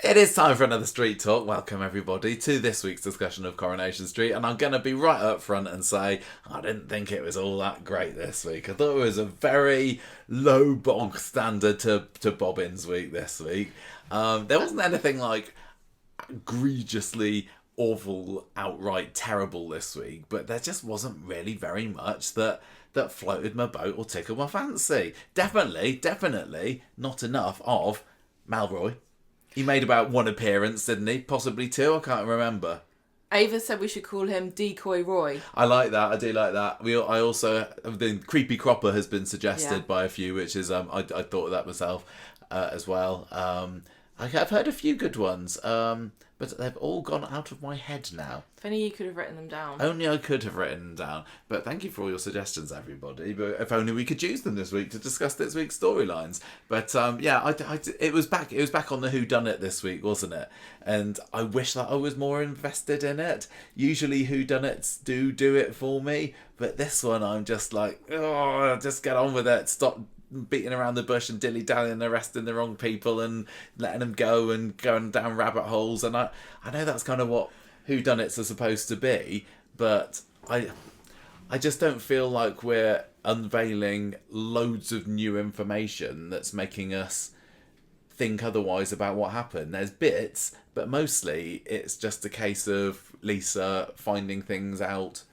It is time for another Street Talk. Welcome everybody to this week's discussion of Coronation Street, and I'm going to be right up front and say I didn't think it was all that great this week. I thought it was a very low bog standard to Bobbin's week this week. There wasn't anything like egregiously awful, outright terrible this week, but there just wasn't really very much that floated my boat or tickled my fancy. Definitely not enough of Malroy. He made about one appearance, didn't he? Possibly two, I can't remember. Ava said we should call him Decoy Roy. I like that, I do like that. I also, the Creepy Cropper has been suggested by a few, which is, I thought of that myself as well. I've heard a few good ones, but they've all gone out of my head now. If only you could have written them down. Only I could have written them down. But thank you for all your suggestions, everybody. But if only we could use them this week to discuss this week's storylines. But it was back. It was back on the whodunit this week, wasn't it? And I wish that I was more invested in it. Usually whodunits do it for me, but this one I'm just like, oh, just get on with it. Stop beating around the bush and dilly-dallying, arresting the wrong people and letting them go and going down rabbit holes. And I know that's kind of what whodunits are supposed to be, but I just don't feel like we're unveiling loads of new information that's making us think otherwise about what happened. There's bits, but mostly it's just a case of Lisa finding things out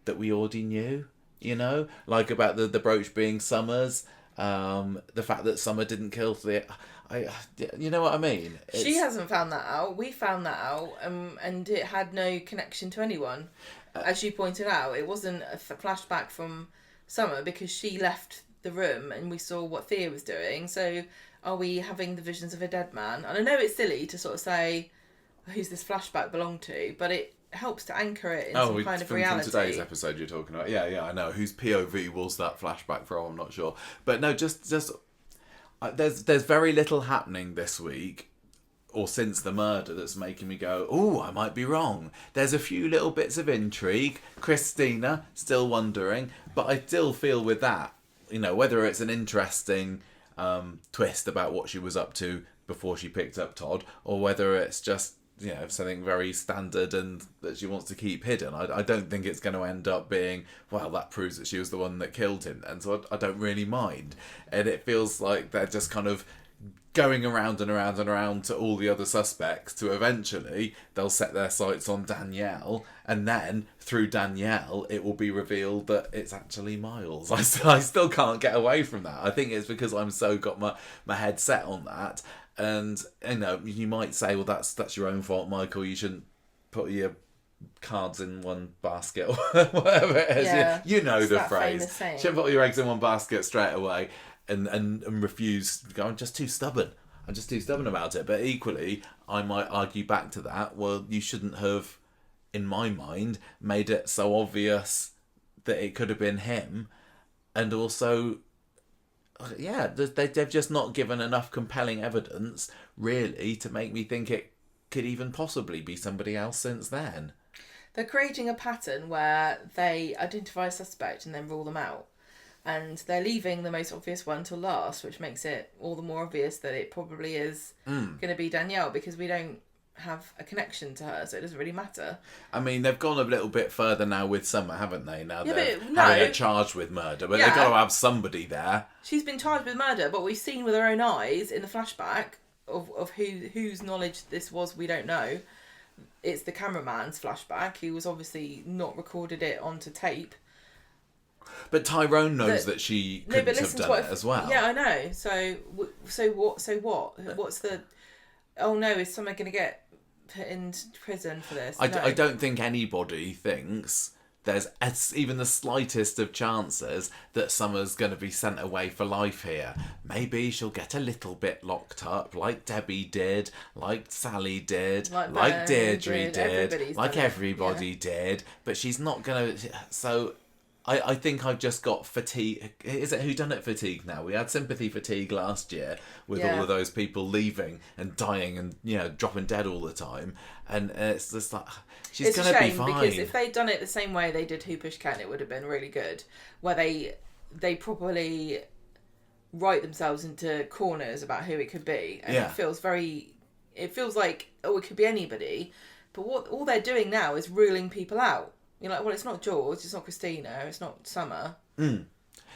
that we already knew, you know? Like about the brooch being Summer's, the fact that Summer didn't kill you know what I mean? She hasn't found that out. We found that out, and it had no connection to anyone. As you pointed out, it wasn't a flashback from Summer because she left the room and we saw what Thea was doing. So are we having the visions of a dead man? And I know it's silly to sort of say, who's this flashback belong to? But it helps to anchor it in some kind of reality. From today's episode you're talking about. Yeah, I know. Whose POV was that flashback from? I'm not sure. But no, just there's very little happening this week or since the murder that's making me go, oh, I might be wrong. There's a few little bits of intrigue. Christina, still wondering. But I still feel with that, you know, whether it's an interesting twist about what she was up to before she picked up Todd, or whether it's just, you know, something very standard and that she wants to keep hidden. I don't think it's going to end up being, well, that proves that she was the one that killed him, and so I don't really mind. And it feels like they're just kind of going around and around and around to all the other suspects to eventually they'll set their sights on Danielle, and then through Danielle it will be revealed that it's actually Miles. I still can't get away from that. I think it's because I'm so got my head set on that. And, you know, you might say, well, that's your own fault, Michael. You shouldn't put your cards in one basket or whatever it is. Yeah, you know the phrase. Shouldn't put your eggs in one basket straight away and refuse to go, I'm just too stubborn about it. But equally, I might argue back to that, well, you shouldn't have, in my mind, made it so obvious that it could have been him. And also, yeah, they've just not given enough compelling evidence, really, to make me think it could even possibly be somebody else since then. They're creating a pattern where they identify a suspect and then rule them out. And they're leaving the most obvious one till last, which makes it all the more obvious that it probably is going to be Danielle, because we don't have a connection to her, so it doesn't really matter. I mean, they've gone a little bit further now with Summer, haven't they? Now they're having her charged with murder, but they've got to have somebody there. She's been charged with murder, but we've seen with our own eyes in the flashback of whose knowledge this was, we don't know. It's the cameraman's flashback, who was obviously not recorded it onto tape. But Tyrone knows that she couldn't have done it as well. Yeah, I know. So what? What's the... Oh no, is someone going to get put in prison for this? I don't think anybody thinks there's even the slightest of chances that Summer's going to be sent away for life here. Maybe she'll get a little bit locked up, like Debbie did, like Sally did, like Deirdre did, like everybody did. But she's not going to... So... I think I've just got fatigue. Is it whodunit fatigue now? We had sympathy fatigue last year with all of those people leaving and dying and, you know, dropping dead all the time. And it's just like, she's going to be fine. Because if they'd done it the same way they did Who Pushed Ken, it would have been really good. Where they properly write themselves into corners about who it could be. And it feels very it feels like, oh, it could be anybody. But all they're doing now is ruling people out. You're like, well, it's not George, it's not Christina, it's not Summer.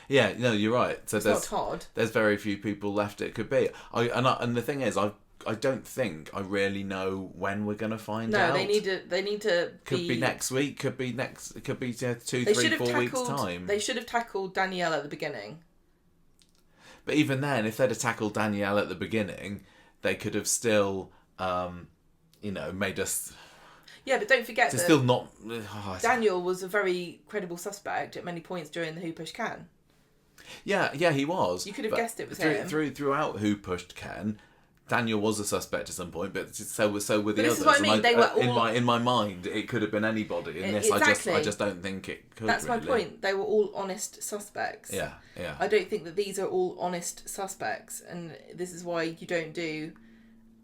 Yeah, no, you're right. So it's not Todd. There's very few people left it could be. And the thing is, I don't think I really know when we're going to find out. No, they need to. Could be next week. Could be 2, 3, 4 weeks time. They should have tackled Danielle at the beginning. But even then, if they'd have tackled Danielle at the beginning, they could have still, made us. Yeah, but don't forget that still not. Daniel was a very credible suspect at many points during the Who Pushed Ken. Yeah, he was. You could have guessed it was him. Throughout Who Pushed Ken, Daniel was a suspect at some point, but so were the others. This is what I mean. They were all... in my mind, it could have been anybody. In this, exactly. I just don't think it could. That's really. My point. They were all honest suspects. Yeah. I don't think that these are all honest suspects, and this is why you don't do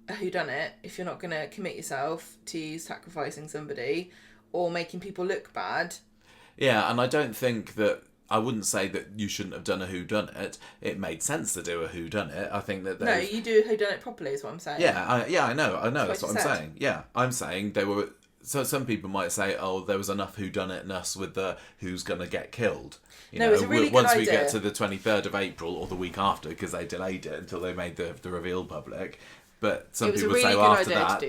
a whodunit if you're not going to commit yourself to sacrificing somebody or making people look bad. Yeah, and I don't think that. I wouldn't say that you shouldn't have done a whodunit. It made sense to do a whodunit. I think that no, you do a whodunit properly is what I'm saying. Yeah, I know. That's what I'm saying. Yeah, I'm saying they were. So some people might say, oh, there was enough whodunitness with the who's going to get killed. It's a really good once idea. We get to the 23rd of April or the week after, because they delayed it until they made the reveal public. But some people say, well, after that,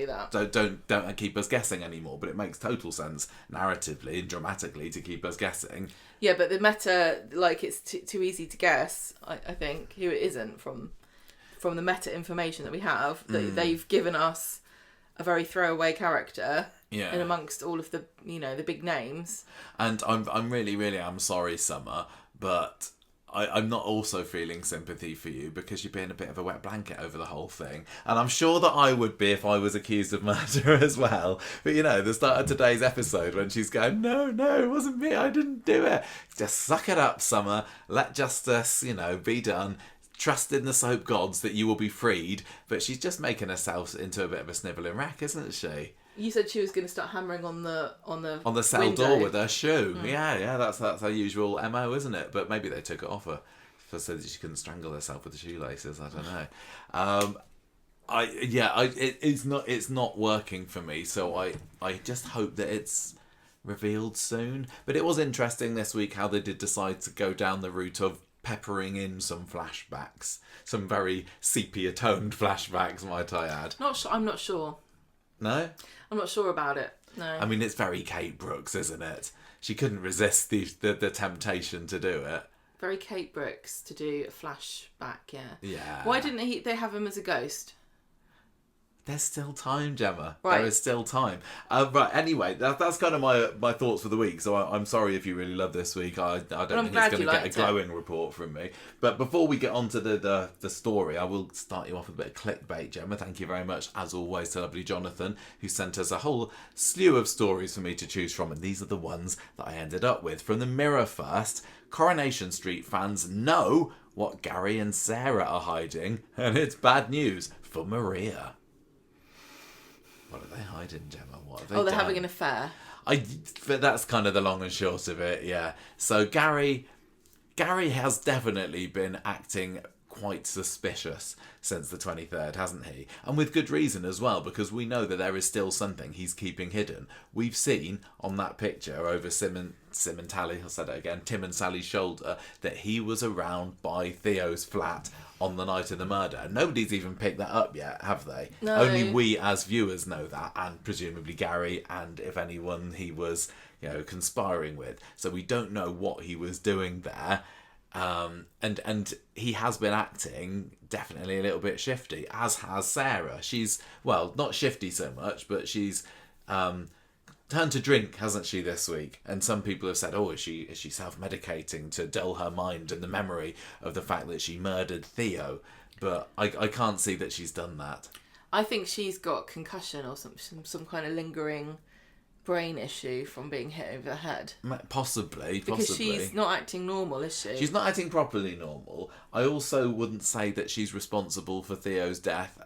don't keep us guessing anymore. But it makes total sense narratively and dramatically to keep us guessing. Yeah, but the meta, it's too easy to guess, I think, who it isn't from the meta information that we have. That they've given us a very throwaway character in amongst all of the, the big names. And I'm really am sorry, Summer, but I'm not also feeling sympathy for you because you're being a bit of a wet blanket over the whole thing. And I'm sure that I would be if I was accused of murder as well. But, the start of today's episode when she's going, no, it wasn't me, I didn't do it. Just suck it up, Summer. Let justice, be done. Trust in the soap gods that you will be freed. But she's just making herself into a bit of a snivelling wreck, isn't she? You said she was going to start hammering on the cell window. door with her shoe. Yeah, that's her usual MO, isn't it? But maybe they took it off her so that she couldn't strangle herself with the shoelaces. I don't know. It's not working for me. So I just hope that it's revealed soon. But it was interesting this week how they did decide to go down the route of peppering in some flashbacks, some very sepia-toned flashbacks, might I add. I'm not sure. No? I'm not sure about it. No. I mean, it's very Kate Brooks, isn't it? She couldn't resist the temptation to do it. Very Kate Brooks to do a flashback, yeah. Yeah. Why didn't they have him as a ghost? There's still time, Gemma. Right. There is still time. Right, anyway, that's kind of my thoughts for the week. So I'm sorry if you really love this week. I don't think it's going to get a glowing report from me. But before we get on to the story, I will start you off with a bit of clickbait, Gemma. Thank you very much, as always, to lovely Jonathan, who sent us a whole slew of stories for me to choose from. And these are the ones that I ended up with. From the Mirror first, Coronation Street fans know what Gary and Sarah are hiding. And it's bad news for Maria. What are they hiding, Gemma? What have they done? They're having an affair. But that's kind of the long and short of it, yeah. So Gary has definitely been acting quite suspicious since the 23rd, hasn't he? And with good reason as well, because we know that there is still something he's keeping hidden. We've seen on that picture over Tim and Sally's shoulder that he was around by Theo's flat on the night of the murder. Nobody's even picked that up yet, have they? No. Only we as viewers know that, and presumably Gary, and if anyone he was, conspiring with. So we don't know what he was doing there. And he has been acting definitely a little bit shifty, as has Sarah. She's, not shifty so much, but she's turned to drink, hasn't she, this week? And some people have said, is she self-medicating to dull her mind and the memory of the fact that she murdered Theo? But I can't see that she's done that. I think she's got concussion or some kind of lingering brain issue from being hit over the head. Possibly. Because she's not acting normal, is she? She's not acting properly normal. I also wouldn't say that she's responsible for Theo's death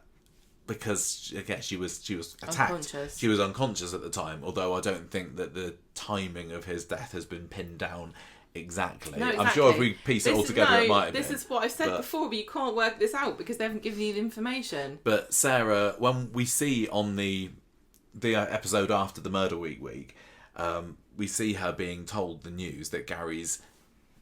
because, again, she was attacked. Unconscious. She was unconscious at the time, although I don't think that the timing of his death has been pinned down exactly. No, I'm sure if we piece it all together, it might have been. This is what I've said before, but you can't work this out because they haven't given you the information. But Sarah, when we see on the episode after the murder week, we see her being told the news that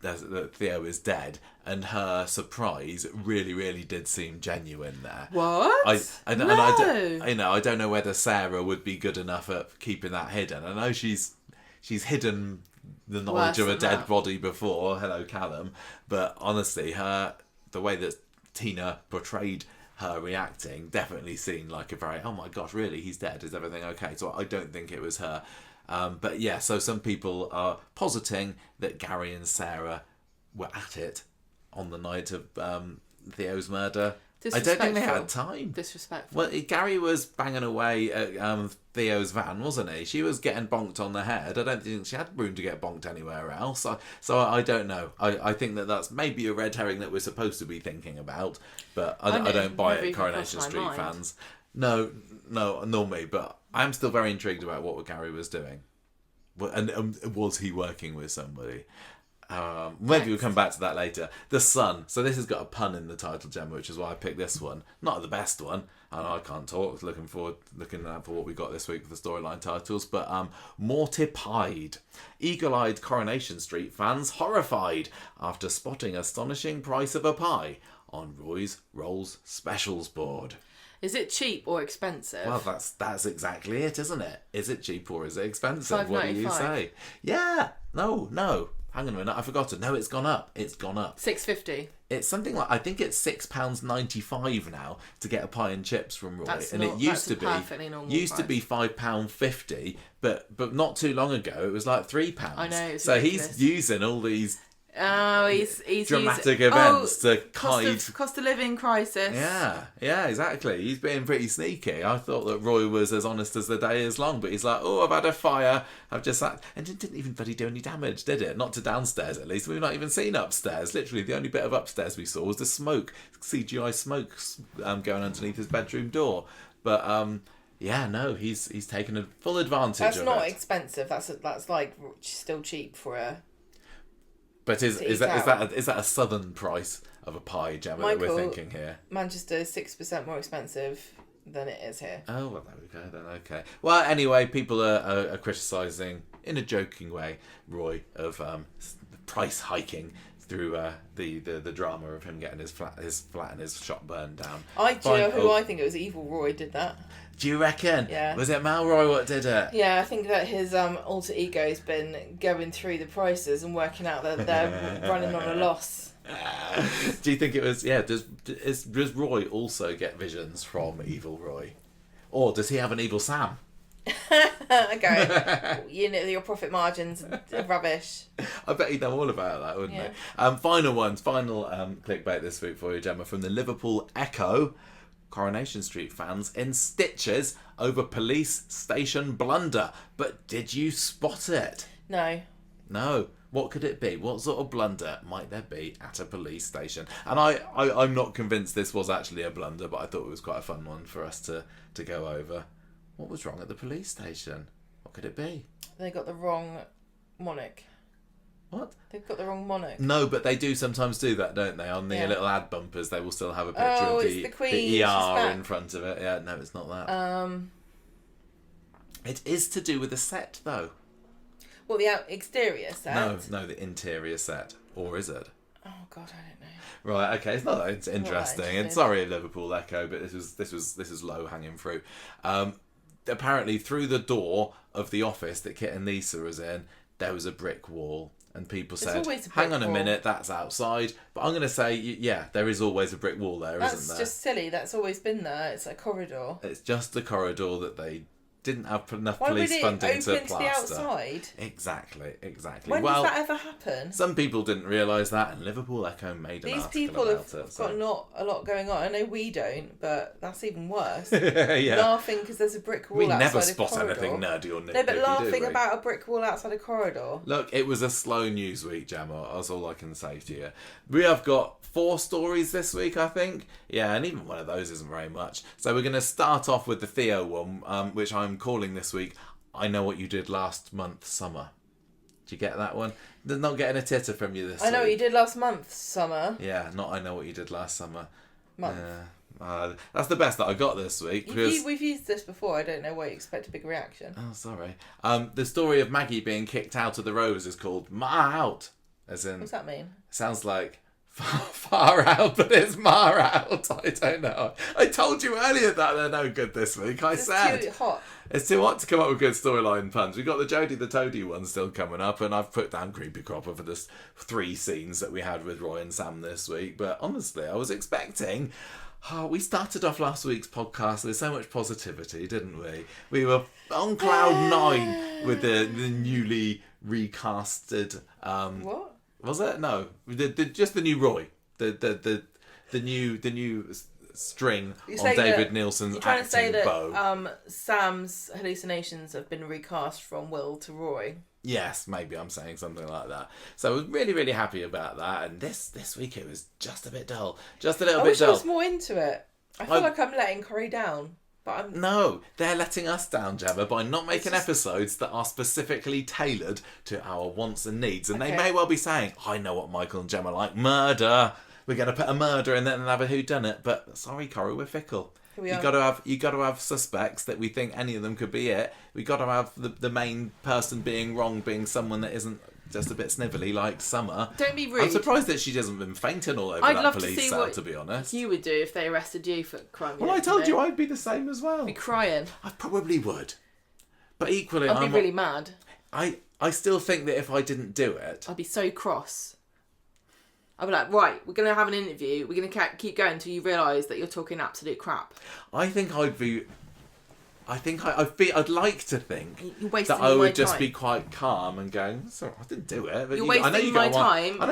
that Theo is dead, and her surprise really, really did seem genuine there. What? I don't know whether Sarah would be good enough at keeping that hidden. I know she's hidden the knowledge of a dead body before. Hello, Callum. But honestly, the way that Tina portrayed her reacting definitely seemed like a very, oh my gosh, really, he's dead, is everything okay? So I don't think it was her. But yeah, so some people are positing that Gary and Sarah were at it on the night of Theo's murder. I don't think they had time. Disrespectful. Well, Gary was banging away at Theo's van, wasn't he? She was getting bonked on the head. I don't think she had room to get bonked anywhere else. So I don't know. I think that's maybe a red herring that we're supposed to be thinking about, but I don't buy it, Coronation Street fans. No, nor me, but I'm still very intrigued about what Gary was doing. And was he working with somebody? Maybe we'll come back to that later. The Sun. So this has got a pun in the title, Gemma, which is why I picked this one. Not the best one. I can't talk. Looking out for what we got this week for the storyline titles. But mortified. Eagle-eyed Coronation Street fans horrified after spotting astonishing price of a pie on Roy's Rolls Specials board. Is it cheap or expensive? Well, that's exactly it, isn't it? Is it cheap or is it expensive? What do you say? Yeah. No. Hang on a minute, I forgot it. No, it's gone up. $6.50. It's something like, I think it's £6.95 now to get a pie and chips from Roy. It used to be £5.50, but not too long ago it was like £3. I know. So ridiculous. He's using all these he's dramatic events to hide cost of living crisis. Yeah, exactly. He's being pretty sneaky. I thought that Roy was as honest as the day is long, but he's like, I've had a fire, I've just sat, and it didn't even bloody do any damage, did it? Not to downstairs, at least. We've not even seen upstairs. Literally, the only bit of upstairs we saw was the smoke, CGI smoke going underneath his bedroom door. But he's taken a full advantage of it. That's not expensive. That's like still cheap for a. But is that a southern price of a pie, Gemma, that we're thinking here? Manchester is 6% more expensive than it is here. Oh, well, there we go then, okay. Well, anyway, people are criticising, in a joking way, Roy of price hiking through the drama of him getting his flat and his shop burned down. I think it was Evil Roy did that. Do you reckon? Yeah. Was it Malroy what did it? Yeah, I think that his alter ego's been going through the prices and working out that they're running on a loss. Do you think it was? Yeah. Does Roy also get visions from Evil Roy, or does he have an evil Sam? Okay, your profit margins are rubbish. I bet he'd know all about that, wouldn't he? Final clickbait this week for you, Gemma, from the Liverpool Echo. Coronation Street fans in stitches over police station blunder. But did you spot it? No. What could it be? What sort of blunder might there be at a police station? And I'm not convinced this was actually a blunder, but I thought it was quite a fun one for us to go over. What was wrong at the police station? What could it be? They got the wrong monarch. What? They've got the wrong monarch. No, but they do sometimes do that, don't they? On the little ad bumpers, they will still have a picture of the Queen, the ER in front of it. Yeah, no, it's not that. It is to do with the set, though. Well, the exterior set? No, the interior set. Or is it? Oh, God, I don't know. Right, okay, it's interesting. And sorry, Liverpool Echo, but this was low hanging fruit. Apparently, through the door of the office that Kit and Lisa was in, there was a brick wall. And people said, hang on a minute, that's outside. But I'm going to say, there is always a brick wall there, isn't there? That's just silly. That's always been there. It's a corridor. It's just the corridor that they didn't have enough police funding to plaster. Why would it open to the outside? Exactly. When does that ever happen? Some people didn't realise that, and Liverpool Echo made an article about it. These people have got not a lot going on. I know we don't, but that's even worse. Yeah. Laughing because there's a brick wall outside a corridor. We never spot anything nerdy or nitpicky, no, but laughing about a brick wall outside a corridor. Look, it was a slow news week, Gemma. That's all I can say to you. We have got 4 stories this week, I think. Yeah, and even one of those isn't very much. So we're going to start off with the Theo one, which I'm calling this week, I Know What You Did Last Month, Summer. Did you get that one? They're not getting a titter from you this week. I know what you did last month, Summer. Yeah, not I know what you did last summer. Month. That's the best that I got this week. We've used this before. I don't know why you expect a big reaction. Oh, sorry. The story of Maggie being kicked out of the Rovers is called "Ma Out," as in. What's that mean? Sounds like far out, but it's Ma Out. I don't know. I told you earlier that they're no good this week. It's too hot. It's too hot to come up with good storyline puns. We've got the Jodie the Toady one still coming up, and I've put down Creepy Cropper for the 3 scenes that we had with Roy and Sam this week. But honestly, I was expecting. We started off last week's podcast with so much positivity, didn't we? We were on cloud 9 with the newly recasted. What? Was it? No, just the new Roy, the new string on David Nielsen's acting bow. You're trying to say that Sam's hallucinations have been recast from Will to Roy. Yes, maybe I'm saying something like that. So I was really, really happy about that. And this week it was just a bit dull, just a little bit dull. I wish I was more into it. I feel like I'm letting Corrie down. But No, they're letting us down, Gemma, by not making episodes that are specifically tailored to our wants and needs. And they may well be saying, I know what Michael and Gemma like. Murder. We're going to put a murder in there and have a whodunit. But sorry, Corrie, we're fickle. You got to have suspects that we think any of them could be it. We got to have the main person being wrong being someone that isn't just a bit snivelly like Summer. Don't be rude. I'm surprised that she hasn't been fainting all over that police cell, to be honest. You would do if they arrested you for crime. Well, I told you I'd be the same as well. Be crying. I probably would, but equally, I'd be really mad. I still think that if I didn't do it, I'd be so cross. I'd be like, right, we're going to have an interview. We're going to keep going until you realise that you're talking absolute crap. I think I'd like to think that I would just be quite calm and going, sorry, I didn't do it. But I know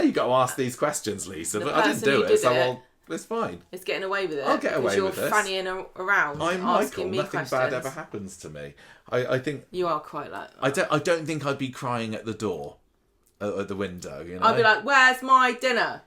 you got to ask these questions, Lisa, but I didn't do it, so it's fine. It's getting away with it. I'll get away with this. You're fannying around. I'm Michael. Nothing questions. bad ever happens to me. I think you are quite like that. I don't think I'd be crying at the door, at the window. You know, I'd be like, "Where's my dinner?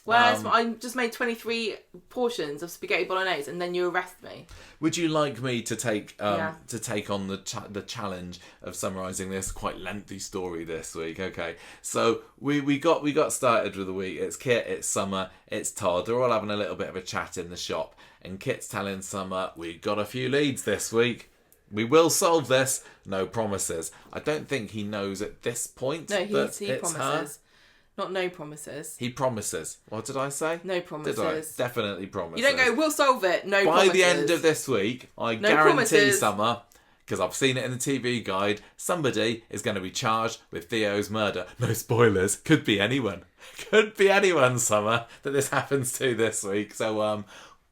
I just made 23 portions of spaghetti bolognese, and then you arrest me." Would you like me to take on the challenge of summarising this quite lengthy story this week? Okay, so we got started with the week. It's Kit, it's Summer, it's Todd. They're all having a little bit of a chat in the shop, and Kit's telling Summer, "We got a few leads this week. We will solve this. No promises." I don't think he knows at this point. No, he promises. Her. Not no promises. He promises. What did I say? No promises. Did I? Definitely promises. You don't go, we'll solve it. No promises. By the end of this week, I guarantee Summer, because I've seen it in the TV guide, somebody is going to be charged with Theo's murder. No spoilers. Could be anyone. Could be anyone, Summer, that this happens to this week. So,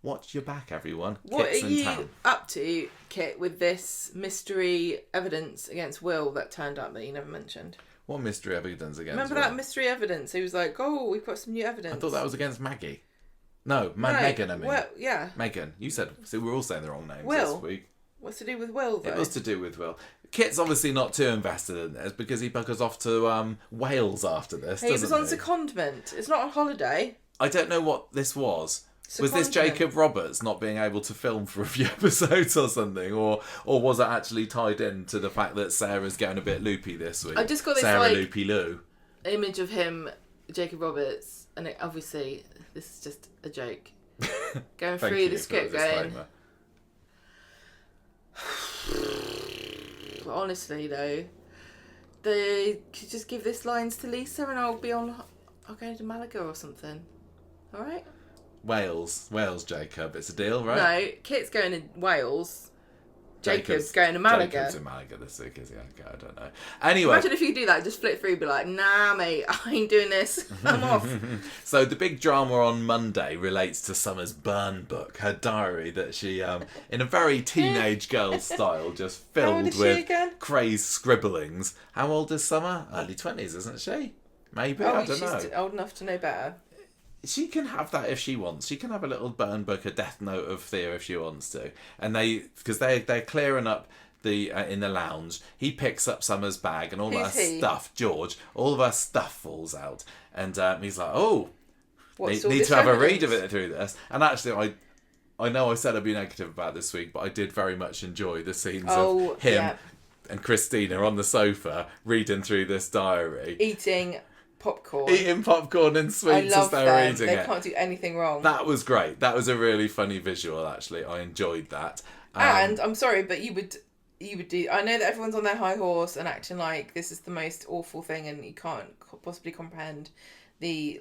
watch your back, everyone. What Kit's are you up to, Kit, with this mystery evidence against Will that turned up that you never mentioned? What mystery evidence against Remember Will? that mystery evidence? He was like, "Oh, we've got some new evidence." I thought that was against Maggie. No, Megan, I mean. Well, yeah. Megan. You said... So we're all saying the wrong names Will. this week. What's to do with Will, though? It was to do with Will. Kit's obviously not too invested in this because he buggers off to Wales after this, he was on secondment. It's not on holiday. I don't know what this was. Was this Jacob Roberts not being able to film for a few episodes or something? Or was it actually tied in to the fact that Sarah's getting a bit loopy this week? I just got this Sarah Loopy Lou image of him, Jacob Roberts, and obviously this is just a joke. Going through the script going... But honestly though, they could just give this lines to Lisa and I'll go to Malaga or something. Alright? Wales, Jacob. It's a deal, right? No, Kit's going to Wales. Jacob's going to Malaga. Jacob's in Malaga this week, is he? Okay, I don't know. Anyway. Imagine if you could do that, just flip through, be like, "Nah, mate, I ain't doing this. I'm off." So the big drama on Monday relates to Summer's burn book, her diary that she, in a very teenage girl style, just filled with crazed scribblings. How old is Summer? Early 20s, isn't she? Maybe, I don't know. She's old enough to know better. She can have that if she wants. She can have a little burn book, a death note of Theo if she wants to. And because they're clearing up the in the lounge. He picks up Summer's bag and all of her stuff. George, all of her stuff falls out, and he's like, "Oh, need to have a read of it through this." And actually, I know I said I'd be negative about this week, but I did very much enjoy the scenes of him and Christina on the sofa reading through this diary. Eating popcorn. Eating popcorn and I sweets as love they were them. eating They it. can't do anything wrong. That was great. That was a really funny visual, actually. I enjoyed that. And I'm sorry, but you would do. I know that everyone's on their high horse and acting like this is the most awful thing, and you can't possibly comprehend the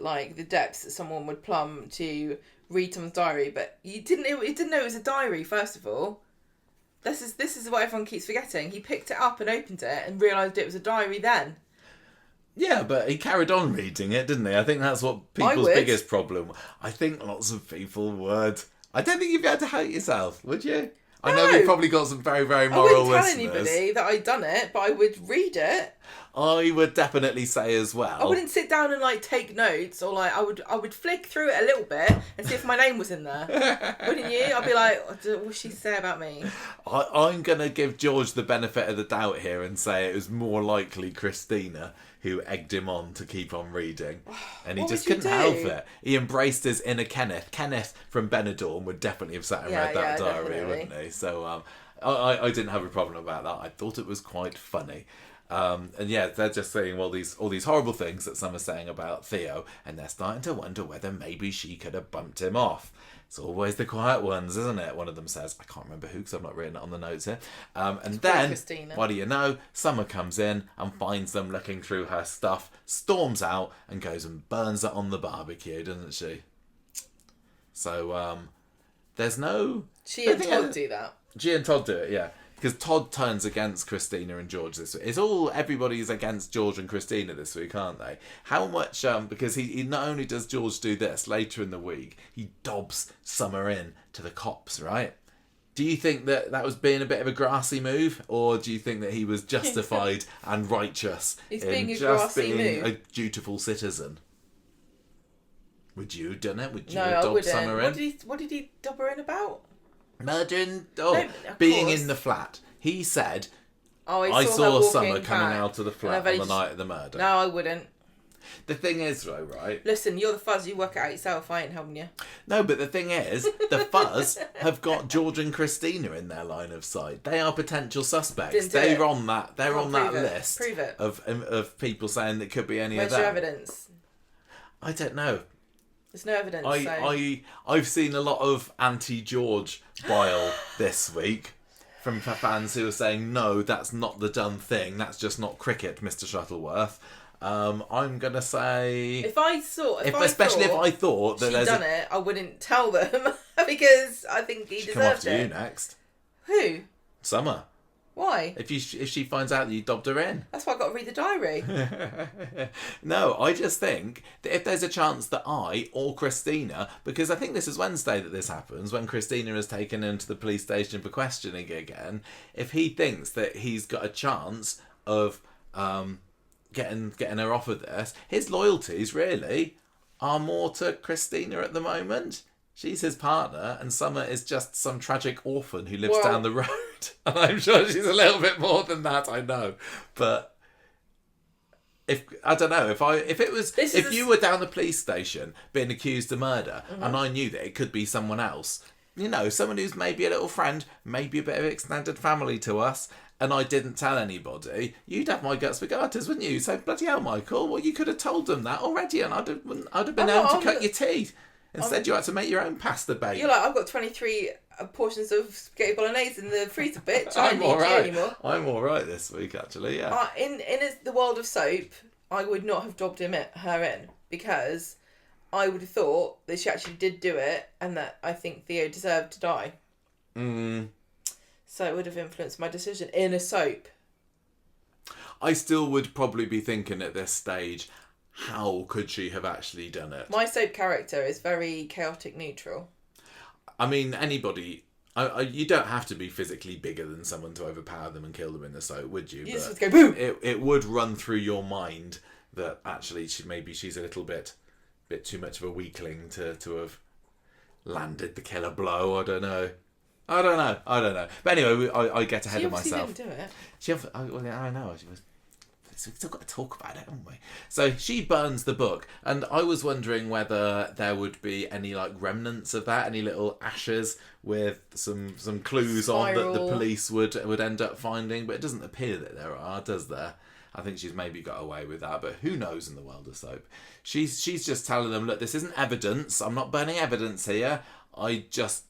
depths that someone would plumb to read someone's diary. But you didn't know it was a diary. First of all, this is what everyone keeps forgetting. He picked it up and opened it and realised it was a diary. Then. Yeah, but he carried on reading it, didn't he? I think that's what people's biggest problem. I think lots of people would. I don't think you'd be able to hate yourself, would you? No. I know we've probably got some very, very moral listeners. I wouldn't tell anybody that I'd done it, but I would read it. I would definitely say as well. I wouldn't sit down and take notes, or I would flick through it a little bit and see if my name was in there. Wouldn't you? I'd be like, what will she say about me? I'm gonna give George the benefit of the doubt here and say it was more likely Christina who egged him on to keep on reading, and he just couldn't help it. He embraced his inner Kenneth. Kenneth from Benidorm would definitely have sat and read that diary, definitely. wouldn't he? So I didn't have a problem about that. I thought it was quite funny. And yeah, they're just saying all these horrible things that some are saying about Theo, and they're starting to wonder whether maybe she could have bumped him off. It's always the quiet ones, isn't it? One of them says, I can't remember who because I've not written it on the notes here. And then, Christina. what do you know? Summer comes in and finds them looking through her stuff, storms out and goes and burns it on the barbecue, doesn't she? So, there's no... She and Todd do that. She and Todd do it, yeah. Because Todd turns against Christina and George this week. It's all, everybody's against George and Christina this week, aren't they? How much, because he not only does George do this, later in the week, he dobs Summer in to the cops, right? Do you think that was being a bit of a grassy move? Or do you think that he was justified and righteous He's in being a just grassy being move. a dutiful citizen? Would you have done it? Would you No, have I dobbed wouldn't. Summer in? What did he dob her in about? Murdering, of being course. in the flat. He said, Oh, I her saw walking Summer coming back, out of the flat and I've on the only night of the murder. No, I wouldn't. The thing is, though, right? Listen, you're the fuzz. You work it out yourself. I ain't helping you. No, but the thing is, the Fuzz have got George and Christina in their line of sight. They are potential suspects. Didn't do They're it. on that. They're Can't on that prove it. list Prove it. of people saying that could be any Where's of your them. evidence? I don't know. There's no evidence. I've seen a lot of anti-George bile this week from fans who are saying, no, that's not the done thing. That's just not cricket, Mr. Shuttleworth. I'm gonna say, if I thought if I thought that she'd there's done it, I wouldn't tell them because I think he come off deserved to you it. next. Who? Summer. Why? If she finds out that you dobbed her in. That's why I got to read the diary. No, I just think that if there's a chance that I or Christina, because I think this is Wednesday that this happens, when Christina is taken into the police station for questioning again, if he thinks that he's got a chance of getting her off of this, his loyalties really are more to Christina at the moment. She's his partner, and Summer is just some tragic orphan who lives down the road. And I'm sure she's a little bit more than that, I know. But if you were down the police station being accused of murder, and I knew that it could be someone else, you know, someone who's maybe a little friend, maybe a bit of extended family to us, and I didn't tell anybody, you'd have my guts for garters, wouldn't you? So bloody hell, Michael, well, you could have told them that already, and I'd have been able to cut your teeth. Instead, you had to make your own pasta bake. You're like, I've got 23 portions of spaghetti bolognese in the freezer, bitch. I don't need you anymore. I'm all right this week, actually, yeah. In the world of soap, I would not have dobbed her in because I would have thought that she actually did do it and that I think Theo deserved to die. So it would have influenced my decision in a soap. I still would probably be thinking at this stage, how could she have actually done it? My soap character is very chaotic neutral. I mean, anybody... you don't have to be physically bigger than someone to overpower them and kill them in the soap, would you? You just would go boom! It would run through your mind that actually she's a little bit too much of a weakling to have landed the killer blow. I don't know. But anyway, I get ahead of myself. She didn't do it. I know. She was we've still got to talk about it, haven't we? So she burns the book, and I was wondering whether there would be any like remnants of that, any little ashes with some clues on that the police would end up finding, but it doesn't appear that there are, does there? I think she's maybe got away with that, but who knows in the world of soap. She's just telling them, look, this isn't evidence. I'm not burning evidence here. I just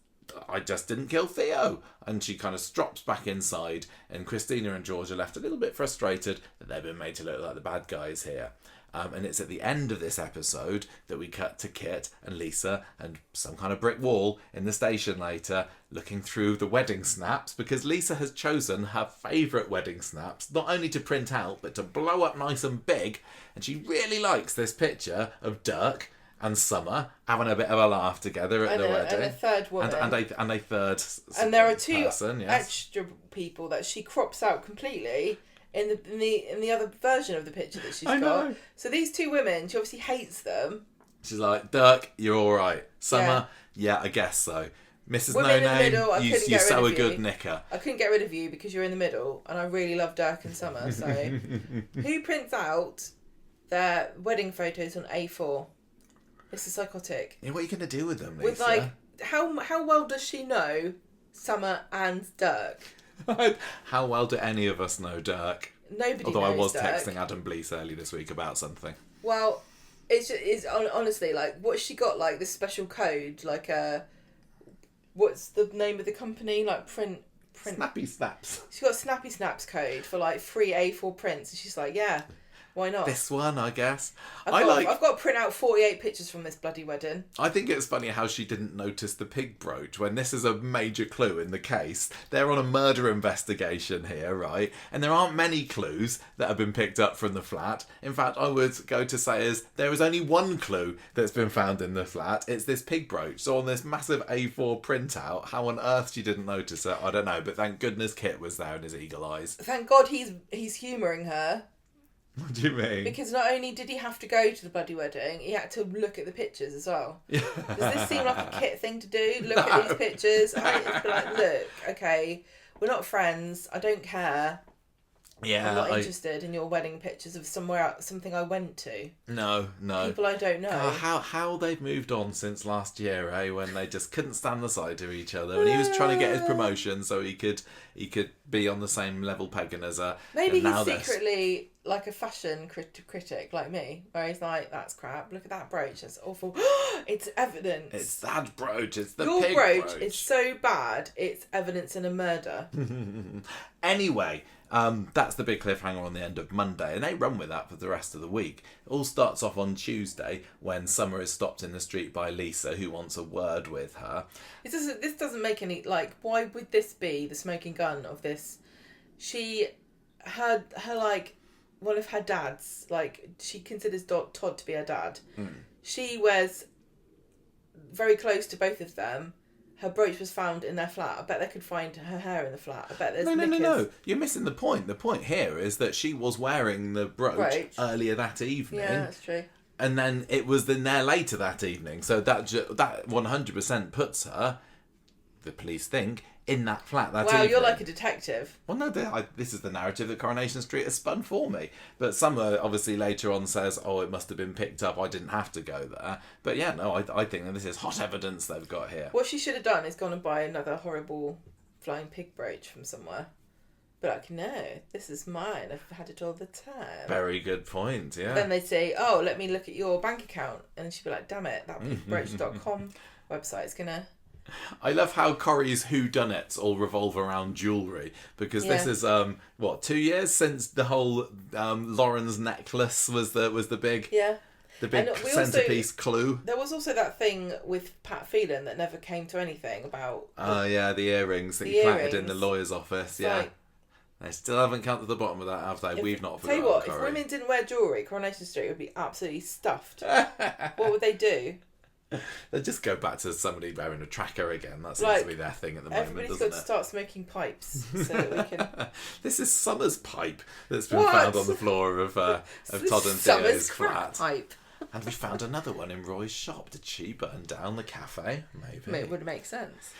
didn't kill Theo. And she kind of strops back inside, and Christina and George are left a little bit frustrated that they've been made to look like the bad guys here. And it's at the end of this episode that we cut to Kit and Lisa and some kind of brick wall in the station later, looking through the wedding snaps, because Lisa has chosen her favourite wedding snaps, not only to print out, but to blow up nice and big. And she really likes this picture of Dirk and Summer having a bit of a laugh together at the wedding. And a third woman. And a third And there are two person, yes. extra people that she crops out completely in the other version of the picture that she's got. So these two women, she obviously hates them. She's like, Dirk, you're all right. Summer, yeah I guess so. Mrs. Women No Name, you sew a you. good knicker. I couldn't get rid of you because you're in the middle, and I really love Dirk and Summer. So, who prints out their wedding photos on A4? This is psychotic. Yeah, what are you going to do with them, Lisa? With like, how well does she know Summer and Dirk? How well do any of us know Dirk? Nobody Although knows I was Dirk. texting Adam Blease early this week about something. Well, it's honestly like, what's she got, like this special code, like what's the name of the company, like print Snappy Snaps. She's got a Snappy Snaps code for like free A4 prints, and she's like, yeah, why not? This one, I guess. I've got to print out 48 pictures from this bloody wedding. I think it's funny how she didn't notice the pig brooch when this is a major clue in the case. They're on a murder investigation here, right? And there aren't many clues that have been picked up from the flat. In fact, I would go to say there is only one clue that's been found in the flat. It's this pig brooch. So on this massive A4 printout, how on earth she didn't notice it, I don't know. But thank goodness Kit was there in his eagle eyes. Thank God he's humouring her. What do you mean? Because not only did he have to go to the bloody wedding, he had to look at the pictures as well. Yeah. Does this seem like a Kit thing to do? Look at these pictures. I'd be like, look, okay, we're not friends. I don't care. Yeah, I'm not interested in your wedding pictures of something I went to. No. People I don't know. How they've moved on since last year, eh? When they just couldn't stand the sight of each other, and he was trying to get his promotion so he could be on the same level pegging as her. Maybe he's secretly like a fashion critic like me, where he's like, that's crap. Look at that brooch. That's awful. It's evidence. It's that brooch. It's the your pig brooch. It's so bad. It's evidence in a murder. Anyway. That's the big cliffhanger on the end of Monday, and they run with that for the rest of the week. It all starts off on Tuesday when Summer is stopped in the street by Lisa, who wants a word with her. This doesn't make any, like, why would this be the smoking gun of this? Her like, one of her dads, like, she considers Todd to be her dad. She wears very close to both of them. Her brooch was found in their flat. I bet they could find her hair in the flat. I bet there's knickers. No. You're missing the point. The point here is that she was wearing the brooch earlier that evening. Yeah, that's true. And then it was then there later that evening. So that 100% puts her, the police think, in that flat that evening. Wow, you're like a detective. Well, no, this is the narrative that Coronation Street has spun for me. But Summer obviously later on says, oh, it must have been picked up. I didn't have to go there. But yeah, no, I think that this is hot evidence they've got here. What she should have done is gone and buy another horrible flying pig brooch from somewhere. But like, no, this is mine. I've had it all the time. Very good point, yeah. Then they'd say, oh, let me look at your bank account. And she'd be like, damn it, that pigbrooch.com website's going to... I love how Corrie's whodunits all revolve around jewellery, because this is 2 years since the whole Lauren's necklace was the big centerpiece clue. There was also that thing with Pat Phelan that never came to anything about. The earrings that you planted in the lawyer's office. Yeah, they still haven't come to the bottom of that, have they? We've not forgotten. Tell you what, Corrie. if women didn't wear jewellery, Coronation Street would be absolutely stuffed. What would they do? They just go back to somebody wearing a tracker again. That seems to be their thing at the moment, everybody's doesn't got to start smoking pipes so that we can... This is Summer's pipe that's been found on the floor of Todd and Theo's flat. Pipe. And we found another one in Roy's shop. Did she burn down the cafe? Maybe. It would make sense.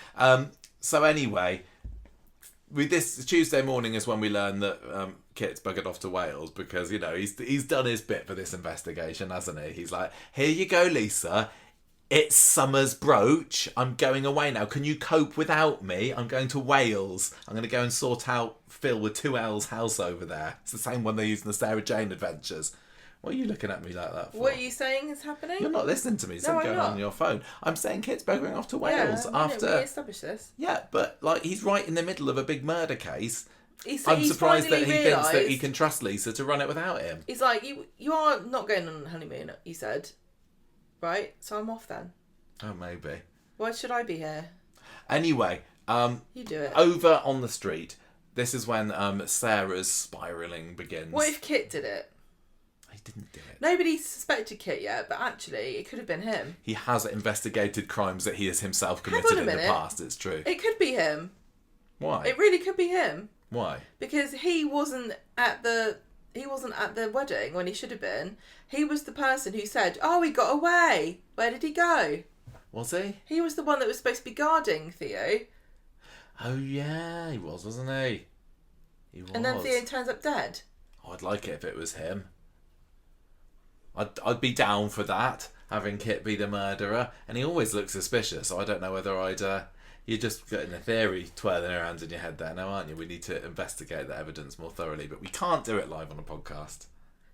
So anyway, this Tuesday morning is when we learn that Kit's buggered off to Wales because, you know, he's done his bit for this investigation, hasn't he? He's like, here you go, Lisa. It's Summer's brooch. I'm going away now. Can you cope without me? I'm going to Wales. I'm going to go and sort out Phil with 2L's house over there. It's the same one they use in the Sarah Jane Adventures. What are you looking at me like that for? What are you saying is happening? You're not listening to me. Something going on your phone. I'm saying Kit's buggering off to Wales after... Yeah, we established this. Yeah, but like he's right in the middle of a big murder case. I'm surprised that he thinks that he can trust Lisa to run it without him. He's like, you are not going on a honeymoon, you said. Right? So I'm off then. Oh, maybe. Why should I be here? Anyway, you do it. Over on the street, this is when Sarah's spiralling begins. What if Kit did it? He didn't do it. Nobody suspected Kit yet, but actually it could have been him. He has investigated crimes that he has himself committed in the past, it's true. It could be him. Why? It really could be him. Why? Because he wasn't at the wedding when he should have been. He was the person who said, "Oh, he got away. Where did he go?" Was he? He was the one that was supposed to be guarding Theo. Oh yeah, he was, wasn't he? He was. And then Theo turns up dead. Oh, I'd like it if it was him. I'd be down for that, having Kit be the murderer. And he always looks suspicious, so I don't know whether I'd... You're just getting a theory twirling around in your head there now, aren't you? We need to investigate the evidence more thoroughly, but we can't do it live on a podcast.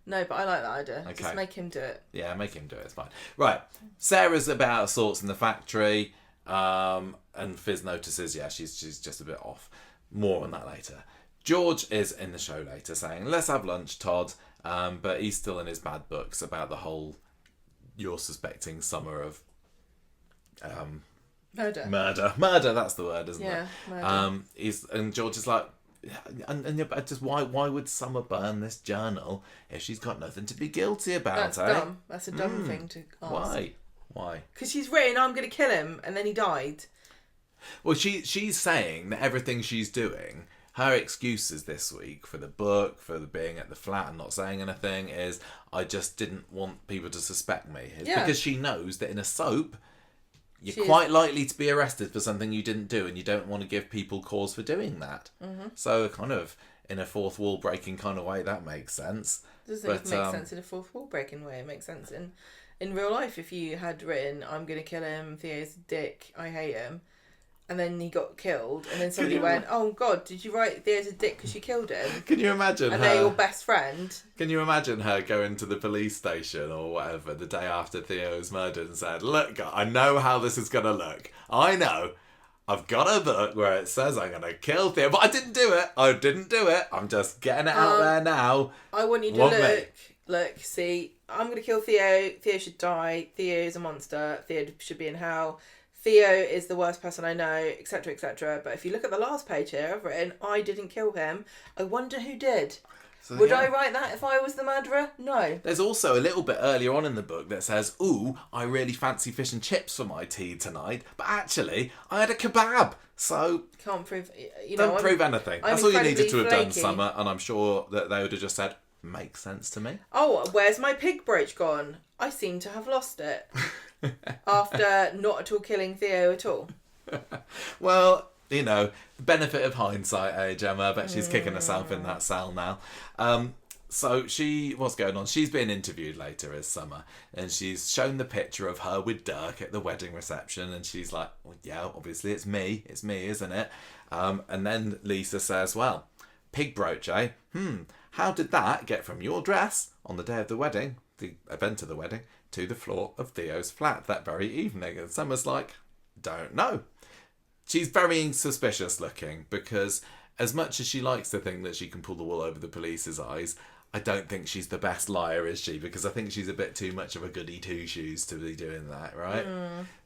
No, but I like that idea. Okay. Just make him do it. Yeah, make him do it. It's fine. Right. Sarah's a bit out of sorts in the factory, and Fizz notices, she's just a bit off. More on that later. George is in the show later saying, let's have lunch, Todd, but he's still in his bad books about the whole, you're suspecting Summer of... Murder, that's the word, isn't it? Yeah, murder. And George is like, and just why would Summer burn this journal if she's got nothing to be guilty about? That's dumb. That's a dumb thing to ask. Why? Because she's written, I'm going to kill him, and then he died. Well, she's saying that everything she's doing, her excuses this week for the book, for being at the flat and not saying anything, is I just didn't want people to suspect me. It's because she knows that in a soap, you're quite likely to be arrested for something you didn't do, and you don't want to give people cause for doing that. Mm-hmm. So kind of in a fourth wall breaking kind of way, that makes sense. It doesn't even make sense in a fourth wall breaking way. It makes sense in real life. If you had written, I'm going to kill him, Theo's a dick, I hate him, and then he got killed, and then somebody went, oh God, did you write Theo's a dick because you killed him? Can you imagine and her? they're your best friend. Can you imagine her going to the police station or whatever the day after Theo was murdered and said, look, I know how this is going to look. I know. I've got a book where it says I'm going to kill Theo, but I didn't do it. I'm just getting it out there now. I want you to look, see, I'm going to kill Theo. Theo should die. Theo is a monster. Theo should be in hell. Theo is the worst person I know, etc., etc. But if you look at the last page here, I've written, I didn't kill him. I wonder who did. So, would I write that if I was the murderer? No. There's also a little bit earlier on in the book that says, ooh, I really fancy fish and chips for my tea tonight, but actually, I had a kebab. So... Can't prove... Don't prove anything. That's all you needed to have done, Summer, and I'm sure that they would have just said, makes sense to me. Oh, where's my pig brooch gone? I seem to have lost it. After not at all killing Theo at all. Well, benefit of hindsight, Gemma, but she's kicking herself in that cell now. So what's going on? She's being interviewed later as Summer, and she's shown the picture of her with Dirk at the wedding reception, and she's like, well, yeah, obviously it's me, isn't it? And then Lisa says, well, pig brooch, eh? How did that get from your dress on the day of the wedding, the event of the wedding, to the floor of Theo's flat that very evening? And Summer's like, don't know. She's very suspicious looking, because as much as she likes to think that she can pull the wool over the police's eyes, I don't think she's the best liar, is she? Because I think she's a bit too much of a goody two-shoes to be doing that, right?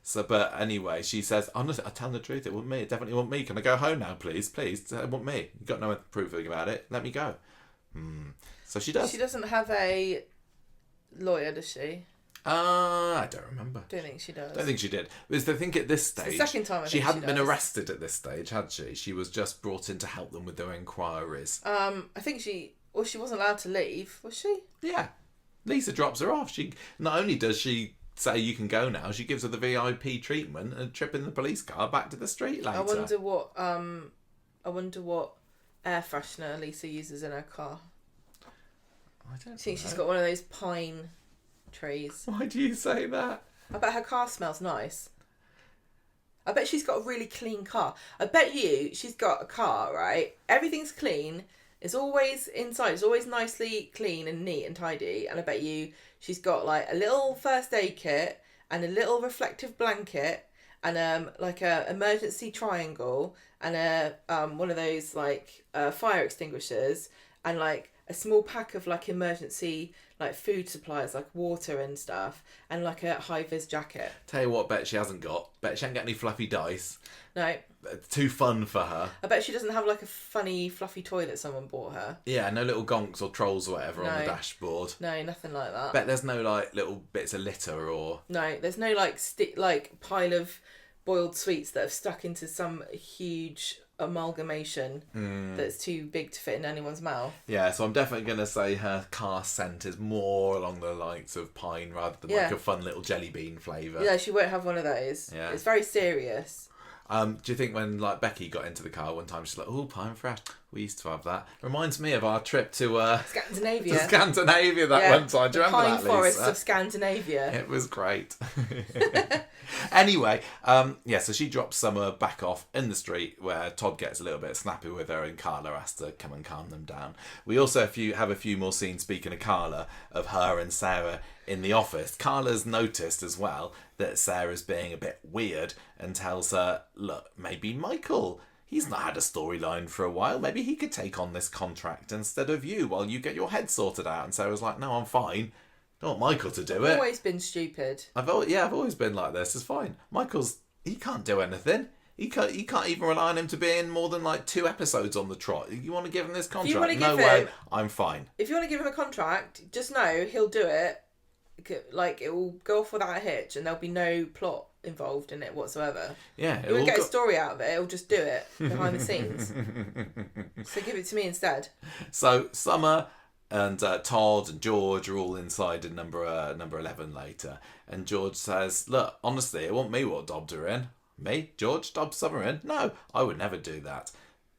So, but anyway, she says, I'm telling the truth, it wasn't me, it definitely wasn't me. Can I go home now, please? Please, it wasn't me. You've got no proof about it. Let me go. So she does. She doesn't have a lawyer, does she? I don't remember. Don't think she does. Don't think she did. Because I think at this stage, it's the second time she hadn't been arrested at this stage, had she? She was just brought in to help them with their inquiries. I think she wasn't allowed to leave, was she? Yeah. Lisa drops her off. She not only does she say you can go now, she gives her the VIP treatment and a trip in the police car back to the street later. I wonder what I wonder what air freshener Lisa uses in her car. I don't I think know. she's got one of those pine trees. Why do you say that? I bet her car smells nice. I bet she's got a really clean car. I bet you she's got a car, right? Everything's clean. It's always inside. It's always nicely clean and neat and tidy. And I bet you she's got like a little first aid kit and a little reflective blanket and like a emergency triangle and a one of those like fire extinguishers and like a small pack of like emergency like food supplies like water and stuff and like a high vis jacket. Tell you what, bet she hasn't got. Bet she ain't got any fluffy dice. No. It's too fun for her. I bet she doesn't have like a funny fluffy toy that someone bought her. Yeah, no little gonks or trolls or whatever on the dashboard. No, nothing like that. Bet there's no like little bits of litter or... No, there's no like pile of boiled sweets that have stuck into some huge amalgamation that's too big to fit in anyone's mouth. Yeah, so I'm definitely going to say her car scent is more along the lines of pine rather than like a fun little jelly bean flavour. Yeah, she won't have one of those. Yeah. It's very serious. Do you think when like Becky got into the car one time, she's like, "Oh, pine fresh. We used to have that." Reminds me of our trip to Scandinavia. One time. Do you remember that, Pine Lisa? forests of Scandinavia. It was great. Anyway, so she drops Summer back off in the street where Todd gets a little bit snappy with her and Carla has to come and calm them down. We also have a few more scenes, speaking of Carla, of her and Sarah in the office. Carla's noticed as well that Sarah's being a bit weird and tells her, look, maybe Michael, he's not had a storyline for a while. Maybe he could take on this contract instead of you while you get your head sorted out. And Sarah's like, no, I'm fine. I don't want Michael to do it. I've always been stupid. I've always been like this. It's fine. He can't do anything. You can't even rely on him to be in more than like 2 episodes on the trot. You want to give him this contract? No way. I'm fine. If you want to give him a contract, just know he'll do it. Like, it will go off without a hitch and there'll be no plot involved in it whatsoever. Yeah. He won't get a story out of it. He'll just do it behind the scenes. So give it to me instead. So Summer and Todd and George are all inside in number 11 later. And George says, look, honestly, it wasn't me what dobbed her in. Me? George? Dobbed Summer in? No, I would never do that.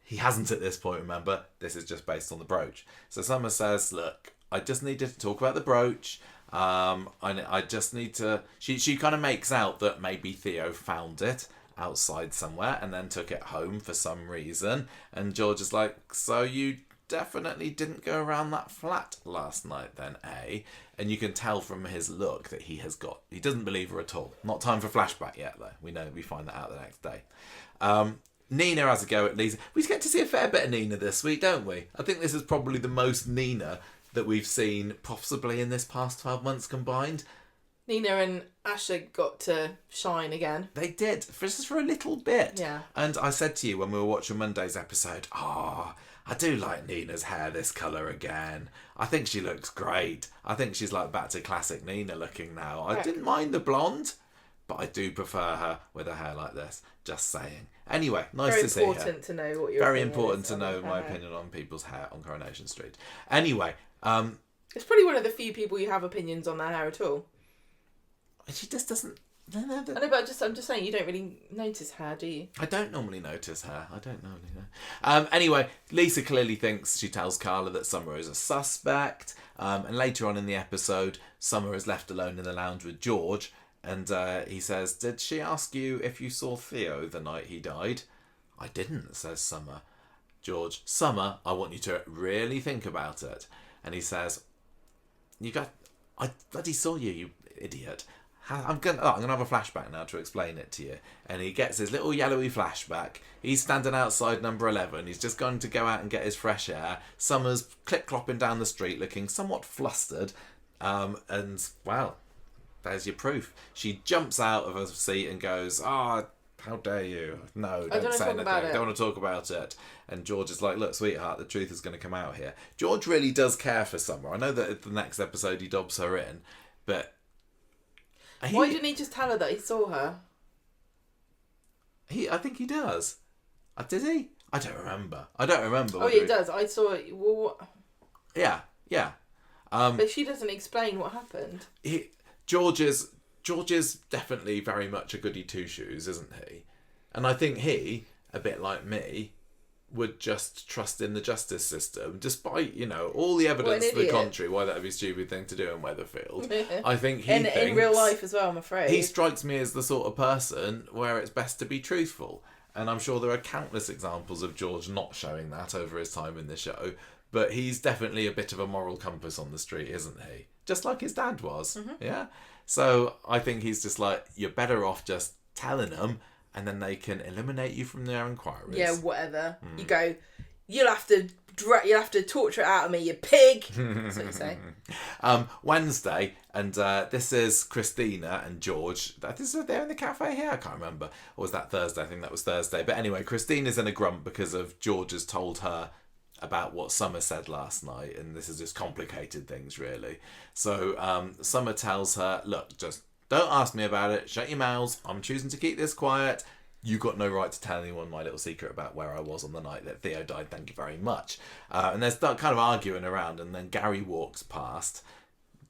He hasn't at this point, remember. This is just based on the brooch. So Summer says, look, I just needed to talk about the brooch. I just need to... She kind of makes out that maybe Theo found it outside somewhere and then took it home for some reason. And George is like, so you definitely didn't go around that flat last night then, eh? And you can tell from his look that he doesn't believe her at all. Not time for flashback yet, though. We find that out the next day. Nina has a go at Lisa. We get to see a fair bit of Nina this week, don't we? I think this is probably the most Nina that we've seen possibly in this past 12 months combined. Nina and Asher got to shine again. They did, just for a little bit. Yeah. And I said to you when we were watching Monday's episode, I do like Nina's hair this colour again. I think she looks great. I think she's like back to classic Nina looking now. I didn't mind the blonde, but I do prefer her with her hair like this. Just saying. Anyway, nice to see her. Very important to know what your Very opinion important is to on know her my hair. opinion on people's hair on Coronation Street. Anyway, it's probably one of the few people you have opinions on their hair at all. she just doesn't... I know, but I'm just saying, you don't really notice hair, do you? I don't normally notice her. I don't normally know. Anyway, Lisa clearly thinks, she tells Carla that Summer is a suspect. And later on in the episode, Summer is left alone in the lounge with George. And he says, did she ask you if you saw Theo the night he died? I didn't, says Summer. George, Summer, I want you to really think about it. And he says, I bloody saw you, you idiot. I'm gonna have a flashback now to explain it to you. And he gets his little yellowy flashback. He's standing outside number 11. He's just going to go out and get his fresh air. Summer's clip-clopping down the street looking somewhat flustered. And, well, there's your proof. She jumps out of her seat and goes, how dare you? No, don't say anything. Don't want to talk about it. And George is like, look, sweetheart, the truth is going to come out here. George really does care for Summer. I know that the next episode he dobs her in, but... Why didn't he just tell her that he saw her? I think he does. Did he? I don't remember. Oh, yeah, he does. I saw it. Well, what? Yeah. But she doesn't explain what happened. George is definitely very much a goody two-shoes, isn't he? And I think he, a bit like me, would just trust in the justice system, despite, all the evidence to the contrary, why that would be a stupid thing to do in Weatherfield. I think he thinks... In real life as well, I'm afraid. He strikes me as the sort of person where it's best to be truthful. And I'm sure there are countless examples of George not showing that over his time in the show. But he's definitely a bit of a moral compass on the street, isn't he? Just like his dad was. Mm-hmm. Yeah? So I think he's just like, you're better off just telling them, and then they can eliminate you from their inquiries. Yeah, whatever. You go, you'll have to torture it out of me, you pig. That's what you say. Wednesday, and this is Christina and George. They're in the cafe here? I can't remember. Or was that Thursday? I think that was Thursday. But anyway, Christina's in a grump because of George has told her about what Summer said last night, and this has just complicated things, really. So Summer tells her, look, just don't ask me about it. Shut your mouths. I'm choosing to keep this quiet. You got no right to tell anyone my little secret about where I was on the night that Theo died. Thank you very much. And there's that kind of arguing around, and then Gary walks past.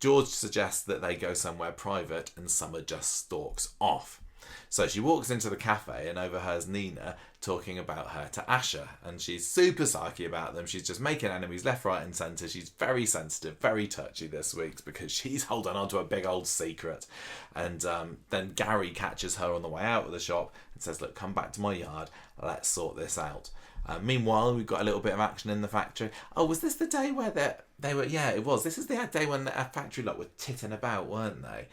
George suggests that they go somewhere private, and Summer just stalks off. So she walks into the cafe and overhears Nina talking about her to Asher, and she's super sarky about them. She's just making enemies left, right and centre. She's very sensitive, very touchy this week because she's holding on to a big old secret. And then Gary catches her on the way out of the shop and says, look, come back to my yard, let's sort this out. Meanwhile, we've got a little bit of action in the factory. Oh, was this the day where they were... Yeah, it was. This is the day when the factory lot were titting about, weren't they?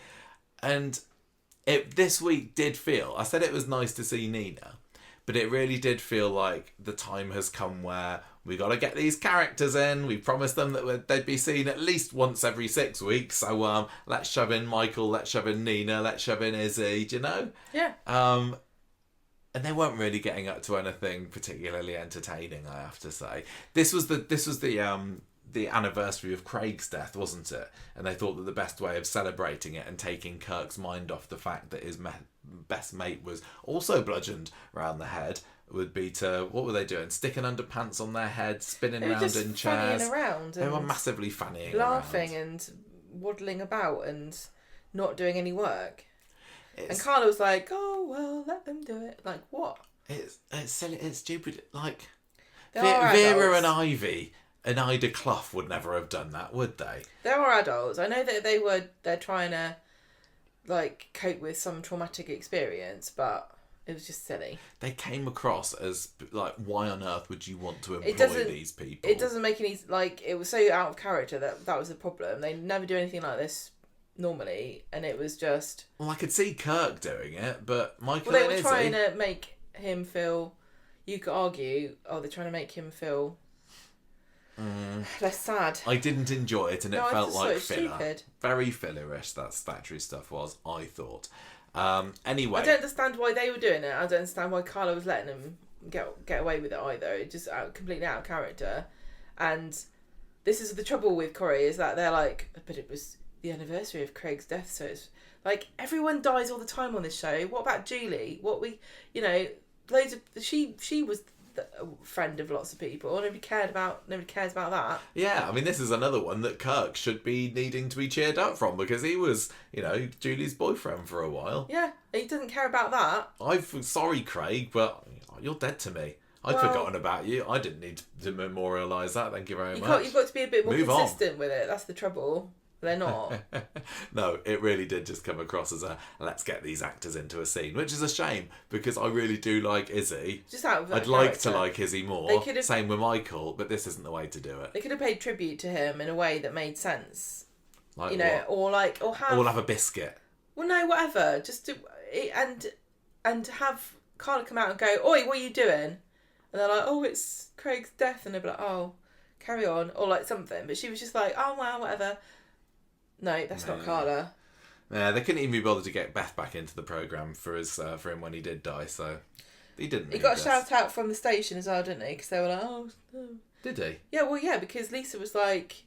And this week did feel... I said it was nice to see Nina, but it really did feel like the time has come where we got to get these characters in. We promised them that they'd be seen at least once every 6 weeks. So let's shove in Michael, let's shove in Nina, let's shove in Izzy, do you know? Yeah. And they weren't really getting up to anything particularly entertaining, I have to say. This was the anniversary of Craig's death, wasn't it? And they thought that the best way of celebrating it and taking Kirk's mind off the fact that his best mate was also bludgeoned round the head would be to, what were they doing? Sticking underpants on their head, spinning around in chairs. They were massively fannying laughing around. And waddling about and not doing any work. And Carla was like, oh, well, let them do it. Like, what? It's silly, it's stupid. Like, Vera and Ivy and Ida Clough would never have done that, would they? There are adults. I know that they're trying to, like, cope with some traumatic experience, but it was just silly. They came across as, like, why on earth would you want to employ these people? It doesn't make any, like, it was so out of character that was the problem. They never do anything like this normally, and it was just... Well, I could see Kirk doing it, but Michael and Izzy... Well, they were trying to make him feel... You could argue, they're trying to make him feel... less sad. I didn't enjoy it, and it felt like filler. Stupid. Very fillerish, that factory stuff was, I thought. Anyway... I don't understand why they were doing it. I don't understand why Carla was letting them get away with it either. It's just completely out of character. And this is the trouble with Corrie, is that they're like, but it was the anniversary of Craig's death, so it's like everyone dies all the time on this show. What about Julie? Loads of she was a friend of lots of people. Nobody cares about that. Yeah, I mean, this is another one that Kirk should be needing to be cheered up from, because he was, Julie's boyfriend for a while. Yeah, he doesn't care about that. Sorry, Craig, but you're dead to me. I'd forgotten about you. I didn't need to memorialise that. Thank you very much. You've got to be a bit more consistent with it. That's the trouble. They're not. No, it really did just come across as let's get these actors into a scene, which is a shame, because I really do like Izzy. Just out of that I'd like to like Izzy more. Same with Michael, but this isn't the way to do it. They could have paid tribute to him in a way that made sense. Like what? or have a biscuit. Well, no, whatever. Just and have Carla come out and go, "Oi, what are you doing?" And they're like, "Oh, it's Craig's death," and they'll be like, "Oh, carry on," or like something. But she was just like, "Oh, well, whatever." No, that's not Carla. Yeah, they couldn't even be bothered to get Beth back into the programme for him when he did die, so he didn't. He got a shout out from the station as well, didn't he? Because they were like, oh. Did he? Yeah, well, yeah, because Lisa was like...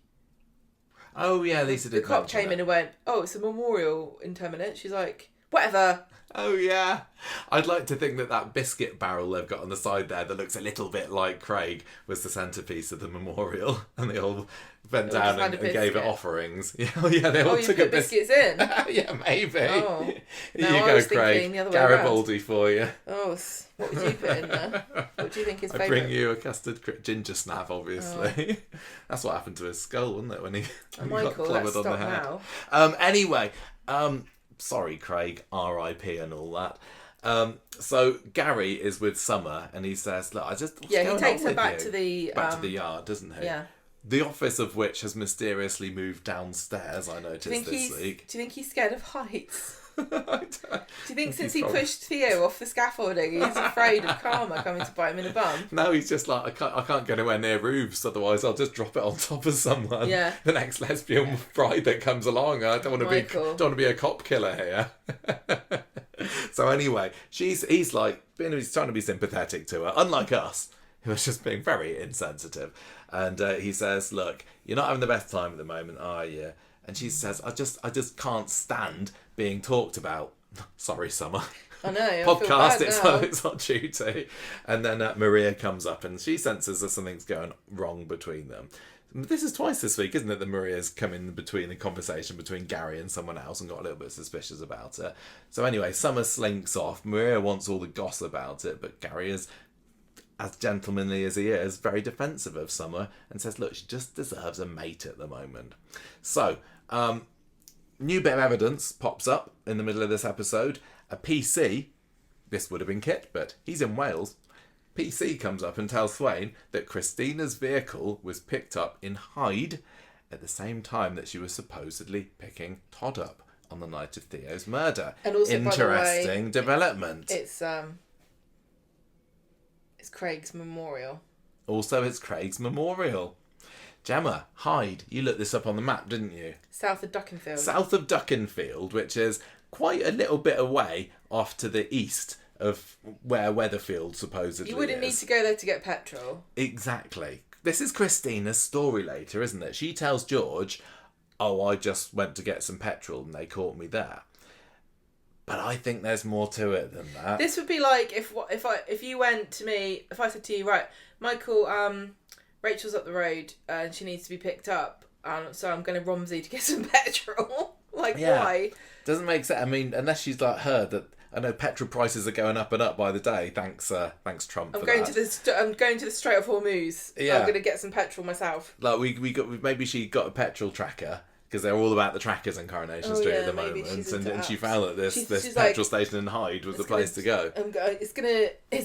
Oh, yeah, Lisa did. The cop came in and went, oh, it's a memorial in 10 minutes. She's like, whatever. Oh, yeah. I'd like to think that biscuit barrel they've got on the side there that looks a little bit like Craig was the centrepiece of the memorial, and they all bent down and gave it offerings. Yeah, they all took a biscuits in. Yeah, maybe. Oh, here you go, Craig. Garibaldi for you. Oh, what would you put in there? What would do you think his I favourite? bring you a ginger snap, obviously. That's what happened to his skull, wasn't it, when he got Michael, clobbered let's on the stop head? now. Anyway, sorry, Craig, R.I.P. and all that. So Gary is with Summer, and he says, "Look, what's He going takes on her with back you?" to the Back to the yard, doesn't he? Yeah. The office of which has mysteriously moved downstairs, I noticed this week. Do you think he's scared of heights? Do Do you think since he pushed Theo off the scaffolding, he's afraid of karma coming to bite him in the bum? No, he's just like, I can't get anywhere near roofs, otherwise I'll just drop it on top of someone. Yeah. The next lesbian bride that comes along. I don't want to be a cop killer here. So anyway, he's trying to be sympathetic to her, unlike us, who are just being very insensitive. And he says, "Look, you're not having the best time at the moment, are you?" And she says, I just can't stand being talked about." Sorry, Summer. I know. I Podcast, feel bad it's on duty. And then Maria comes up and she senses that something's going wrong between them. This is twice this week, isn't it, that Maria's come in between the conversation between Gary and someone else and got a little bit suspicious about it. So anyway, Summer slinks off. Maria wants all the goss about it, but Gary is, as gentlemanly as he is, very defensive of Summer and says, look, she just deserves a mate at the moment. So, new bit of evidence pops up in the middle of this episode. A PC, this would have been Kit, but he's in Wales. PC comes up and tells Swain that Christina's vehicle was picked up in Hyde at the same time that she was supposedly picking Todd up on the night of Theo's murder. And also, interesting development. It's Craig's memorial. Also, it's Craig's memorial. Gemma, Hyde, you looked this up on the map, didn't you? South of Duckenfield. South of Duckenfield, which is quite a little bit away off to the east of where Weatherfield supposedly is. You wouldn't need to go there to get petrol. Exactly. This is Christina's story later, isn't it? She tells George, "Oh, I just went to get some petrol and they caught me there." But I think there's more to it than that. This would be like if you went to me, if I said to you, right, Michael, Rachel's up the road and she needs to be picked up, so I'm going to Romsey to get some petrol. Why? Doesn't make sense. I mean, unless she's like heard that. I know petrol prices are going up and up by the day. Thanks Trump. I'm going to the Strait of Hormuz. Yeah. I'm going to get some petrol myself. Like maybe she got a petrol tracker. Because they're all about the trackers in Coronation Street at the moment, and she found that this petrol station in Hyde was the place to go. It's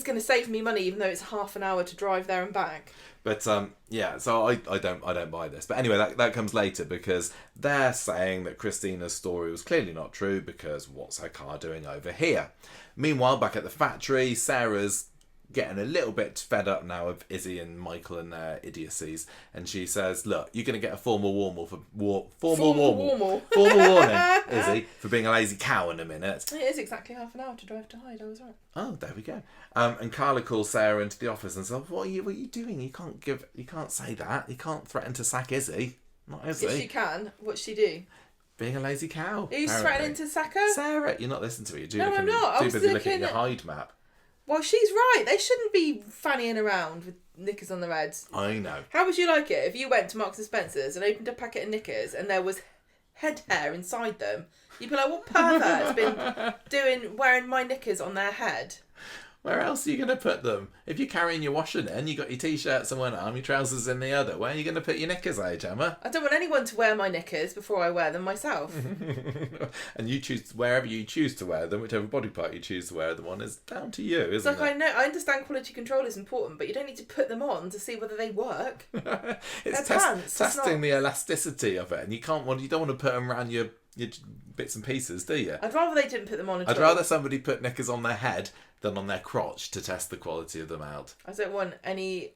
gonna save me money, even though it's half an hour to drive there and back. But so I don't buy this. But anyway, that comes later because they're saying that Christina's story was clearly not true because what's her car doing over here? Meanwhile, back at the factory, Sarah's getting a little bit fed up now of Izzy and Michael and their idiocies, and she says, "Look, you're going to get a formal warning, Izzy, for being a lazy cow in a minute." It is exactly half an hour to drive to Hyde. I was right. Oh, there we go. And Carla calls Sarah into the office and says, "What are you doing? You can't say that. You can't threaten to sack Izzy. Not Izzy." If she can, what's she do? Being a lazy cow. Who's threatening to sack her? Sarah. You're not listening to me. No, I'm not. Too busy looking at your Hyde map. Well, she's right. They shouldn't be fannying around with knickers on their heads. I know. How would you like it if you went to Marks and Spencer's and opened a packet of knickers and there was head hair inside them? You'd be like, what pervert's been wearing my knickers on their head? Where else are you going to put them? If you're carrying your washing in, you got your t-shirts in one arm, your trousers in the other. Where are you going to put your knickers, Gemma? I don't want anyone to wear my knickers before I wear them myself. And you choose wherever you choose to wear them, whichever body part you choose to wear them on is down to you, isn't it? I know, I understand quality control is important, but you don't need to put them on to see whether they work. It's testing the elasticity of it, and you don't want to put them around your bits and pieces, do you? I'd rather they didn't put them on at all. I'd rather somebody put knickers on their head than on their crotch to test the quality of them out. I don't want any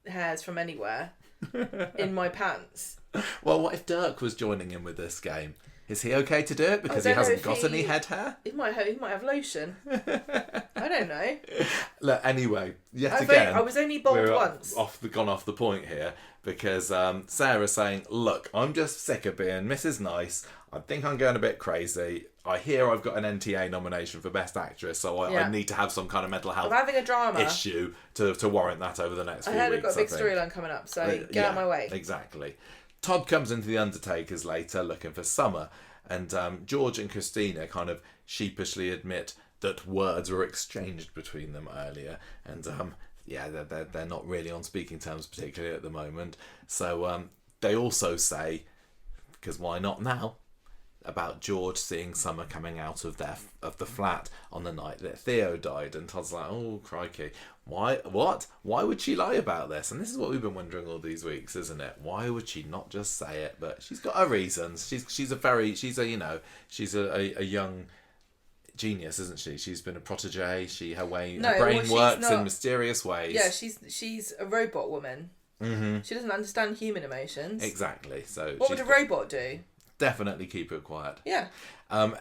hairs from anywhere in my pants. Well, what if Dirk was joining in with this game? Is he okay to do it because he hasn't got any head hair? He might have lotion. I don't know. Look, anyway, again, I was only bald once. Gone off the point here because Sarah's saying, "Look, I'm just sick of being Mrs. Nice. I think I'm going a bit crazy. I hear I've got an NTA nomination for Best Actress, so I need to have some kind of mental health having a drama issue to warrant that over the next few weeks." I've got a big storyline coming up, so get out of my way. Exactly. Todd comes into the Undertakers later looking for Summer, and George and Christina kind of sheepishly admit that words were exchanged between them earlier, and they're not really on speaking terms, particularly at the moment. So they also say, because why not now, about George seeing Summer coming out of the flat on the night that Theo died, and Todd's like, oh crikey, why would she lie about this? And this is what we've been wondering all these weeks, isn't it? Why would she not just say it? But she's got her reasons. She's a young genius, isn't she? She's been a protege. Her brain works in mysterious ways. Yeah, she's a robot woman. Mm-hmm. She doesn't understand human emotions. Exactly. So what would a robot do? Definitely keep it quiet. Yeah.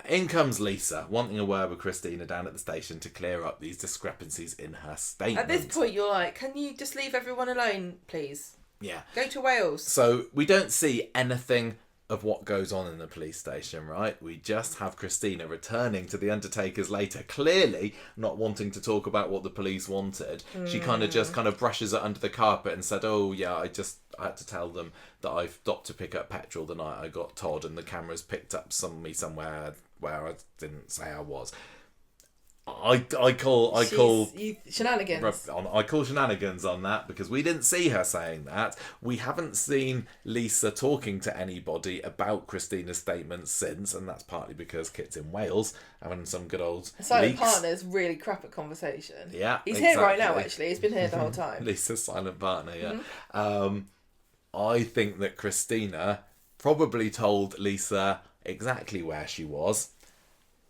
In comes Lisa, wanting a word with Christina down at the station to clear up these discrepancies in her statement. At this point, you're like, can you just leave everyone alone, please? Yeah. Go to Wales. So we don't see anything of what goes on in the police station, right? We just have Christina returning to the undertakers later, clearly not wanting to talk about what the police wanted. She kind of brushes it under the carpet and said, oh yeah, I had to tell them that I stopped to pick up petrol the night I got Todd, and the cameras picked up me somewhere where I didn't say I was. I call shenanigans. I call shenanigans on that, because we didn't see her saying that. We haven't seen Lisa talking to anybody about Christina's statements since, and that's partly because Kit's in Wales having some good old silent partner's really crap at conversation. Yeah, he's here right now. Actually, he's been here the whole time. Lisa's silent partner. Yeah. Mm-hmm. I think that Christina probably told Lisa exactly where she was,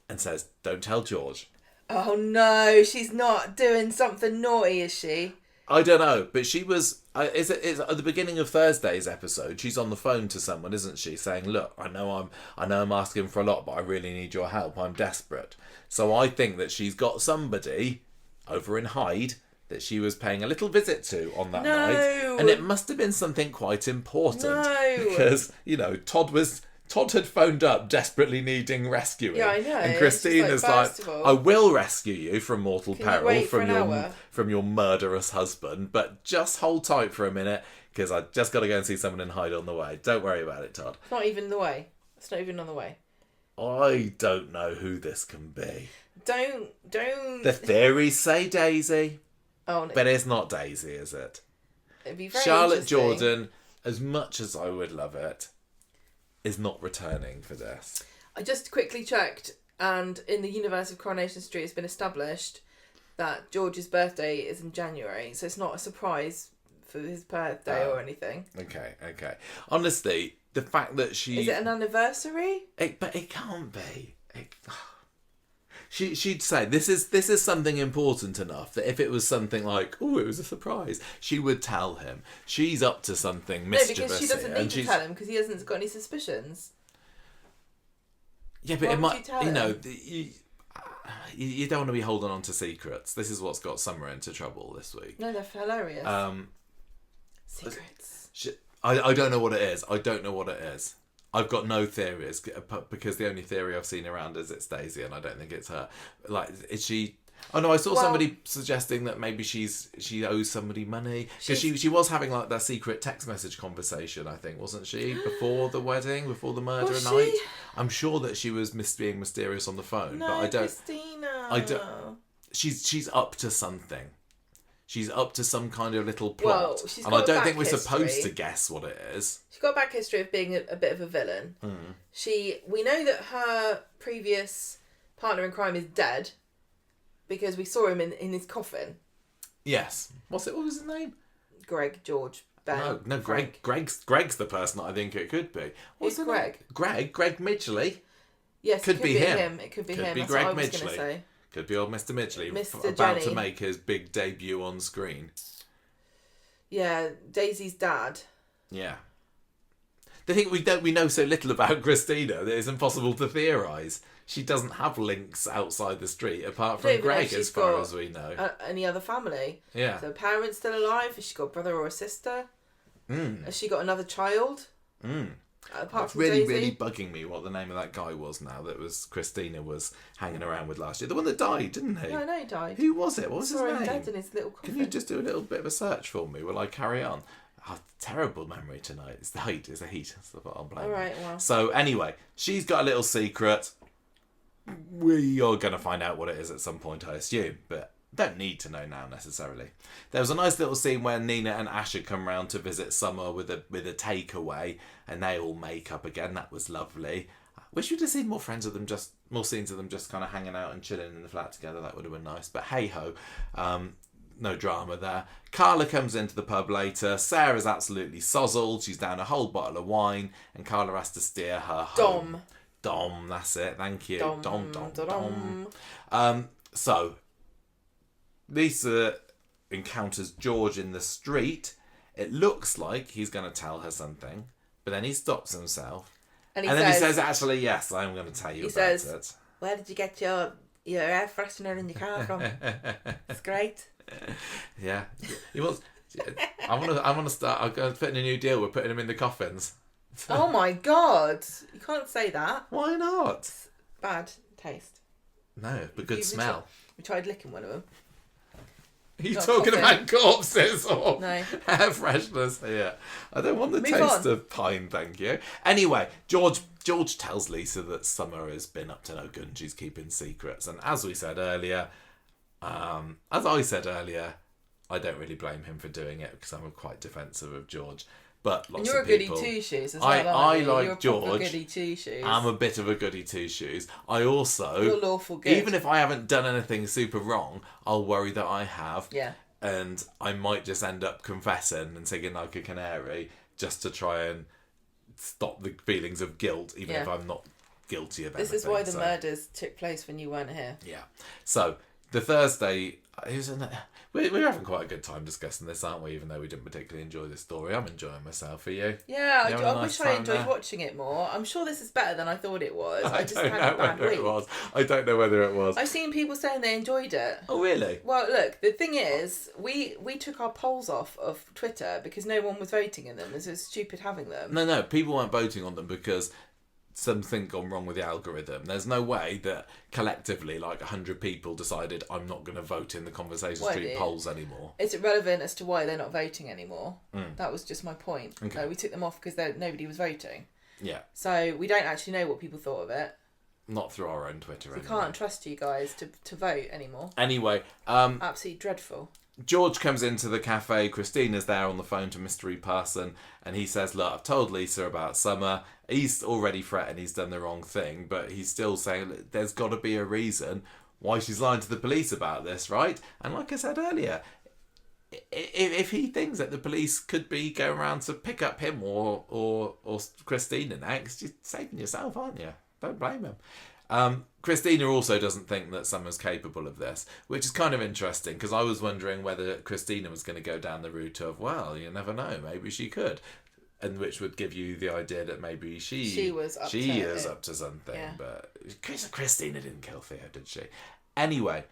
and says, "Don't tell George." Oh no, she's not doing something naughty, is she? I don't know, but she was. It's at the beginning of Thursday's episode. She's on the phone to someone, isn't she? Saying, "Look, I know I'm asking for a lot, but I really need your help. I'm desperate." So I think that she's got somebody over in Hyde that she was paying a little visit to on that night, and it must have been something quite important. No, because Todd had phoned up desperately needing rescuing. Yeah, I know. And Christina's like, I will rescue you from mortal peril from your murderous husband, but just hold tight for a minute, because I just got to go and see someone in Hyde on the way. Don't worry about it, Todd. It's not even the way. It's not even on the way. I don't know who this can be. Don't. The theories say Daisy. Oh, no. But it's not Daisy, is it? It'd be very Charlotte Jordan, as much as I would love it, is not returning for this. I just quickly checked, and in the universe of Coronation Street, it's been established that George's birthday is in January, so it's not a surprise for his birthday or anything. Okay. Honestly, the fact that she... Is it an anniversary? But it can't be. She'd say this is something important enough that if it was something like, oh, it was a surprise, she would tell him. She's up to something mischievous. No, because she doesn't need to tell him, because he hasn't got any suspicions. Yeah, but it might, you know, you don't want to be holding on to secrets. This is what's got Summer into trouble this week. No, they're hilarious. Secrets. I don't know what it is. I've got no theories, because the only theory I've seen around is it's Daisy, and I don't think it's her. Like, is she... Oh no, I saw somebody suggesting that maybe she owes somebody money, because she was having like that secret text message conversation, I think, wasn't she, before the wedding, before the murder night? I'm sure that she was being mysterious on the phone, but I don't. Christina. She's up to something. She's up to some kind of little plot. She's and I don't think we're supposed to guess what it is. She's got a back history of being a bit of a villain. We know that her previous partner in crime is dead, because we saw him in his coffin. Yes. What was his name? Greg, George, Ben. No, Frank. Greg's the person that I think it could be. Who's Greg? Greg Midgley. Yes, could be him. It could be him. That's Greg what I was going to say. Could be old Mr. Midgley, Mr. about Jenny. to make his big debut on screen. Yeah, Daisy's dad. Yeah. The thing we know so little about Christina that it's impossible to theorise. She doesn't have links outside the street apart from Greg, as far as we know. Any other family? Yeah. So her parents still alive? Has she got a brother or a sister? Has she got another child? Apart from really, Daisy? really bugging me what the name of that guy was now that was Christina was hanging around with last year. The one that died, didn't he? No, I know he died. Who was it? What was his name? Dead in his little coffin. Can you just do a little bit of a search for me while I carry on? Oh, terrible memory tonight. It's the heat. It's the heat. That's what I'm blaming. All right, well. So anyway, she's got a little secret. We are going to find out what it is at some point, I assume. But don't need to know now necessarily. There was a nice little scene where Nina and Asher come round to visit Summer with a takeaway, and they all make up again. That was lovely. Wish we'd have seen more scenes of them just kind of hanging out and chilling in the flat together. That would have been nice. But hey ho, no drama there. Carla comes into the pub later. Sarah's absolutely sozzled. She's down a whole bottle of wine, and Carla has to steer her home. Dom, that's it. Thank you. Dom. So Lisa encounters George in the street. It looks like he's going to tell her something, but then he stops himself. And then he says, actually, yes, I'm going to tell you about it. Where did you get your air freshener in your car from? It's great. Yeah. He wants... I want to start... I'm going to put in a new deal. We're putting him in the coffins. Oh my God. You can't say that. Why not? It's bad taste. No, but good smell. We tried licking one of them. Are you talking about corpses or no. air fresheners? Yeah. I don't want the taste of pine, thank you. Anyway, George tells Lisa that Summer has been up to no good and she's keeping secrets. And as I said earlier, I don't really blame him for doing it because I'm quite defensive of George. But lots you're of people... a goody two-shoes as well, I like you're George. Goody two-shoes. I'm a bit of a goody two-shoes. I also... You're lawful good. Even if I haven't done anything super wrong, I'll worry that I have. Yeah. And I might just end up confessing and singing like a canary just to try and stop the feelings of guilt, even if I'm not guilty of anything. This is why the murders took place when you weren't here. Yeah. So, the Thursday... We're having quite a good time discussing this, aren't we? Even though we didn't particularly enjoy this story. I'm enjoying myself. Are you? Yeah, I wish I enjoyed watching it more. I'm sure this is better than I thought it was. I just had a bad week. I don't know whether it was. I've seen people saying they enjoyed it. Oh, really? Well, look, the thing is, we took our polls off of Twitter because no one was voting in them. It was stupid having them. No, people weren't voting on them because something gone wrong with the algorithm. There's no way that collectively, like 100 people decided I'm not going to vote in the Conversation Street polls anymore. It's irrelevant as to why they're not voting anymore. That was just my point. Okay. We took them off because nobody was voting. Yeah. So we don't actually know what people thought of it. Not through our own Twitter. We can't trust you guys to vote anymore. Anyway. Absolutely dreadful. George comes into the cafe. Christina's there on the phone to mystery person, and he says, look, I've told Lisa about Summer. He's already threatened he's done the wrong thing, but he's still saying there's got to be a reason why she's lying to the police about this, right? And like I said earlier, if he thinks that the police could be going around to pick up him or Christina next, you're saving yourself, aren't you? Don't blame him. Christina also doesn't think that Summer's capable of this, which is kind of interesting because I was wondering whether Christina was going to go down the route of, well, you never know, maybe she could, and which would give you the idea that maybe she is up to something. Yeah. But Christina didn't kill Theo, did she? Anyway,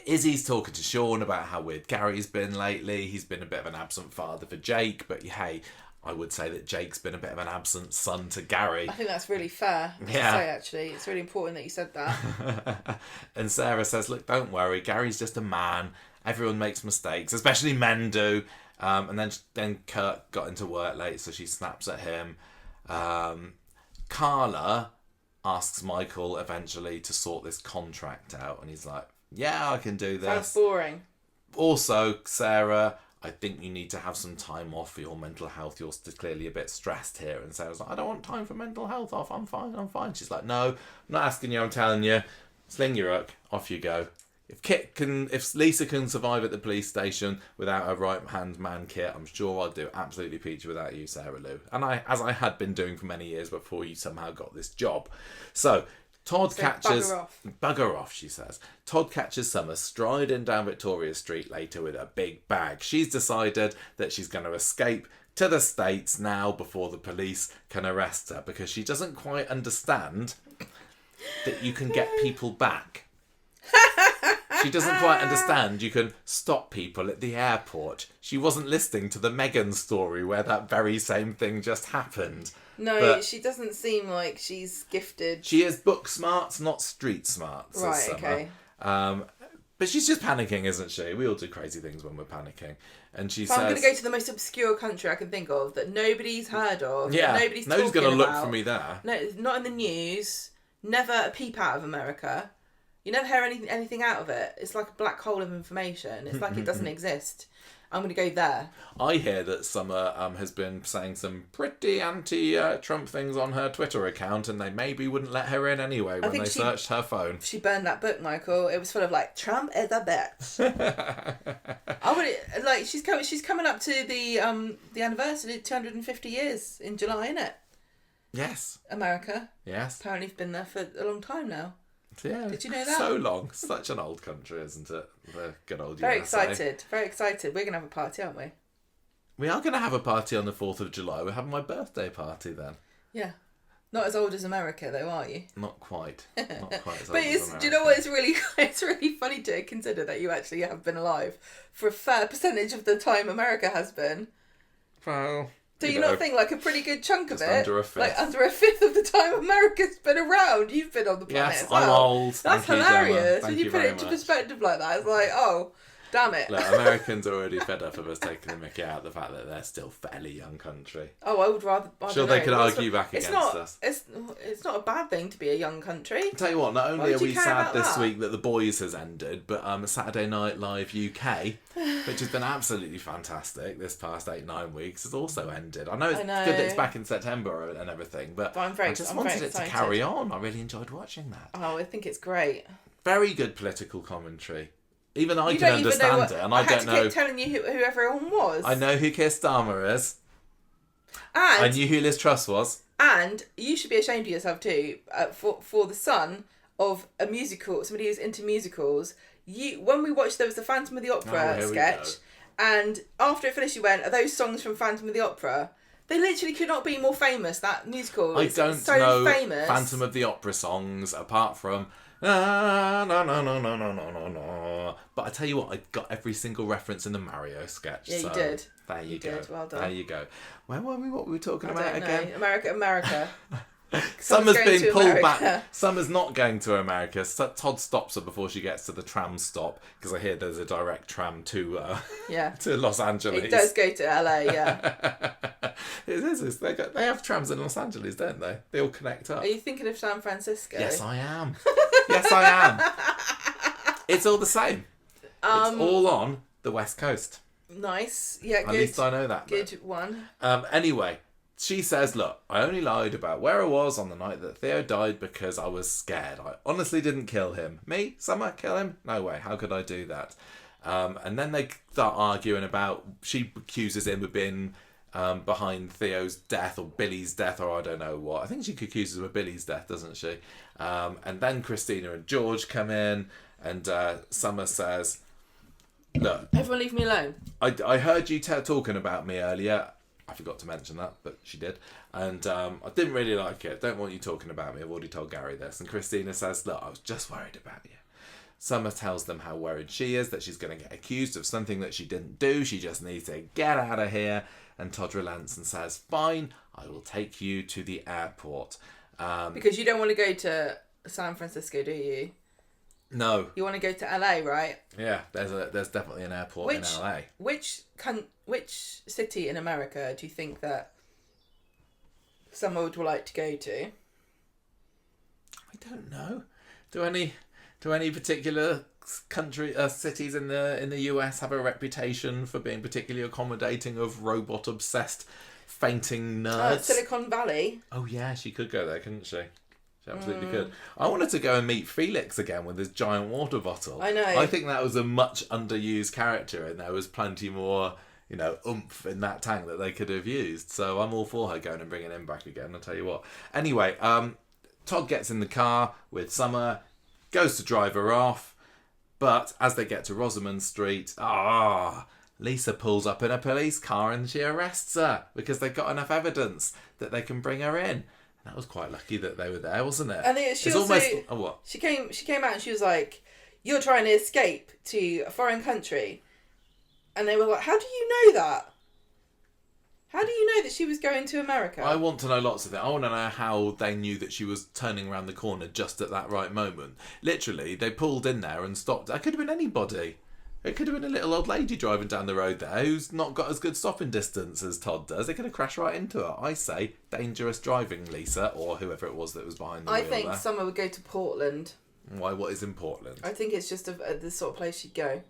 Izzy's talking to Sean about how weird Gary's been lately. He's been a bit of an absent father for Jake, but hey, I would say that Jake's been a bit of an absent son to Gary. I think that's really fair to say, actually. It's really important that you said that. And Sarah says, look, don't worry. Gary's just a man. Everyone makes mistakes, especially men do. And then Kurt got into work late, so she snaps at him. Carla asks Michael eventually to sort this contract out. And he's like, yeah, I can do this. Sounds boring. Also, Sarah... I think you need to have some time off for your mental health. You're clearly a bit stressed here. And Sarah's like, I don't want time for mental health off. I'm fine. She's like, no, I'm not asking you. I'm telling you. Sling your hook. Off you go. If Lisa can survive at the police station without her right-hand man Kit, I'm sure I'll do absolutely peachy without you, Sarah Lou. And as I had been doing for many years before you somehow got this job. So... Todd catches... Bugger off, she says. Todd catches Summer striding down Victoria Street later with a big bag. She's decided that she's going to escape to the States now before the police can arrest her because she doesn't quite understand that you can get people back. She doesn't quite understand you can stop people at the airport. She wasn't listening to the Meghan story where that very same thing just happened. No, but she doesn't seem like she's gifted. She is book smarts, not street smarts. Right, okay. But she's just panicking, isn't she? We all do crazy things when we're panicking. And she says... I'm going to go to the most obscure country I can think of that nobody's heard of. Yeah, nobody's going to look for me there. No, not in the news. Never a peep out of America. You never hear anything out of it. It's like a black hole of information. It's like it doesn't exist. I'm going to go there. I hear that Summer has been saying some pretty anti-Trump things on her Twitter account, and they maybe wouldn't let her in anyway when they searched her phone. She burned that book, Michael. It was full of like, Trump is a bitch. She's coming up to the anniversary, 250 years in July, isn't it? Yes. America. Yes. Apparently it's been there for a long time now. Yeah. Did you know that? So long. Such an old country, isn't it? The good old Very USA. excited. Very excited. We're going to have a party, aren't we? We are going to have a party on the 4th of July. We're having my birthday party then. Yeah. Not as old as America, though, are you? Not quite. Not quite as old But as America. do you know what? It's really funny to consider that you actually have been alive for a fair percentage of the time America has been. Well... Do you not think like a pretty good chunk of it? Under a fifth. Like under a fifth of the time America's been around. You've been on the planet Yes, as well. I'm old. That's Thank hilarious. You, When you put it into perspective like that, it's like, oh, damn it. Look, Americans are already fed up of us taking the mickey out of the fact that they're still a fairly young country. Oh, I would rather... Sure, they could argue back against us. It's not a bad thing to be a young country. I'll tell you what, not only Why are would you we care sad about this that? week that The Boys has ended, but Saturday Night Live UK, which has been absolutely fantastic this past 8-9 weeks, has also ended. I know it's good that it's back in September and everything, but I just wanted it to carry on. I really enjoyed watching that. Oh, I think it's great. Very good political commentary. Even I can understand it, and I don't know. I had to keep telling you who everyone was. I know who Keir Starmer is. And I knew who Liz Truss was. And you should be ashamed of yourself too, for the son of a musical, somebody who's into musicals. When we watched, there was the Phantom of the Opera sketch, and after it finished, you went, "Are those songs from Phantom of the Opera?" They literally could not be more famous. That musical. I don't so know famous. Phantom of the Opera songs apart from. No. But I tell you what, I got every single reference in the Mario sketch. Yeah, so you did. There you go. Did. Well done. There you go. Where were we? What were we talking about I don't again? know. America. Summer's been pulled America. back. Summer's not going to America. Todd stops her before she gets to the tram stop because I hear there's a direct tram to to Los Angeles. It does go to LA, yeah. It is. They have trams in Los Angeles, don't they? They all connect up. Are you thinking of San Francisco? Yes, I am. Yes, I am. It's all the same. It's all on the West Coast. Nice. Yeah, good. At least I know that. Good one. Anyway, she says, look, I only lied about where I was on the night that Theo died because I was scared. I honestly didn't kill him. Me? Summer? Kill him? No way. How could I do that? And then they start arguing about, she accuses him of being behind Theo's death or Billy's death or I don't know what. I think she accuses him of Billy's death, doesn't she? And then Christina and George come in and Summer says, look, everyone leave me alone. I heard you talking about me earlier. I forgot to mention that, but she did. And I didn't really like it. Don't want you talking about me. I've already told Gary this. And Christina says, look, I was just worried about you. Summer tells them how worried she is, that she's going to get accused of something that she didn't do. She just needs to get out of here. And Todd relents and says, fine, I will take you to the airport. Because you don't want to go to San Francisco, do you? No. You want to go to LA, right? Yeah, there's definitely an airport in LA. Which city in America do you think that someone would like to go to? I don't know. Do any particular country cities in the US have a reputation for being particularly accommodating of robot obsessed fainting nerds? Silicon Valley. Oh yeah, she could go there, couldn't she? She absolutely could. I wanted to go and meet Felix again with his giant water bottle. I know. I think that was a much underused character and there was plenty more, oomph in that tank that they could have used. So I'm all for her going and bringing him back again, I'll tell you what. Anyway, Todd gets in the car with Summer, goes to drive her off, but as they get to Rosamond Street, Lisa pulls up in a police car and she arrests her because they've got enough evidence that they can bring her in. That was quite lucky that they were there, wasn't it? And she what? She came out and she was like, "You're trying to escape to a foreign country," and they were like, "How do you know that? How do you know that she was going to America?" I want to know lots of things. I want to know how they knew that she was turning around the corner just at that right moment. Literally, they pulled in there and stopped. It could have been anybody. It could have been a little old lady driving down the road there who's not got as good stopping distance as Todd does. They could have crashed right into her. I say dangerous driving, Lisa, or whoever it was that was behind the wheel I think there. Summer would go to Portland. Why? What is in Portland? I think it's just the sort of place you'd go.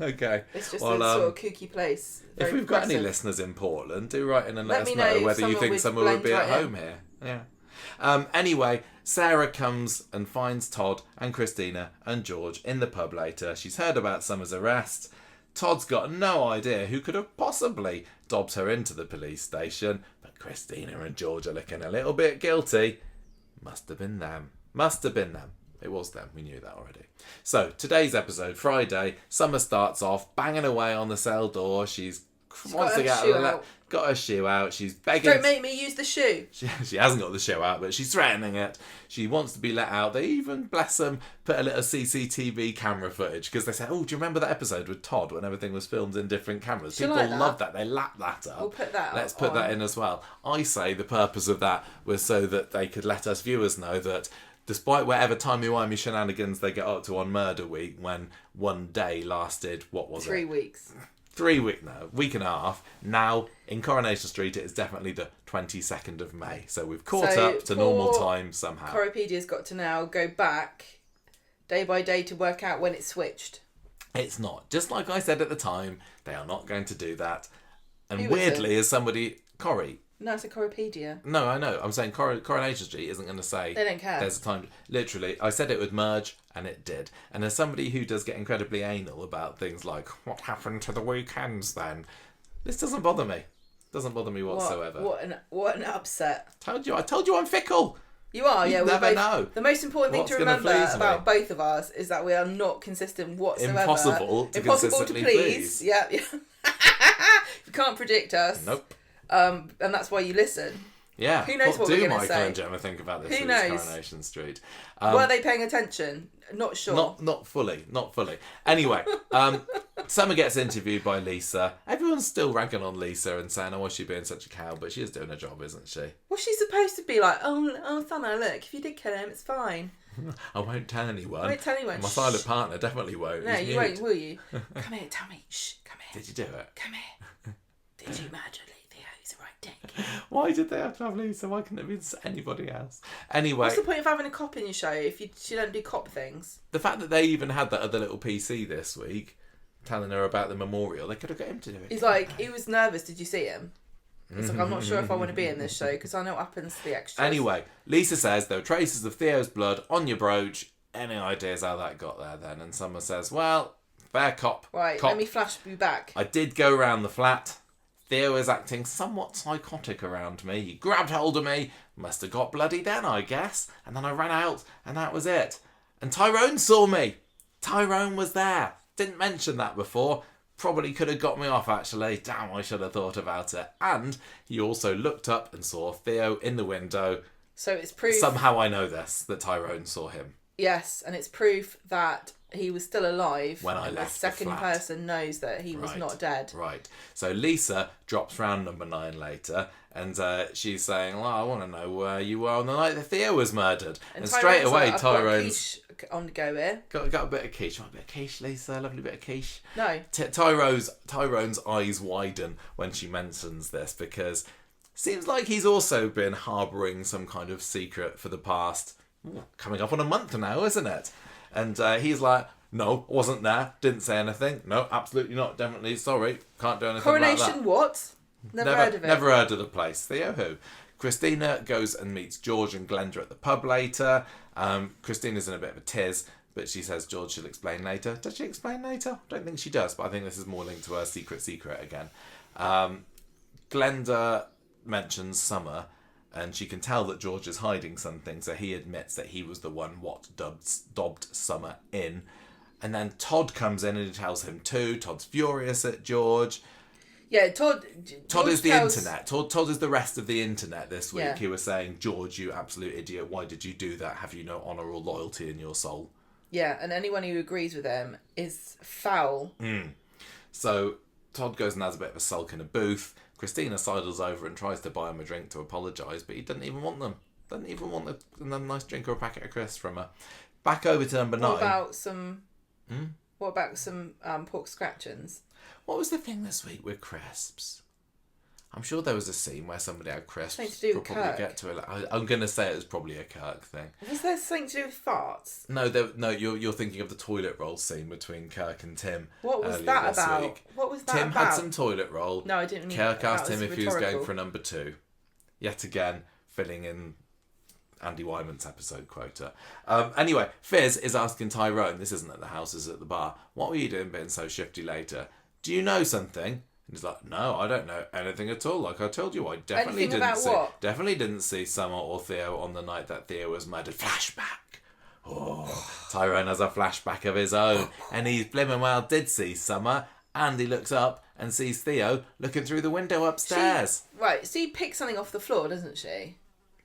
Okay. It's just a sort of kooky place. If we've got any listeners in Portland, do write in and let us me know whether you think someone would be at home here. Yeah. Anyway, Sarah comes and finds Todd and Christina and George in the pub later. She's heard about Summer's arrest. Todd's got no idea who could have possibly dobbed her into the police station, but Christina and George are looking a little bit guilty. Must have been them. It was them. We knew that already. So, today's episode, Friday, Summer starts off banging away on the cell door. She's wants to get got her shoe out. She's begging. Don't make me use the shoe. She hasn't got the shoe out, but she's threatening it. She wants to be let out. They even, bless them, put a little CCTV camera footage because they said, "Oh, do you remember that episode with Todd when everything was filmed in different cameras?" People love that. They lap that up. We'll put that. Let's put that in as well. I say the purpose of that was so that they could let us viewers know that, despite whatever timey-wimey shenanigans they get up to on Murder Week, when one day lasted, what was 3 weeks. 3 weeks, no, week and a half. Now, in Coronation Street, it is definitely the 22nd of May. So we've caught up to normal time somehow. Corriepedia's got to now go back day by day to work out when it switched. It's not. Just like I said at the time, they are not going to do that. And Who weirdly, as somebody... Corrie. No, it's a Corripedia. No, I know. I'm saying Coronation Street isn't going to say... They don't care. There's a time... Literally, I said it would merge, and it did. And as somebody who does get incredibly anal about things like, what happened to the weekends then? This doesn't bother me. Doesn't bother me whatsoever. What an upset. I told you I'm fickle. You are, yeah. You never know. The most important thing to remember about both of us is that we are not consistent whatsoever. Impossible to consistently please. Yeah. You can't predict us. Nope. And that's why you listen. Yeah. Who knows what we're going to say? Do Michael and Gemma think about this? Who knows? Coronation Street. Were they paying attention? Not sure. Not fully. Anyway, Summer gets interviewed by Lisa. Everyone's still ragging on Lisa and saying, "Oh, why is she being such a cow?" But she is doing her job, isn't she? Well, she's supposed to be like, "Oh, Summer, look, if you did kill him, it's fine." I won't tell anyone. I won't tell anyone. My silent partner definitely won't. No, you won't, will you? Come here, tell me. Shh, come here. Did you do it? Come here. Did you murder Theo's the right dick? Why did they have to have Lisa? Why couldn't it be anybody else? Anyway. What's the point of having a cop in your show if you don't do cop things? The fact that they even had that other little PC this week telling her about the memorial, they could have got him to do it. He's like, he was nervous. Did you see him? It's like, I'm not sure if I want to be in this show because I know what happens to the extras. Anyway, Lisa says there were traces of Theo's blood on your brooch. Any ideas how that got there then? And Summer says, well, fair cop. Right, let me flash you back. I did go round the flat. Theo is acting somewhat psychotic around me. He grabbed hold of me. Must have got bloody then, I guess. And then I ran out, and that was it. And Tyrone saw me. Tyrone was there. Didn't mention that before. Probably could have got me off, actually. Damn, I should have thought about it. And he also looked up and saw Theo in the window. So it's proof... Somehow I know this, that Tyrone saw him. Yes, and it's proof that he was still alive when I left the second person knows that he was not dead. Right. So Lisa drops round number 9 later, and she's saying, well, I want to know where you were on the night that Theo was murdered. And straight away, Tyrone's... on the go here. Got a bit of quiche. Want a bit of quiche, Lisa? Lovely bit of quiche. No. Tyrone's eyes widen when she mentions this, because it seems like he's also been harbouring some kind of secret for the past... coming up on a month now, isn't it? And he's like, no, wasn't there, didn't say anything. No, absolutely not, definitely, sorry, can't do anything Coronation about that. What? Never heard of it. Never heard of the place. Theo who? Christina goes and meets George and Glenda at the pub later. Christina's in a bit of a tiz, but she says George should explain later. Does she explain later? I don't think she does, but I think this is more linked to her secret again. Glenda mentions Summer, and she can tell that George is hiding something, so he admits that he was the one dobbed Summer in. And then Todd comes in and he tells him too. Todd's furious at George. Yeah, Todd is the internet. Todd is the rest of the internet this week. Yeah. He was saying, George, you absolute idiot, why did you do that? Have you no honour or loyalty in your soul? Yeah, and anyone who agrees with him is foul. So Todd goes and has a bit of a sulk in a booth. Christina sidles over and tries to buy him a drink to apologise, but he doesn't even want them. Doesn't even want a nice drink or a packet of crisps from her. Back over to number 9. What about some pork scratchings? What was the thing this week with crisps? I'm sure there was a scene where somebody had crisps. Something to do with We'll probably Kirk. get to it. I'm going to say it was probably a Kirk thing. Was there something to do with farts? No, you're thinking of the toilet roll scene between Kirk and Tim. What was earlier that this about? week. What was that Tim about? had some toilet roll. No, I didn't mean Kirk that asked was him if he was going rhetorical. for number 2. Yet again, filling in Andy Wyman's episode quota. Anyway, Fizz is asking Tyrone, this isn't at the house, this is at the bar, what were you doing being so shifty later? Do you know something? And he's like, no, I don't know anything at all. Like I told you, I definitely Anything about what? definitely didn't see Summer or Theo on the night that Theo was murdered. Flashback. Oh, Tyrone has a flashback of his own, and he blimmin' well did see Summer. And he looks up and sees Theo looking through the window upstairs. She picks something off the floor, doesn't she?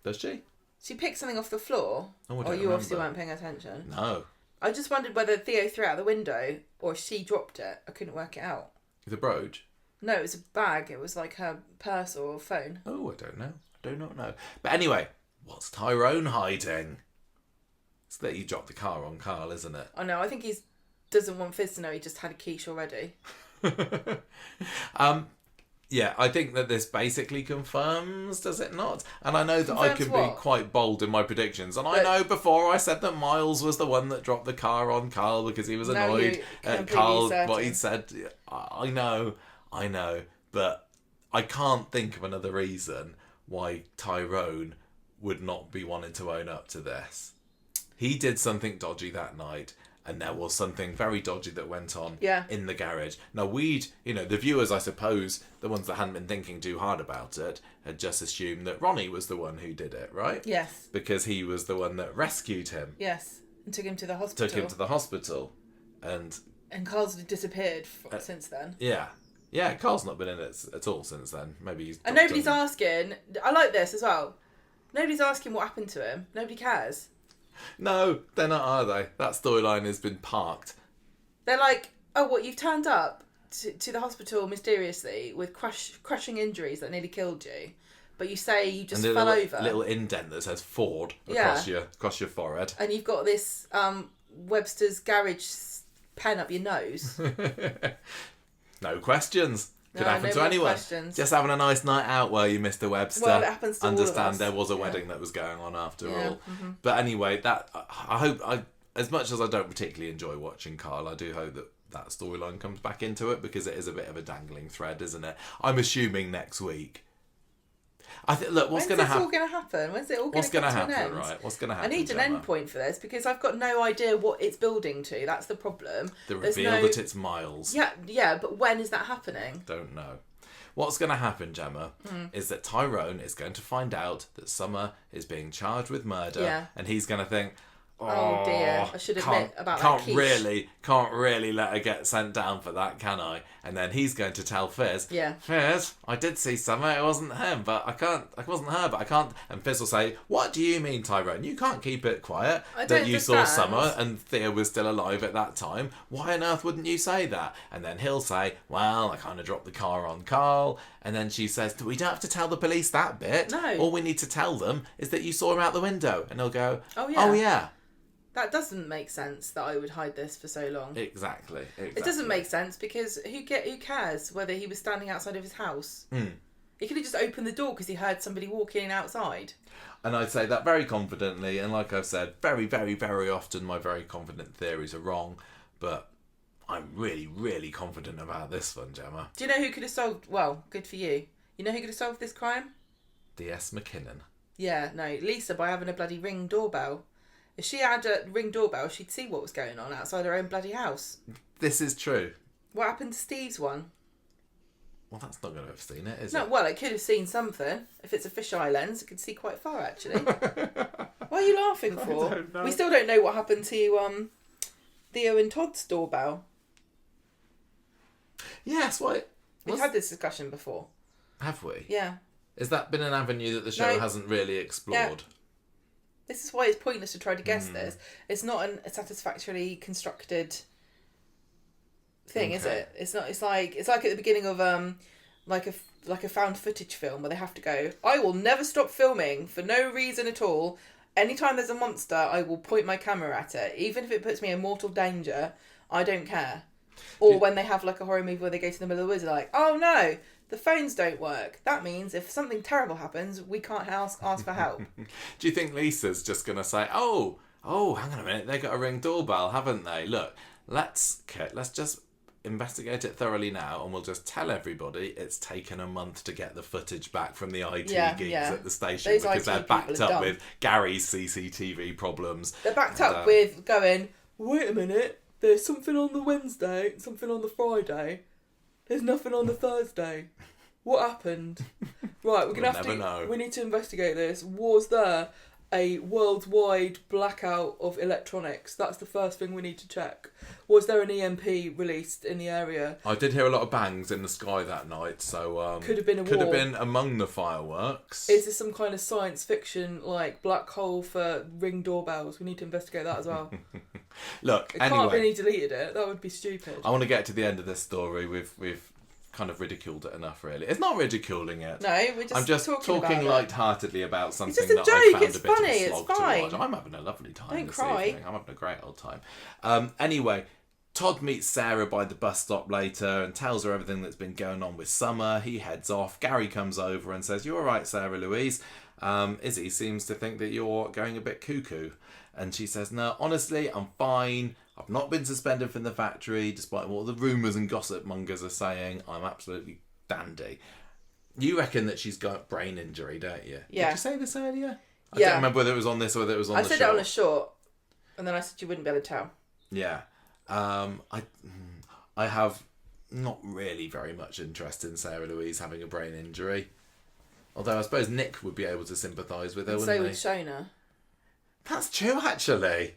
Does she? She picked something off the floor. Oh, I or don't you obviously remember. weren't paying attention. No. I just wondered whether Theo threw it out the window or she dropped it. I couldn't work it out. The brooch? No, it was a bag. It was like her purse or phone. Oh, I don't know. I do not know. But anyway, what's Tyrone hiding? It's that he dropped the car on Carl, isn't it? I know. I think he doesn't want Fizz to know he just had a quiche already. Yeah, I think that this basically confirms, does it not? And I know that I Confirms can what? be quite bold in my predictions. And I know before I said that Miles was the one that dropped the car on Carl because he was Now annoyed you're at completely Carl, certain. what he'd said. I know. But I can't think of another reason why Tyrone would not be wanting to own up to this. He did something dodgy that night. And there was something very dodgy that went on in the garage. Now, the viewers, I suppose, the ones that hadn't been thinking too hard about it, had just assumed that Ronnie was the one who did it, right? Yes. Because he was the one that rescued him. Yes. And took him to the hospital. And Carl's disappeared since then. Yeah. Yeah, Carl's not been in it at all since then. Maybe he's... And nobody's asking... I like this as well. Nobody's asking what happened to him. Nobody cares. No, they're not, are they? That storyline has been parked. They're like, oh, what, you've turned up to the hospital mysteriously with crushing injuries that nearly killed you, but you say you just fell over. Little indent that says Ford across your forehead. And you've got this Webster's garage pen up your nose. No questions. Could happen no to more anyone. questions. Just having a nice night out, were you, Mr. Webster? Well, it happens to all of Understand us. there was a wedding that was going on after all. Mm-hmm. But anyway, I hope as much as I don't particularly enjoy watching Carl, I do hope that storyline comes back into it because it is a bit of a dangling thread, isn't it? I'm assuming next week. Look, what's going to happen? When's it all going to happen? When's it all going What's to come going to to an happen, end? right? What's going to happen? I need an Gemma? end point for this because I've got no idea what it's building to. That's the problem. The reveal that it's Miles. Yeah, but when is that happening? Don't know. What's going to happen, Gemma, is that Tyrone is going to find out that Summer is being charged with murder, and he's going to think, oh dear, I should admit about that quiche. Can't really let her get sent down for that, can I? And then he's going to tell Fizz, Fizz, I did see Summer, it wasn't him, but it wasn't her, but I can't. And Fizz will say, what do you mean, Tyrone? You can't keep it quiet that you saw Summer and Thea was still alive at that time. Why on earth wouldn't you say that? And then he'll say, well, I kind of dropped the car on Carl. And then she says, we don't have to tell the police that bit. No. All we need to tell them is that you saw him out the window. And he'll go, oh yeah. That doesn't make sense that I would hide this for so long. Exactly. It doesn't make sense because who cares whether he was standing outside of his house? He could have just opened the door because he heard somebody walking outside. And I'd say that very confidently, and like I've said, very, very, very often my very confident theories are wrong, but I'm really, really confident about this one, Gemma. Do you know who could have solved... Well, good for you. You know who could have solved this crime? D.S. McKinnon. Yeah, no, Lisa, by having a bloody Ring doorbell. If she had a Ring doorbell, she'd see what was going on outside her own bloody house. This is true. What happened to Steve's one? Well, that's not going to have seen it, is No, it? well, it could have seen something. If it's a fisheye lens, it could see quite far, actually. What are you laughing for? I don't know. We still don't know what happened to Theo and Todd's doorbell. Yes, what? We've had this discussion before. Have we? Yeah. Has that been an avenue that the show No. hasn't really explored? Yeah. This is why it's pointless to try to guess this. It's not a satisfactorily constructed thing, is Okay. it? It's not. It's like at the beginning of like a found footage film where they have to go, I will never stop filming for no reason at all. Anytime there's a monster, I will point my camera at it, even if it puts me in mortal danger. I don't care. Or when they have like a horror movie where they go to the middle of the woods, they're like, oh no, the phones don't work. That means if something terrible happens, we can't ask for help. Do you think Lisa's just going to say, oh, hang on a minute, they got a Ring doorbell, haven't they? Look, let's just investigate it thoroughly now, and we'll just tell everybody it's taken a month to get the footage back from the IT geeks at the station. Those because IT they're backed people are up dumb. with Gary's CCTV problems. They're backed up with going, wait a minute, there's something on the Wednesday, something on the Friday, there's nothing on the Thursday. What happened? Right, we're going to have to know. We need to investigate this. Was there a worldwide blackout of electronics? That's the first thing we need to check. Was there an EMP released in the area? I did hear a lot of bangs in the sky that night, so Could have been a could war. have been among the fireworks. Is this some kind of science fiction, like black hole for Ring doorbells? We need to investigate that as well. Look, It anyway, can't be he deleted it. That would be stupid. I want to get to the end of this story. We've kind of ridiculed it enough, really. It's not ridiculing it. No, we're just I'm just talking about it. light-heartedly about something just a that I joke, found it's a bit funny, of a it's slog to fine. watch. I'm having a lovely time Don't this cry. evening. I'm having a great old time. Anyway, Todd meets Sarah by the bus stop later and tells her everything that's been going on with Summer. He heads off. Gary comes over and says, "You all right, Sarah Louise? Izzy seems to think that you're going a bit cuckoo." And she says, "No, honestly, I'm fine. I've not been suspended from the factory, despite what the rumours and gossip mongers are saying. I'm absolutely dandy." You reckon that she's got brain injury, don't you? Yeah. Did you say this earlier? I Yeah. don't remember whether it was on this or whether it was on I the said show. it on a short, and then I said you wouldn't be able to tell. Yeah. I have not really very much interest in Sarah Louise having a brain injury. Although I suppose Nick would be able to sympathise with her, And so wouldn't would he? Shona. That's true, actually.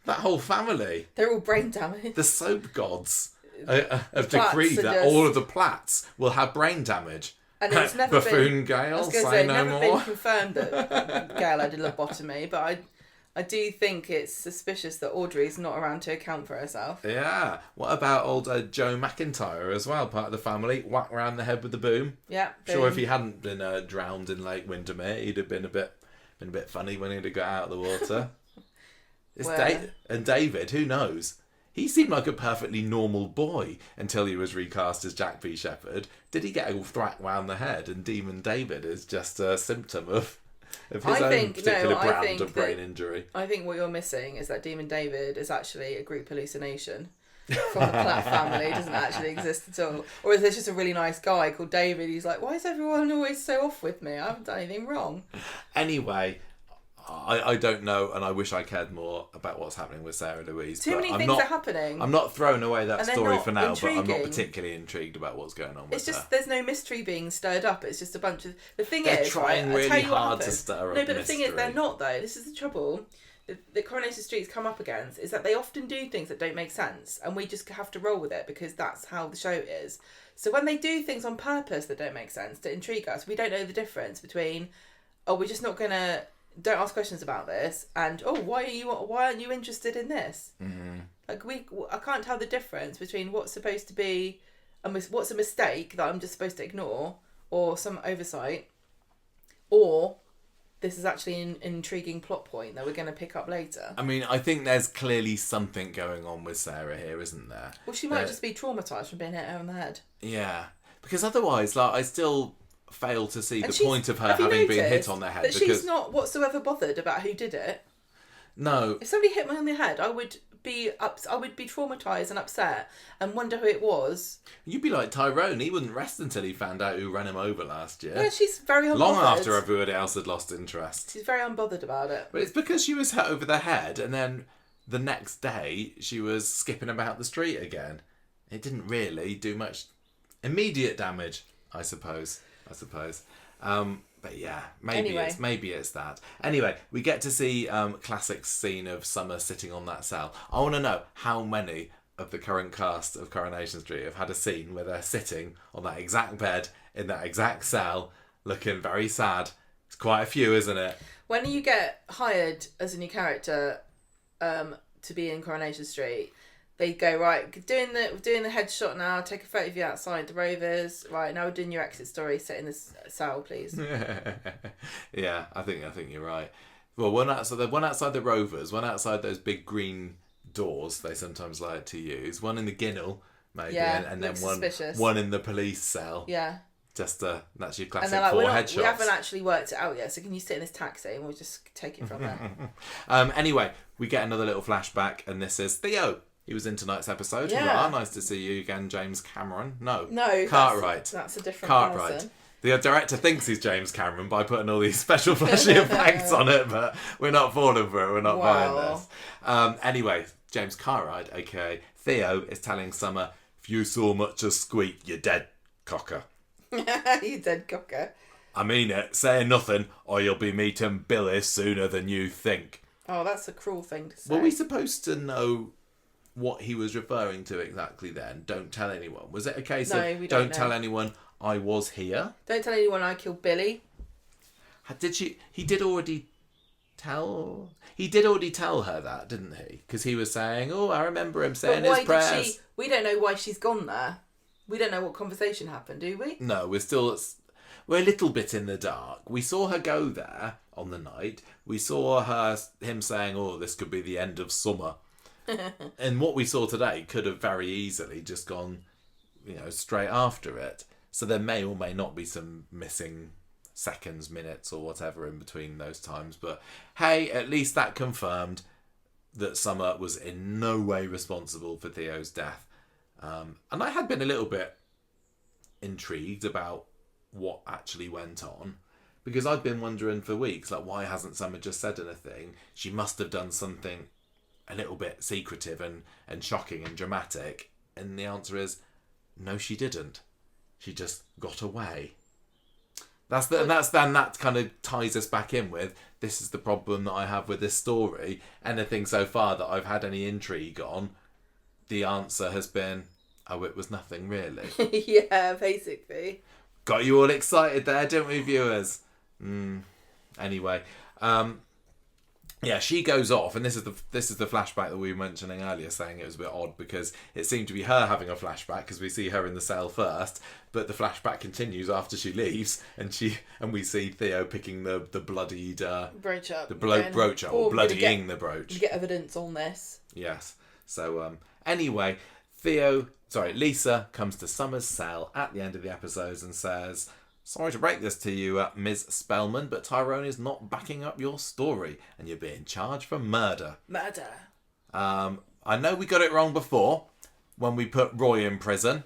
That whole family. They're all brain damaged. The soap gods have Platts decreed are that just- all of the Platts will have brain damage. And it's never Buffoon been... Gale, I was going to say say, no never more. been confirmed that Gail had a lobotomy, but I do think it's suspicious that Audrey's not around to account for herself. Yeah. What about old Joe McIntyre as well, part of the family? Whack round the head with the boom. Yeah. Sure, boom. if he hadn't been drowned in Lake Windermere, he'd have been a bit funny when he'd have got out of the water. And David, who knows? He seemed like a perfectly normal boy until he was recast as Jack P. Shepherd. Did he get a thwack round the head? And Demon David is just a symptom of his own particular brand of brain injury. I think what you're missing is that Demon David is actually a group hallucination from the Platt family. It doesn't actually exist at all. Or is there just a really nice guy called David? He's like, why is everyone always so off with me? I haven't done anything wrong. Anyway, I don't know, and I wish I cared more about what's happening with Sarah Louise. Too many things are happening. I'm not throwing away that And they're story not for now, but I'm not intriguing. particularly intrigued about what's going on with It's just her. there's no mystery being stirred up. It's just a bunch of the thing They're is trying right, I'll tell really you what hard to happened. stir up No, but the thing is mystery. they're not though. This is the trouble. The Coronation Street's come up against is that they often do things that don't make sense, and we just have to roll with it because that's how the show is. So when they do things on purpose that don't make sense to intrigue us, we don't know the difference between we're just not gonna. Don't ask questions about this, and why aren't you interested in this? Mm-hmm. Like I can't tell the difference between what's supposed to be what's a mistake that I'm just supposed to ignore, or some oversight, or this is actually an intriguing plot point that we're going to pick up later. I mean, I think there's clearly something going on with Sarah here, isn't there? Well, she might just be traumatised from being hit on the head. Yeah, because otherwise, like, I still fail to see And the point of her have you having been hit noticed on the head. that Because she's not whatsoever bothered about who did it. no, If somebody hit me on the head, I would be traumatised and upset and wonder who it was. you'd be like Tyrone. He wouldn't rest until he found out who ran him over last year. Yeah, she's very unbothered. Long after everybody else had lost interest. She's very unbothered about it. But it's because she was hit over the head, and then the next day she was skipping about the street again. It didn't really do much immediate damage, I suppose. But yeah, maybe it's that. Anyway, we get to see classic scene of Summer sitting on that cell. I want to know how many of the current cast of Coronation Street have had a scene where they're sitting on that exact bed in that exact cell, looking very sad. It's quite a few, isn't it? When you get hired as a new character to be in Coronation Street, they go, right, doing the headshot now, take a photo of you outside the Rovers. Right, now we're doing your exit story, sit in this cell, please. Yeah, I think you're right. Well, one outside the Rovers, one outside those big green doors they sometimes like to use, one in the Ginnel, maybe, Yeah, and then looks suspicious. one in the police cell. Yeah. That's your And classic they're like, four headshots. we haven't actually worked it out yet, so can you sit in this taxi and we'll just take it from there. Anyway, we get another little flashback, and this is Theo. He was in tonight's episode. Yeah. Hurrah, nice to see you again, James Cameron. No, Cartwright. That's a different Cartwright. person. The director thinks he's James Cameron by putting all these special flashy effects on it, but we're not falling for it. We're not buying this. Anyway, James Cartwright, aka Theo, is telling Summer, if you saw much as squeak, you're dead, cocker. You dead cocker. I mean it. Say nothing, or you'll be meeting Billy sooner than you think. Oh, that's a cruel thing to say. Were we supposed to know what he was referring to exactly then? Don't tell anyone. Was it a case of we don't know. tell anyone I was here? Don't tell anyone I killed Billy. Did she? He did already tell her that, didn't he? Because he was saying, "Oh, I remember him saying his prayers." Did she? We don't know why she's gone there. We don't know what conversation happened, do we? No, we're a little bit in the dark. We saw her go there on the night. We saw him saying, "Oh, this could be the end of summer." And what we saw today could have very easily just gone, straight after it. So there may or may not be some missing seconds, minutes, or whatever in between those times. But hey, at least that confirmed that Summer was in no way responsible for Theo's death. And I had been a little bit intrigued about what actually went on, because I'd been wondering for weeks, like, why hasn't Summer just said anything? She must have done something a little bit secretive and shocking and dramatic. And the answer is, no, she didn't. She just got away. Then that kind of ties us back in with, this is the problem that I have with this story. Anything so far that I've had any intrigue on, the answer has been, oh, it was nothing really. Yeah, basically. Got you all excited there, didn't we, viewers? Anyway, yeah, she goes off, and this is the flashback that we were mentioning earlier, saying it was a bit odd because it seemed to be her having a flashback because we see her in the cell first, but the flashback continues after she leaves, and we see Theo picking the bloodied brooch up, brooch up, or bloodying the brooch. You get evidence on this. Yes. So anyway, Lisa comes to Summer's cell at the end of the episodes and says, "Sorry to break this to you, Ms. Spellman, but Tyrone is not backing up your story, and you're being charged for murder." Murder. I know we got it wrong before when we put Roy in prison,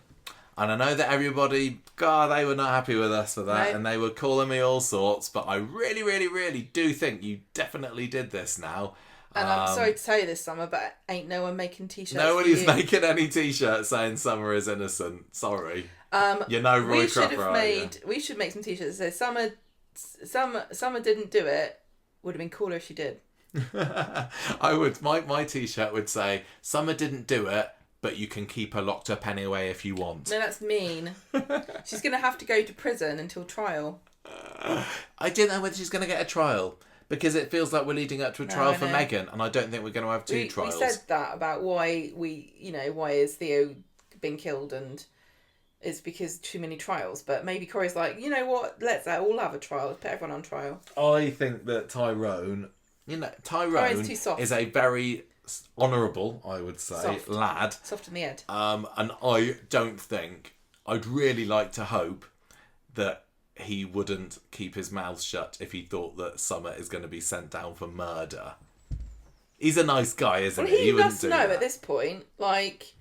and I know that everybody, God, they were not happy with us for that, and they were calling me all sorts, but I really, really, really do think you definitely did this now. And I'm sorry to tell you this, Summer, but ain't no one making t-shirts. Nobody's making any t-shirts saying Summer is innocent. Sorry. You know Roy Cropper, we should make some t-shirts that say Summer didn't do it. Would have been cooler if she did. I would. My t-shirt would say, "Summer didn't do it, but you can keep her locked up anyway if you want." No, that's mean. She's going to have to go to prison until trial. I don't know whether she's going to get a trial, because it feels like we're leading up to a trial for Megan, and I don't think we're going to have two trials. We said that about why why is Theo been killed, and it's because too many trials. But maybe Corrie's like, you know what? Let's all have a trial. Let's put everyone on trial. I think that Tyrone is a very honourable, I would say, lad. Soft in the head. And I'd really like to hope that he wouldn't keep his mouth shut if he thought that Summer is going to be sent down for murder. He's a nice guy, isn't he? He must know at this point, like,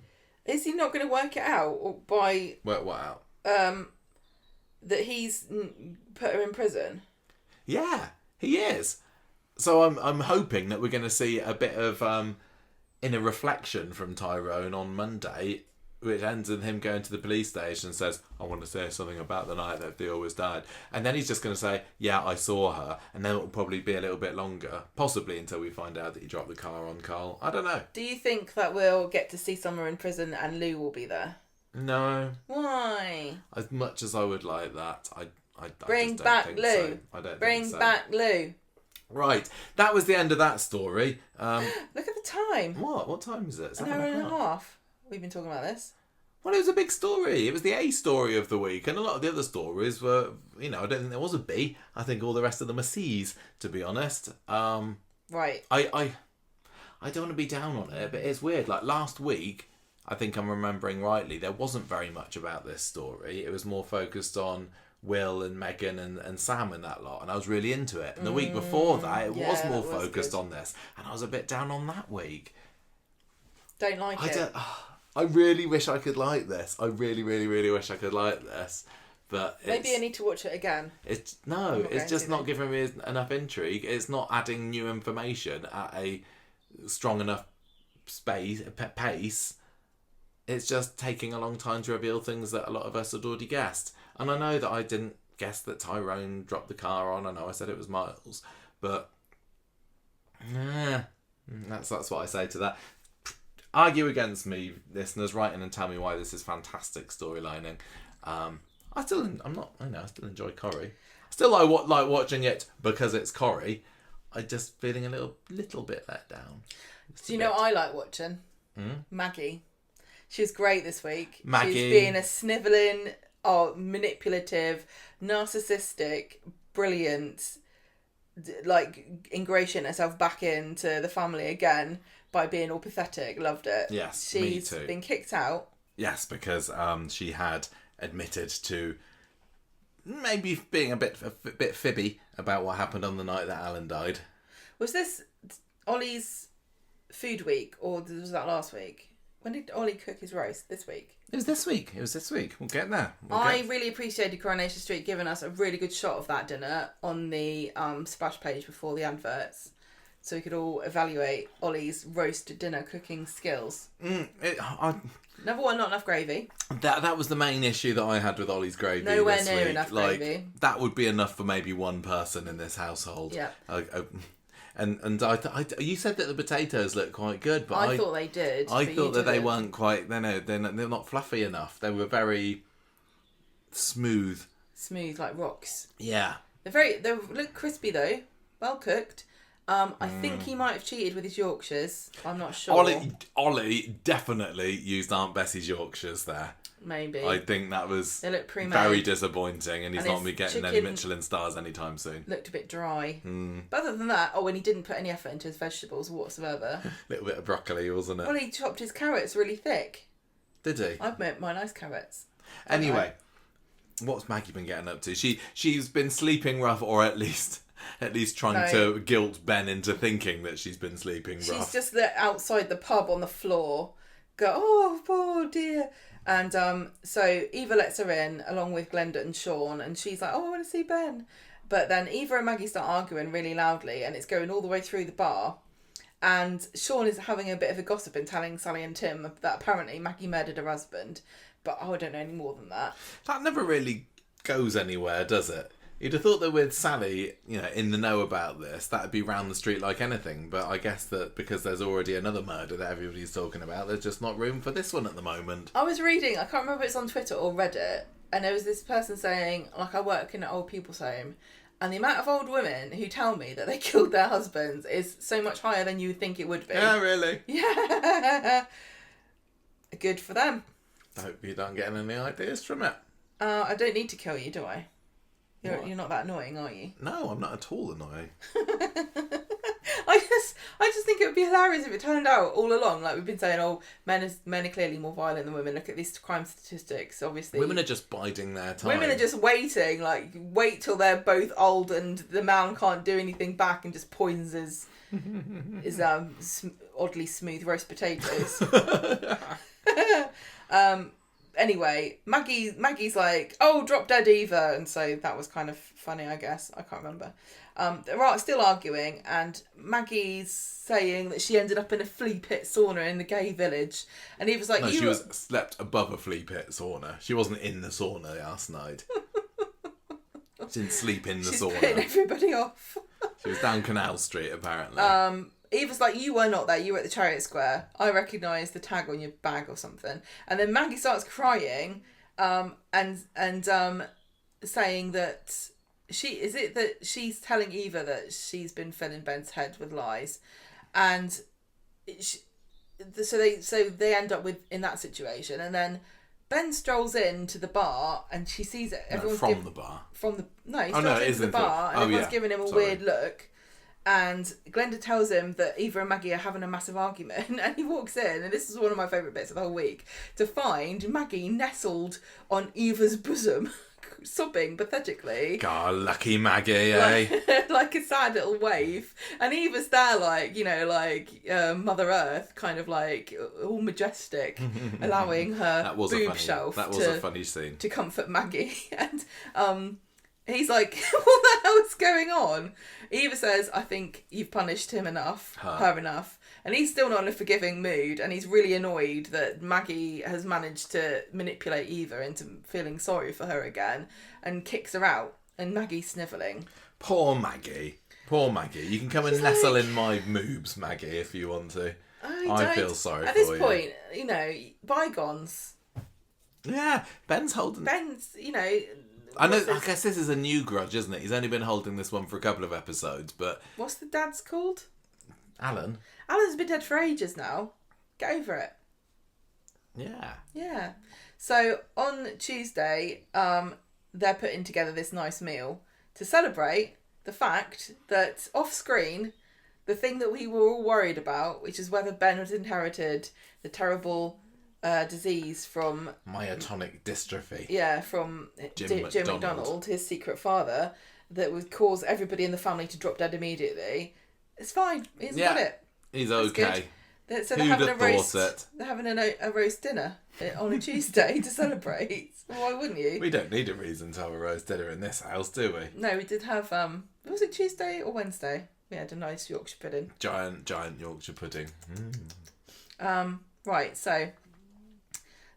is he not going to work it out or by... Work what out? That he's put her in prison? Yeah, he is. So I'm hoping that we're going to see a bit of inner reflection from Tyrone on Monday, which ends in him going to the police station and says, "I want to say something about the night that Theo was died." And then he's just going to say, "Yeah, I saw her." And then it'll probably be a little bit longer, possibly until we find out that he dropped the car on Carl. I don't know. Do you think that we'll get to see Summer in prison and Lou will be there? No. Why? As much as I would like that, I Bring just don't back think Lou. so. I don't Bring think so. back Lou. Right, that was the end of that story. Look at the time. What time is it? It's an hour and a half. We've been talking about this. Well, it was a big story. It was the A story of the week, and a lot of the other stories were, I don't think there was a B. I think all the rest of them are C's, to be honest. Right. I don't want to be down on it, but it's weird. Like last week, I think I'm remembering rightly, there wasn't very much about this story. It was more focused on Will and Megan and Sam and that lot, and I was really into it. And the week before that, it was more focused on this, and I was a bit down on that week. Don't like it. I really wish I could like this. I really, really, really wish I could like this. But maybe I need to watch it again. It's just not giving me enough intrigue. It's not adding new information at a strong enough pace. It's just taking a long time to reveal things that a lot of us had already guessed. And I know that I didn't guess that Tyrone dropped the car on. I know I said it was Miles, but that's what I say to that. Argue against me, listeners. Write in and tell me why this is fantastic storylining. I still enjoy Corrie. Still like watching it because it's Corrie. I'm just feeling a little bit let down. Do you know what I like watching? Maggie. She was great this week. Maggie. She's being a snivelling, manipulative, narcissistic, brilliant, like ingratiating herself back into the family again by being all pathetic. Loved it. Yes, She's me too. been kicked out. Yes, because she had admitted to maybe being a bit fibby about what happened on the night that Alan died. Was this Ollie's food week, or was that last week? When did Ollie cook his roast? This week? It was this week. We'll get there. I really appreciated Coronation Street giving us a really good shot of that dinner on the splash page before the adverts, so we could all evaluate Ollie's roast dinner cooking skills. Number one, not enough gravy. That was the main issue that I had with Ollie's gravy. Nowhere this near week. enough gravy. That would be enough for maybe one person in this household. Yeah. And you said that the potatoes looked quite good, but I thought they did. I thought that they weren't quite. They're not fluffy enough. They were very smooth. Smooth like rocks. Yeah. They look crispy though. Well cooked. I think he might have cheated with his Yorkshires. I'm not sure. Ollie definitely used Aunt Bessie's Yorkshires there. Maybe. I think that was they look pre-made. Very disappointing, and he's not be getting any chicken Michelin stars anytime soon. Looked a bit dry. But other than that, when he didn't put any effort into his vegetables whatsoever. A little bit of broccoli, wasn't it? Well, he chopped his carrots really thick. Did he? I've made my nice carrots. Anyway, what's Maggie been getting up to? She's been sleeping rough, or at least trying to guilt Ben into thinking that she's been sleeping rough. She's just outside the pub on the floor. Go, oh, poor dear. And so Eva lets her in along with Glenda and Sean, and she's like, oh, I want to see Ben. But then Eva and Maggie start arguing really loudly, and it's going all the way through the bar. And Sean is having a bit of a gossip and telling Sally and Tim that apparently Maggie murdered her husband. But I don't know any more than that. That never really goes anywhere, does it? You'd have thought that with Sally, in the know about this, that'd be round the street like anything. But I guess that because there's already another murder that everybody's talking about, there's just not room for this one at the moment. I was reading, I can't remember if it's on Twitter or Reddit, and there was this person saying, I work in an old people's home, and the amount of old women who tell me that they killed their husbands is so much higher than you would think it would be. Yeah, really? Yeah. Good for them. I hope you don't get any ideas from it. I don't need to kill you, do I? You're not that annoying, are you? No, I'm not at all annoying. I just think it would be hilarious if it turned out all along, like we've been saying, men are clearly more violent than women. Look at these crime statistics, obviously. Women are just biding their time. Women are just waiting, wait till they're both old and the man can't do anything back and just poisons his oddly smooth roast potatoes. Anyway, Maggie's like, oh, drop dead Eva, and so that was kind of funny, I guess. I can't remember. They're still arguing, and Maggie's saying that she ended up in a flea pit sauna in the gay village, and Eva's like, no, she was slept above a flea pit sauna. She wasn't in the sauna last night. She didn't sleep in the sauna. She's pitting everybody off. She was down Canal Street, apparently. Eva's like, you were not there, you were at the Chariot Square. I recognise the tag on your bag or something. And then Maggie starts crying, and saying that she's telling Eva that she's been filling Ben's head with lies. And so they end up in that situation, and then Ben strolls into the bar and she sees it. Everyone's the bar. He strolls into the bar and everyone's giving him a weird look. And Glenda tells him that Eva and Maggie are having a massive argument, and he walks in, and this is one of my favourite bits of the whole week, to find Maggie nestled on Eva's bosom, sobbing pathetically. God, lucky Maggie, eh? Like a sad little waif. And Eva's there like, Mother Earth, kind of like all majestic, allowing her boob shelf that was a funny scene. to comfort Maggie. And he's like, what the hell is going on? Eva says, I think you've punished him enough, her enough. And he's still not in a forgiving mood, and he's really annoyed that Maggie has managed to manipulate Eva into feeling sorry for her again, and kicks her out, and Maggie's snivelling. Poor Maggie. Poor Maggie. You can come and nestle in my moobs, Maggie, if you want to. I feel sorry for you. At this point, bygones. Yeah, Ben's, I guess this is a new grudge, isn't it? He's only been holding this one for a couple of episodes, but... What's the dad's called? Alan. Alan's been dead for ages now. Get over it. Yeah. Yeah. So, on Tuesday, they're putting together this nice meal to celebrate the fact that, off-screen, the thing that we were all worried about, which is whether Ben had inherited the terrible... disease from myotonic dystrophy. Yeah, from Jim McDonald, his secret father, that would cause everybody in the family to drop dead immediately. It's fine. He's got it. He's okay. So they're having a roast. They're having a roast dinner on a Tuesday to celebrate. Why wouldn't you? We don't need a reason to have a roast dinner in this house, do we? No, we did have. Was it Tuesday or Wednesday? We had a nice Yorkshire pudding. Giant Yorkshire pudding. Right. So.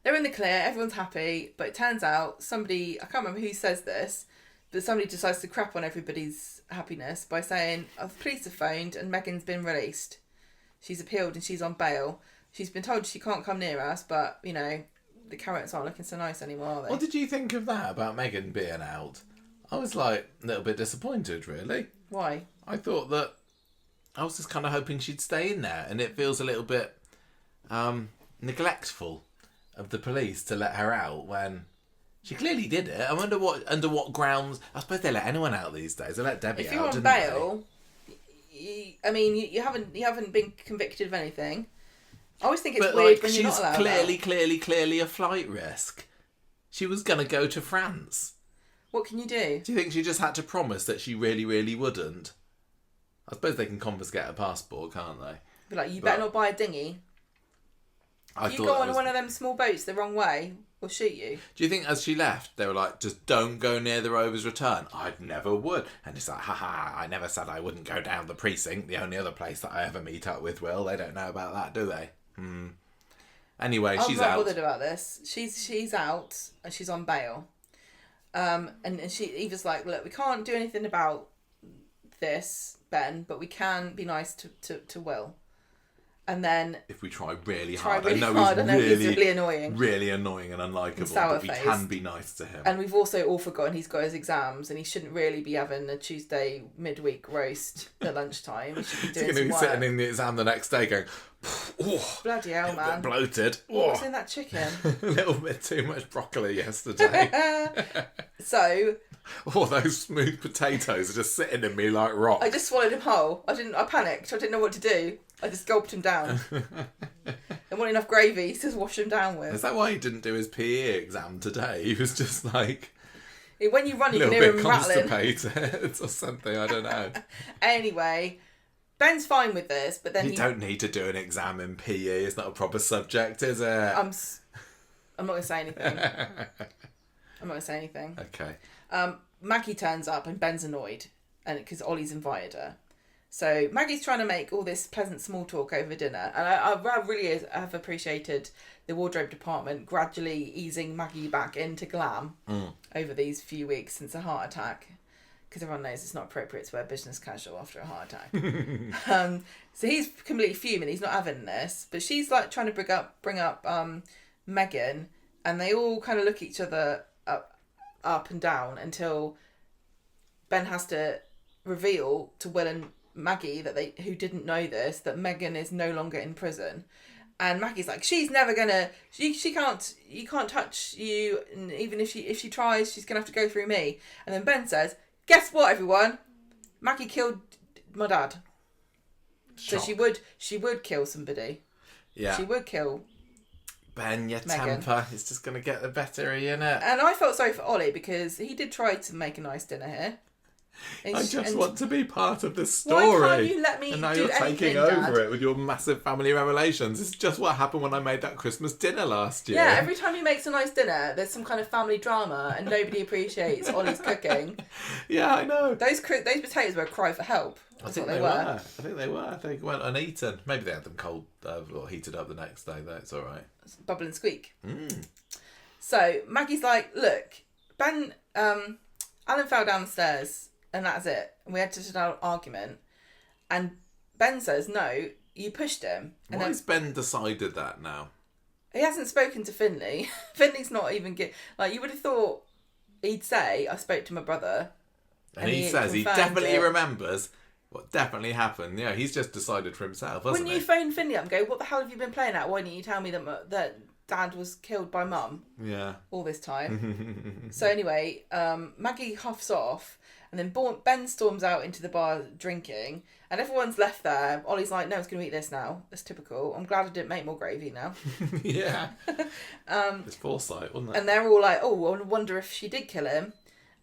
They're in the clear, everyone's happy, but it turns out somebody, I can't remember who says this, but somebody decides to crap on everybody's happiness by saying, the police have phoned and Megan's been released. She's appealed and she's on bail. She's been told she can't come near us, but, the carrots aren't looking so nice anymore, are they? What did you think of that, about Megan being out? I was, a little bit disappointed, really. Why? I thought that, I was just kind of hoping she'd stay in there, and it feels a little bit neglectful of the police to let her out when she clearly did it. I wonder under what grounds. I suppose they let anyone out these days. They let Debbie out. If you're on bail, you haven't been convicted of anything. I always think it's weird when you're not allowed out. She's clearly a flight risk. She was going to go to France. What can you do? Do you think she just had to promise that she really, really wouldn't? I suppose they can confiscate a passport, can't they? But you better not buy a dinghy. If you go on one of them small boats the wrong way, we'll shoot you. Do you think as she left, they were like, just don't go near the Rovers return? I never would. And it's like, haha, I never said I wouldn't go down the precinct. The only other place that I ever meet up with Will. They don't know about that, do they? Anyway, she's out. I'm not bothered about this. She's out and she's on bail. And Eva's like, look, we can't do anything about this, Ben, but we can be nice to Will. And then if we try really hard, I know he's really annoying, really annoying and unlikable, but we can be nice to him. And we've also all forgotten he's got his exams, and he shouldn't really be having a Tuesday midweek roast at lunchtime. He should be doing He's going to be sitting in the exam the next day going, oh, bloody hell, man, bit bloated. What's in that chicken? A little bit too much broccoli yesterday. So. Oh, those smooth potatoes are just sitting in me like rocks. I just swallowed him whole. I panicked. I didn't know what to do. I just gulped him down. There wasn't enough gravy to wash him down with. Is that why he didn't do his PE exam today? He was just like... When you run, you can hear him rattling. Constipated or something, I don't know. Anyway, Ben's fine with this, but then you don't need to do an exam in PE. It's not a proper subject, is it? I'm not going to say anything. Okay. Maggie turns up and Ben's annoyed, and because Ollie's invited her. So Maggie's trying to make all this pleasant small talk over dinner, and I really have appreciated the wardrobe department gradually easing Maggie back into glam over these few weeks since a heart attack, because everyone knows it's not appropriate to wear business casual after a heart attack. So he's completely fuming. He's not having this, but she's like trying to bring up Megan, and they all kind of look at each other up and down until Ben has to reveal to Will and Maggie who didn't know this, that Megan is no longer in prison. And Maggie's like, she's never gonna, you can't touch you, and even if she tries, she's gonna have to go through me. And then Ben says, guess what, everyone? Maggie killed my dad. Shock. So she would kill somebody. Yeah. She would kill Ben, your Megan. temper is just going to get the better of you, innit? And I felt sorry for Ollie because he did try to make a nice dinner here. I just want to be part of this story. Why can't you let me And now do you're anything, taking Dad? over it with your massive family revelations. It's just what happened when I made that Christmas dinner last year. Yeah, every time he makes a nice dinner, there's some kind of family drama and nobody appreciates Ollie's cooking. Yeah, I know. Those potatoes were a cry for help. I think they were. I think they were. I think they went uneaten. Maybe they had them cold or heated up the next day, though. It's all right. Bubble and squeak. So Maggie's like, look, Ben, Alan fell down the stairs and that's it. And we had to an argument. And Ben says, no, you pushed him. And Why has Ben decided that now? He hasn't spoken to Finley. Finley's not even like, you would have thought he'd say, I spoke to my brother. And he says he definitely remembers what definitely happened. Yeah, he's just decided for himself, hasn't Wouldn't you phone Finley up and go, what the hell have you been playing at? Why didn't you tell me that Dad was killed by Mum? Yeah. All this time. So anyway, Maggie huffs off and then Ben storms out into the bar drinking and everyone's left there. Ollie's like, no one's going to eat this now. That's typical. I'm glad I didn't make more gravy now. Yeah. It's foresight, wasn't it? And they're all like, oh, I wonder if she did kill him.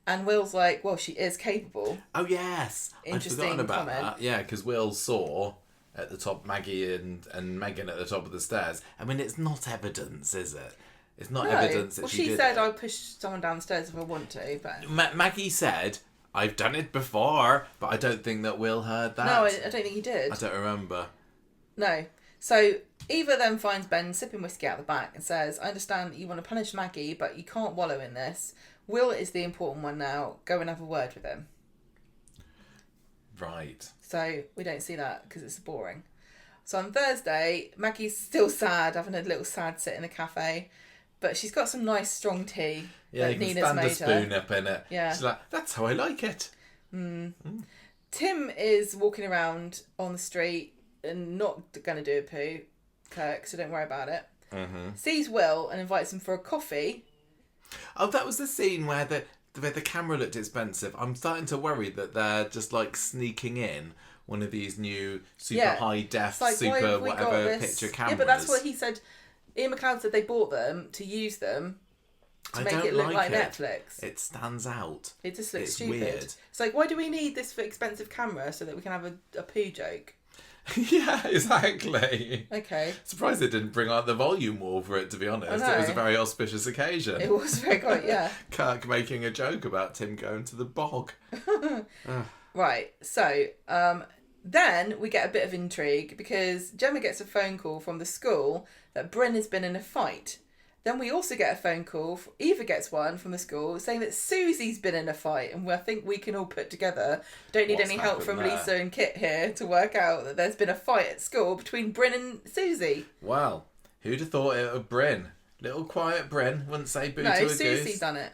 And Will's like, well, she is capable. Oh, yes. Interesting I'd forgotten about comment. that. Yeah, because Will saw at the top Maggie and Megan at the top of the stairs. I mean, it's not evidence, is it? It's not evidence that she did said, it. I'll push someone downstairs if I want to. But Maggie said, I've done it before, but I don't think that Will heard that. No, I don't think he did. I don't remember. No. So Eva then finds Ben sipping whiskey out the back and says, I understand that you want to punish Maggie, but you can't wallow in this. Will is the important one now. Go and have a word with him. Right. So we don't see that because it's boring. So on Thursday, Maggie's still sad, having a little sad sit in a cafe. But she's got some nice strong tea. Yeah, that you can Nina's stand a made spoon her. up in it. Yeah. She's like, that's how I like it. Tim is walking around on the street and not going to do a poo, Kirk, so don't worry about it. Sees Will and invites him for a coffee. Oh, that was the scene where the camera looked expensive. I'm starting to worry that they're just like sneaking in one of these new super high def, like, super whatever picture cameras. Yeah, but that's what he said. Ian McLeod said they bought them to use them to make it look like Netflix. It stands out. It just looks stupid. Weird. It's like, why do we need this expensive camera so that we can have a poo joke? Yeah, exactly. Okay. Surprised they didn't bring out the volume wall for it, to be honest. I know. It was a very auspicious occasion. It was very good, yeah. Kirk making a joke about Tim going to the bog. Right, so then we get a bit of intrigue because Gemma gets a phone call from the school that Bryn has been in a fight. Then we also get a phone call, Eva gets one from the school saying that Susie's been in a fight, and I think we can all put together. Don't need any help from Lisa and Kit here to work out that there's been a fight at school between Bryn and Susie. Well, who'd have thought it of Bryn? Little quiet Bryn, wouldn't say boo to a goose. No, Susie done it.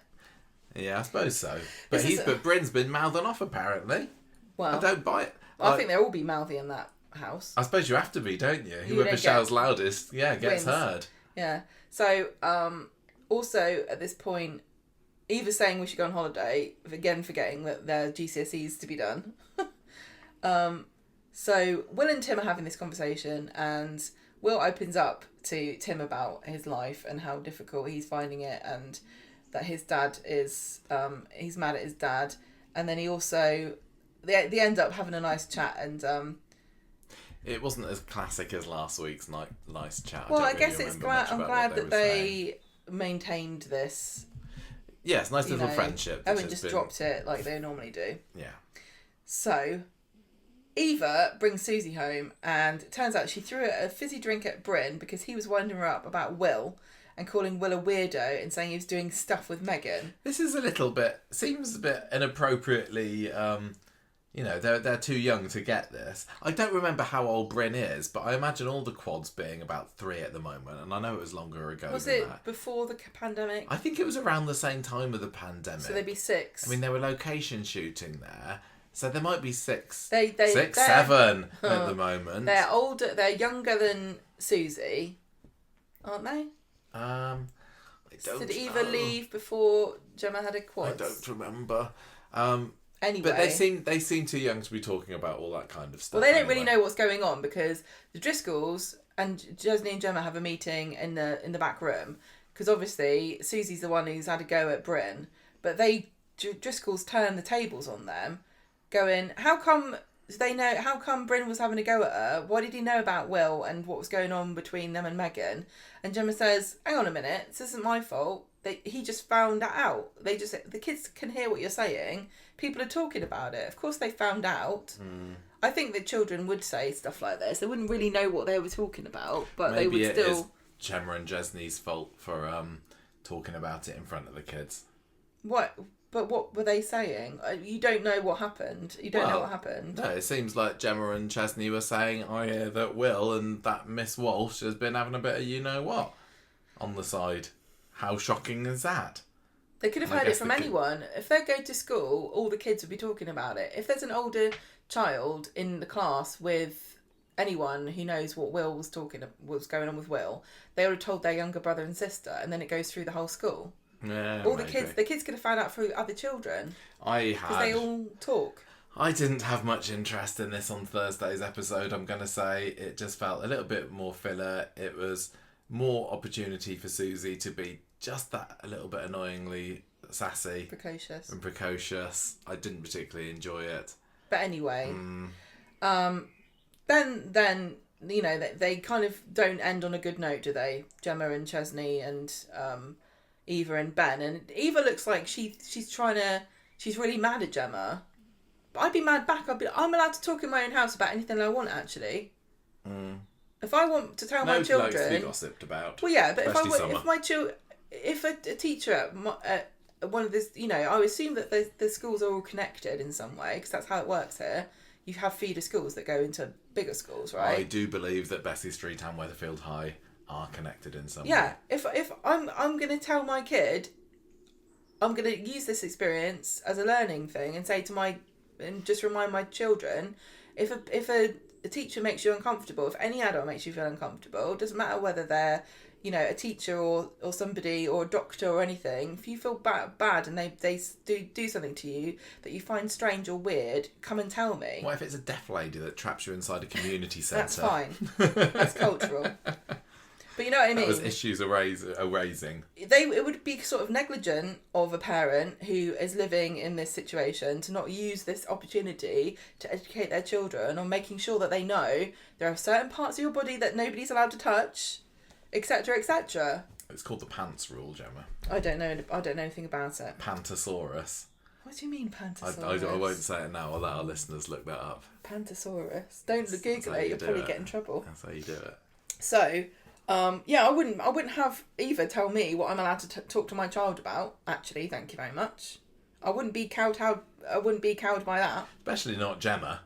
Yeah, I suppose so. But Bryn's been mouthing off apparently. Well, I don't buy it. I think they'll all be mouthy in that house. I suppose you have to be, don't you? Whoever shouts loudest, gets wins. heard. Yeah. So, also at this point, Eva's saying we should go on holiday, again forgetting that there are GCSEs to be done. So Will and Tim are having this conversation, and Will opens up to Tim about his life and how difficult he's finding it, and that his dad is, he's mad at his dad, and then he also, they end up having a nice chat, and it wasn't as classic as last week's nice chat. Well, I guess it's I'm glad that they maintained this. Yeah, it's a nice little friendship. Owen just dropped it like they normally do. Yeah. So, Eva brings Susie home, and it turns out she threw a fizzy drink at Bryn because he was winding her up about Will and calling Will a weirdo and saying he was doing stuff with Megan. This is seems a bit inappropriately... they're too young to get this. I don't remember how old Bryn is, but I imagine all the quads being about 3 at the moment, and I know it was longer ago Was than it that. before the pandemic? I think it was around the same time of the pandemic. So they'd be 6. I mean, they were location shooting there, so there might be 6, 7 at the moment. They're older. They're younger than Susie, aren't they? I don't Did Eva leave before Gemma had a quad? I don't remember. Anyway. But they seem too young to be talking about all that kind of stuff. Well, they don't really know what's going on because the Driscolls and Jesney and Gemma have a meeting in the back room because obviously Susie's the one who's had a go at Bryn, but Driscolls turn the tables on them, going, how come Bryn was having a go at her? What did he know about Will and what was going on between them and Megan? And Gemma says, hang on a minute, this isn't my fault. He just found that out. The kids can hear what you're saying. People are talking about it. Of course they found out. I think that children would say stuff like this. They wouldn't really know what they were talking about, but maybe they would still... it is Gemma and Jesney's fault for talking about it in front of the kids. What? But what were they saying? You don't know what happened. You don't know what happened. No, it seems like Gemma and Chesney were saying, I hear that Will and that Miss Walsh has been having a bit of you-know-what on the side. How shocking is that? They could have heard it from anyone. If they go to school, all the kids would be talking about it. If there's an older child in the class with anyone who knows what Will was going on with Will, they would have told their younger brother and sister, and then it goes through the whole school. Yeah, all the kids could have found out through other children. Because they all talk. I didn't have much interest in this on Thursday's episode, I'm going to say. It just felt a little bit more filler. It was more opportunity for Susie to be just that a little bit annoyingly sassy. Precocious. I didn't particularly enjoy it. But anyway, then you know, they kind of don't end on a good note, do they? Gemma and Chesney and Eva and Ben. And Eva looks like she's really mad at Gemma. But I'd be mad back. I'm allowed to talk in my own house about anything I want, actually. If I want to tell my children... Nobody likes to be gossiped about. Well, yeah, but if a teacher at one of this, you know, I assume that the schools are all connected in some way, because that's how it works here. You have feeder schools that go into bigger schools, right? I do believe that Bessie Street and Weatherfield High are connected in some way. Yeah, if I'm going to tell my kid, I'm going to use this experience as a learning thing and say and just remind my children, if a teacher makes you uncomfortable, if any adult makes you feel uncomfortable, it doesn't matter whether they're, you know, a teacher or somebody or a doctor or anything, if you feel bad and they do something to you that you find strange or weird, come and tell me. What if it's a deaf lady that traps you inside a community centre? That's fine. That's cultural. But you know what I mean? That was issues are raising. It would be sort of negligent of a parent who is living in this situation to not use this opportunity to educate their children on making sure that they know there are certain parts of your body that nobody's allowed to touch, etc., etc. It's called the pants rule, Gemma. I don't know anything about it. Pantosaurus. What do you mean Pantosaurus? I won't say it now. I'll let our listeners look that up. Pantosaurus. Don't Google it. You'll probably get in trouble. That's how you do it. So, yeah, I wouldn't have Eva tell me what I'm allowed to talk to my child about. Actually, thank you very much. I wouldn't be cowed by that. Especially not Gemma.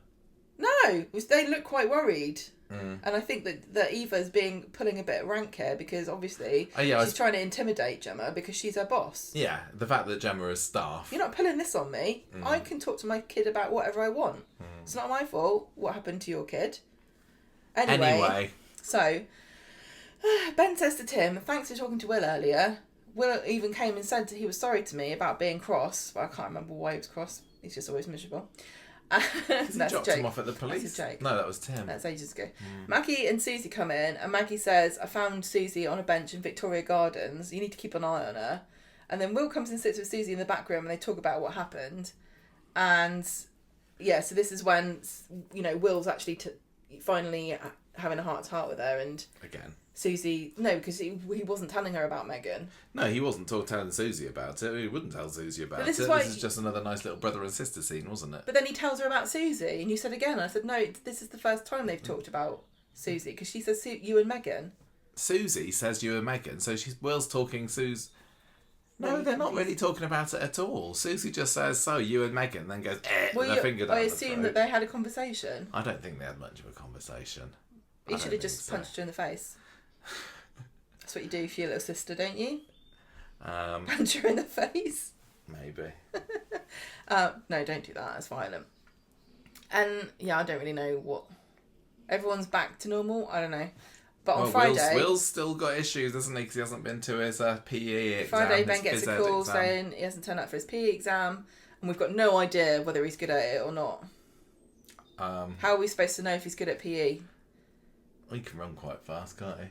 No, they look quite worried. And I think that Eva's pulling a bit of rank here because obviously she's trying to intimidate Gemma because she's her boss. Yeah, the fact that Gemma is staff. You're not pulling this on me. I can talk to my kid about whatever I want. It's not my fault what happened to your kid. Anyway. So, Ben says to Tim, thanks for talking to Will earlier. Will even came and said he was sorry to me about being cross, but I can't remember why he was cross. He's just always miserable. He dropped him off at the police. That's a joke. No, that was Tim. That's ages ago. Maggie and Susie come in, and Maggie says, I found Susie on a bench in Victoria Gardens. You need to keep an eye on her. And then Will comes and sits with Susie in the back room, and they talk about what happened. And, yeah, so this is when, you know, Will's actually finally having a heart-to-heart with her, and... Again. Susie... No, because he wasn't telling her about Megan. No, he wasn't telling Susie about it. He wouldn't tell Susie about it. This is just another nice little brother and sister scene, wasn't it? But then he tells her about Susie, and you said again. I said, no, this is the first time they've talked about Susie, because she says you and Megan. Susie says you and Megan, so Will's talking No, they're not really talking about it at all. Susie just says, so you and Megan, then goes, with her finger down I assume that they had a conversation. I don't think they had much of a conversation. You should have just punched her in the face. That's what you do for your little sister, don't you? Punch her in the face. Maybe. No, don't do that. That's violent. And yeah, I don't really know what. Everyone's back to normal. I don't know. But on Friday, Will's still got issues, hasn't he? Because he hasn't been to his PE exam. Friday, Ben gets a call saying he hasn't turned up for his PE exam, And we've got no idea whether he's good at it or not. How are we supposed to know if he's good at PE? He can run quite fast, can't he?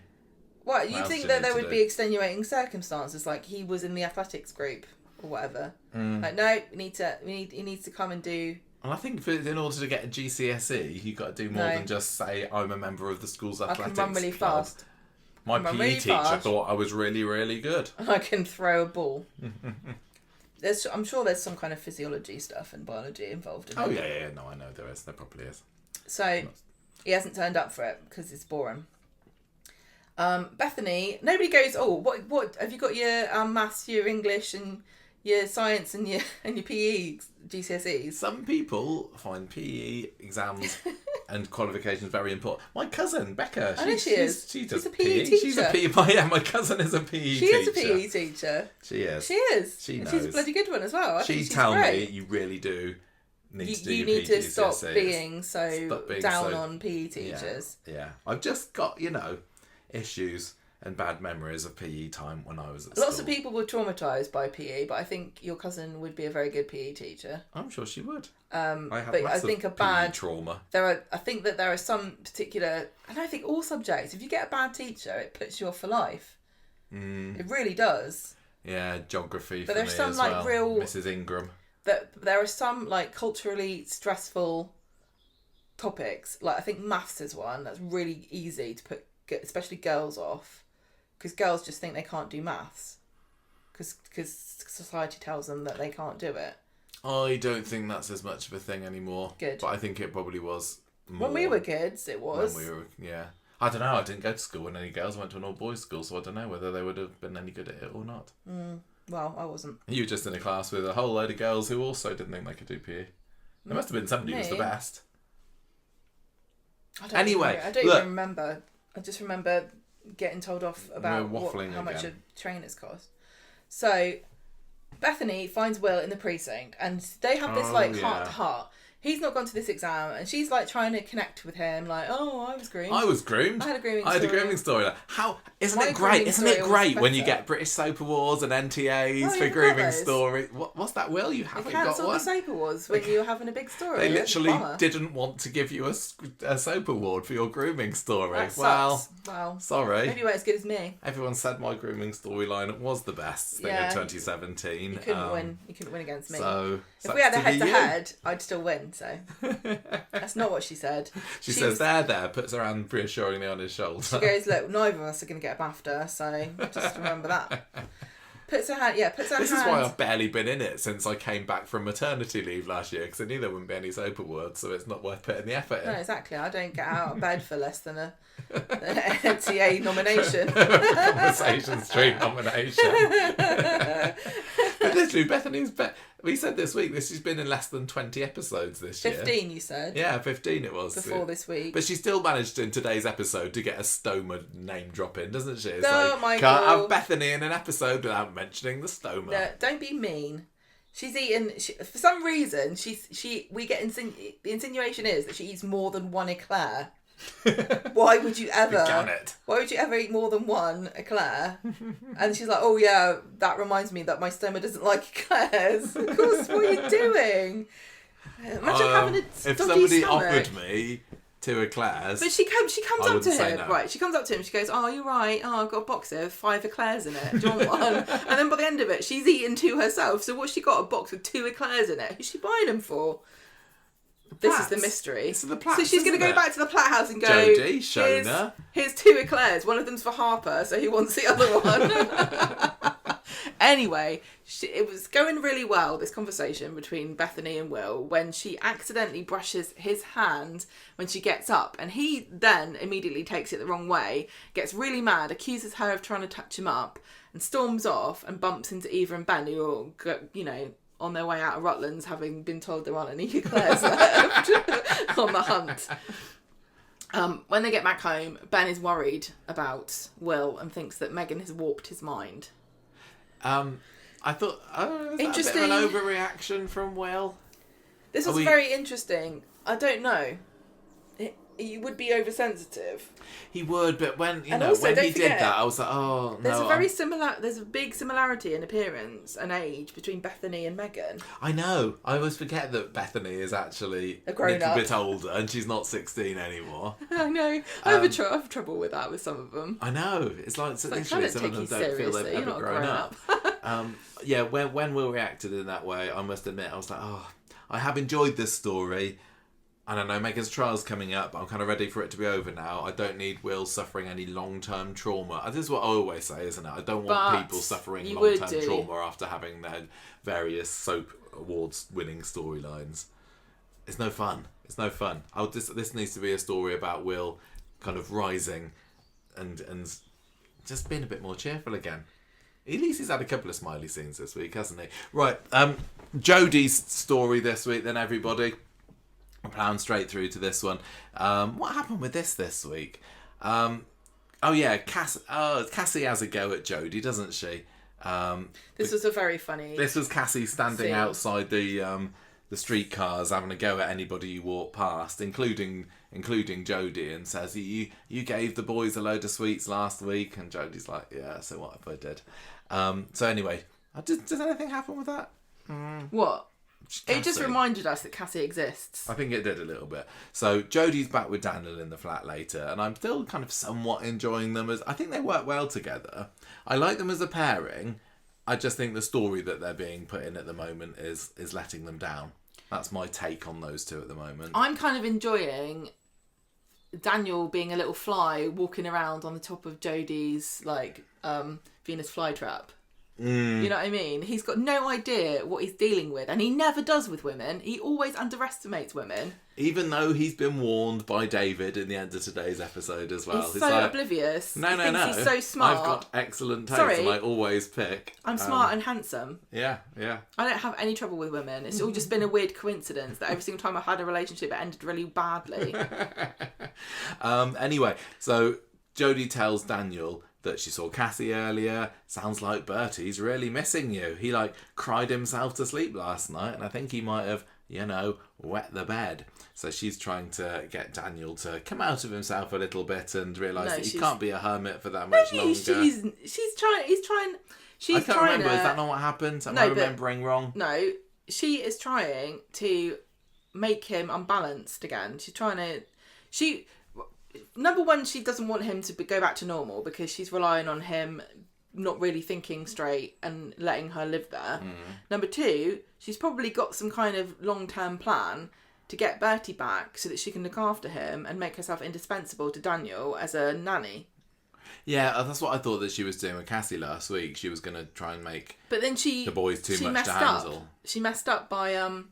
What, you think that there would be extenuating circumstances, like he was in the athletics group or whatever? Like, no, he needs to come and do... And I think in order to get a GCSE, you've got to do more than just say, I'm a member of the school's athletics I can run really club. fast. My PE teacher thought I was really, really good. I can throw a ball. I'm sure there's some kind of physiology stuff and biology involved in it. Oh, yeah. No, I know there is. There probably is. So, he hasn't turned up for it because it's boring. Bethany, nobody goes, oh, what have you got your maths, your English and your science and your PE GCSEs? Some people find PE exams and qualifications very important. My cousin Becca, she's a PE teacher. She's a PE. My cousin is a PE teacher. She is a PE teacher. She is. She is. She knows. She's a bloody good one as well. She's told great. me you really do need to do you your need PE to stop GCSEs. being so down on PE teachers. Yeah. I've just got, issues and bad memories of PE time when I was at Lots school. of people were traumatised by PE, but I think your cousin would be a very good PE teacher. I'm sure she would. I think a bad trauma. I think that there are some particular, and I think all subjects. If you get a bad teacher, it puts you off for life. It really does. Yeah, geography. But for there's me some as like well. real Mrs. Ingram. That there are some like culturally stressful topics. Like I think maths is one that's really easy to put, especially girls off, because girls just think they can't do maths, because society tells them that they can't do it. I don't think that's as much of a thing anymore. Good. But I think it probably was more. When we were kids, it was. Yeah. I don't know, I didn't go to school when any girls. I went to an all-boys school, so I don't know whether they would have been any good at it or not. Well, I wasn't. You were just in a class with a whole load of girls who also didn't think they could do PE. There must have been somebody who was the best. I don't even remember. I just remember getting told off about how much a trainers cost. So, Bethany finds Will in the precinct, and they have this heart to heart. He's not gone to this exam, and she's like trying to connect with him, like, oh, I was groomed. I had a grooming story. How isn't it great? Isn't it great when you get British Soap Awards and NTAs for grooming stories? What's that, Will? You haven't got one? They cancelled the Soap Awards when you were having a big story. They literally didn't want to give you a soap award for your grooming story. That sucks. Well, sorry. Maybe you weren't as good as me. Everyone said my grooming storyline was the best thing of 2017. You couldn't win. You couldn't win against me. So if we had a head-to-head, I'd still win. So that's not what she said. She says, there, puts her hand reassuringly on his shoulder. She goes, look, neither of us are going to get a BAFTA, so just remember that. Puts her hand. This is why I've barely been in it since I came back from maternity leave last year, because I knew there wouldn't be any soap awards, so it's not worth putting the effort in. No, exactly. I don't get out of bed for less than an NTA nomination. Conversation Street nomination. But literally, Bethany's we said this week she's been in less than 20 episodes this 15, year. 15, you said? Yeah, 15 it was. Before this week. But she still managed in today's episode to get a stoma name drop in, doesn't she? It's Michael. Can't have Bethany in an episode without mentioning the stoma. No, don't be mean. She's eaten, for some reason, the insinuation is that she eats more than one eclair. Why would you ever eat more than one eclair? And she's like, oh yeah, that reminds me that my stomach doesn't like eclairs. Of course, what are you doing? Imagine having a if somebody offered me 2 eclairs, but she comes up to him, no. right? She comes up to him. She goes, "Oh, you're right. Oh, I've got a box of 5 eclairs in it. Do you want one?" And then by the end of it, she's eaten 2 herself. So what's she got? A box with 2 eclairs in it. Who's she buying them for? This is the mystery. The Platts, so she's going to go back to the Platt house and go, Jodie, Shona. Here's 2 eclairs. One of them's for Harper, so he wants the other one. Anyway, it was going really well, this conversation between Bethany and Will, when she accidentally brushes his hand when she gets up. And he then immediately takes it the wrong way, gets really mad, accuses her of trying to touch him up, and storms off and bumps into Eva and Ben, who are, on their way out of Rutland's, having been told there aren't any eclairs left on the hunt. When they get back home, Ben is worried about Will and thinks that Megan has warped his mind. I thought, interesting. A bit of an overreaction from Will. This was very interesting. I don't know. he would be oversensitive. He would, but when And also, when don't he did forget, that, I was like, oh no. There's a big similarity in appearance and age between Bethany and Megan. I know. I always forget that Bethany is actually A grown little up. bit older and she's not 16 anymore. I know. I have trouble with that with some of them. I know. It's like literally some of them don't feel they've ever grown up. Yeah, when Will reacted in that way, I must admit, I was like, oh, I have enjoyed this story. I don't know, Megan's trial's coming up. I'm kind of ready for it to be over now. I don't need Will suffering any long-term trauma. This is what I always say, isn't it? I don't want people suffering long-term trauma after having their various soap awards winning storylines. It's no fun. It's no fun. This needs to be a story about Will kind of rising and just being a bit more cheerful again. At least he's had a couple of smiley scenes this week, hasn't he? Right, Jodie's story this week then, everybody. I'm plowing straight through to this one. What happened with this week? Cassie has a go at Jodie, doesn't she? This was a very funny. This was Cassie standing outside the streetcars having a go at anybody you walk past, including Jodie, and says, you gave the boys a load of sweets last week, and Jodie's like, yeah, so what if I did? So anyway, does anything happen with that? What? Cassie. It just reminded us that Cassie exists. I think it did a little bit. So Jodie's back with Daniel in the flat later, and I'm still kind of somewhat enjoying them I think they work well together. I like them as a pairing. I just think the story that they're being put in at the moment is letting them down. That's my take on those two at the moment. I'm kind of enjoying Daniel being a little fly walking around on the top of Jodie's Venus flytrap. You know what I mean? He's got no idea what he's dealing with, and he never does with women. He always underestimates women. Even though he's been warned by David in the end of today's episode as well. He's so oblivious. No. He's so smart. I've got excellent taste and I always pick. I'm smart and handsome. Yeah. I don't have any trouble with women. It's all just been a weird coincidence that every single time I've had a relationship it ended really badly. Anyway, so Jodie tells Daniel that she saw Cassie earlier. Sounds like Bertie's really missing you. He cried himself to sleep last night, and I think he might have, wet the bed. So she's trying to get Daniel to come out of himself a little bit and realise that he can't be a hermit for that much longer. She's trying. I can't remember. Is that not what happened? Am I remembering wrong? No, she is trying to make him unbalanced again. She's trying to. Number one, she doesn't want him to go back to normal because she's relying on him not really thinking straight and letting her live there. Number two, she's probably got some kind of long-term plan to get Bertie back so that she can look after him and make herself indispensable to Daniel as a nanny. Yeah, that's what I thought that she was doing with Cassie last week. She was going to try and make the boys too much to handle. She messed up by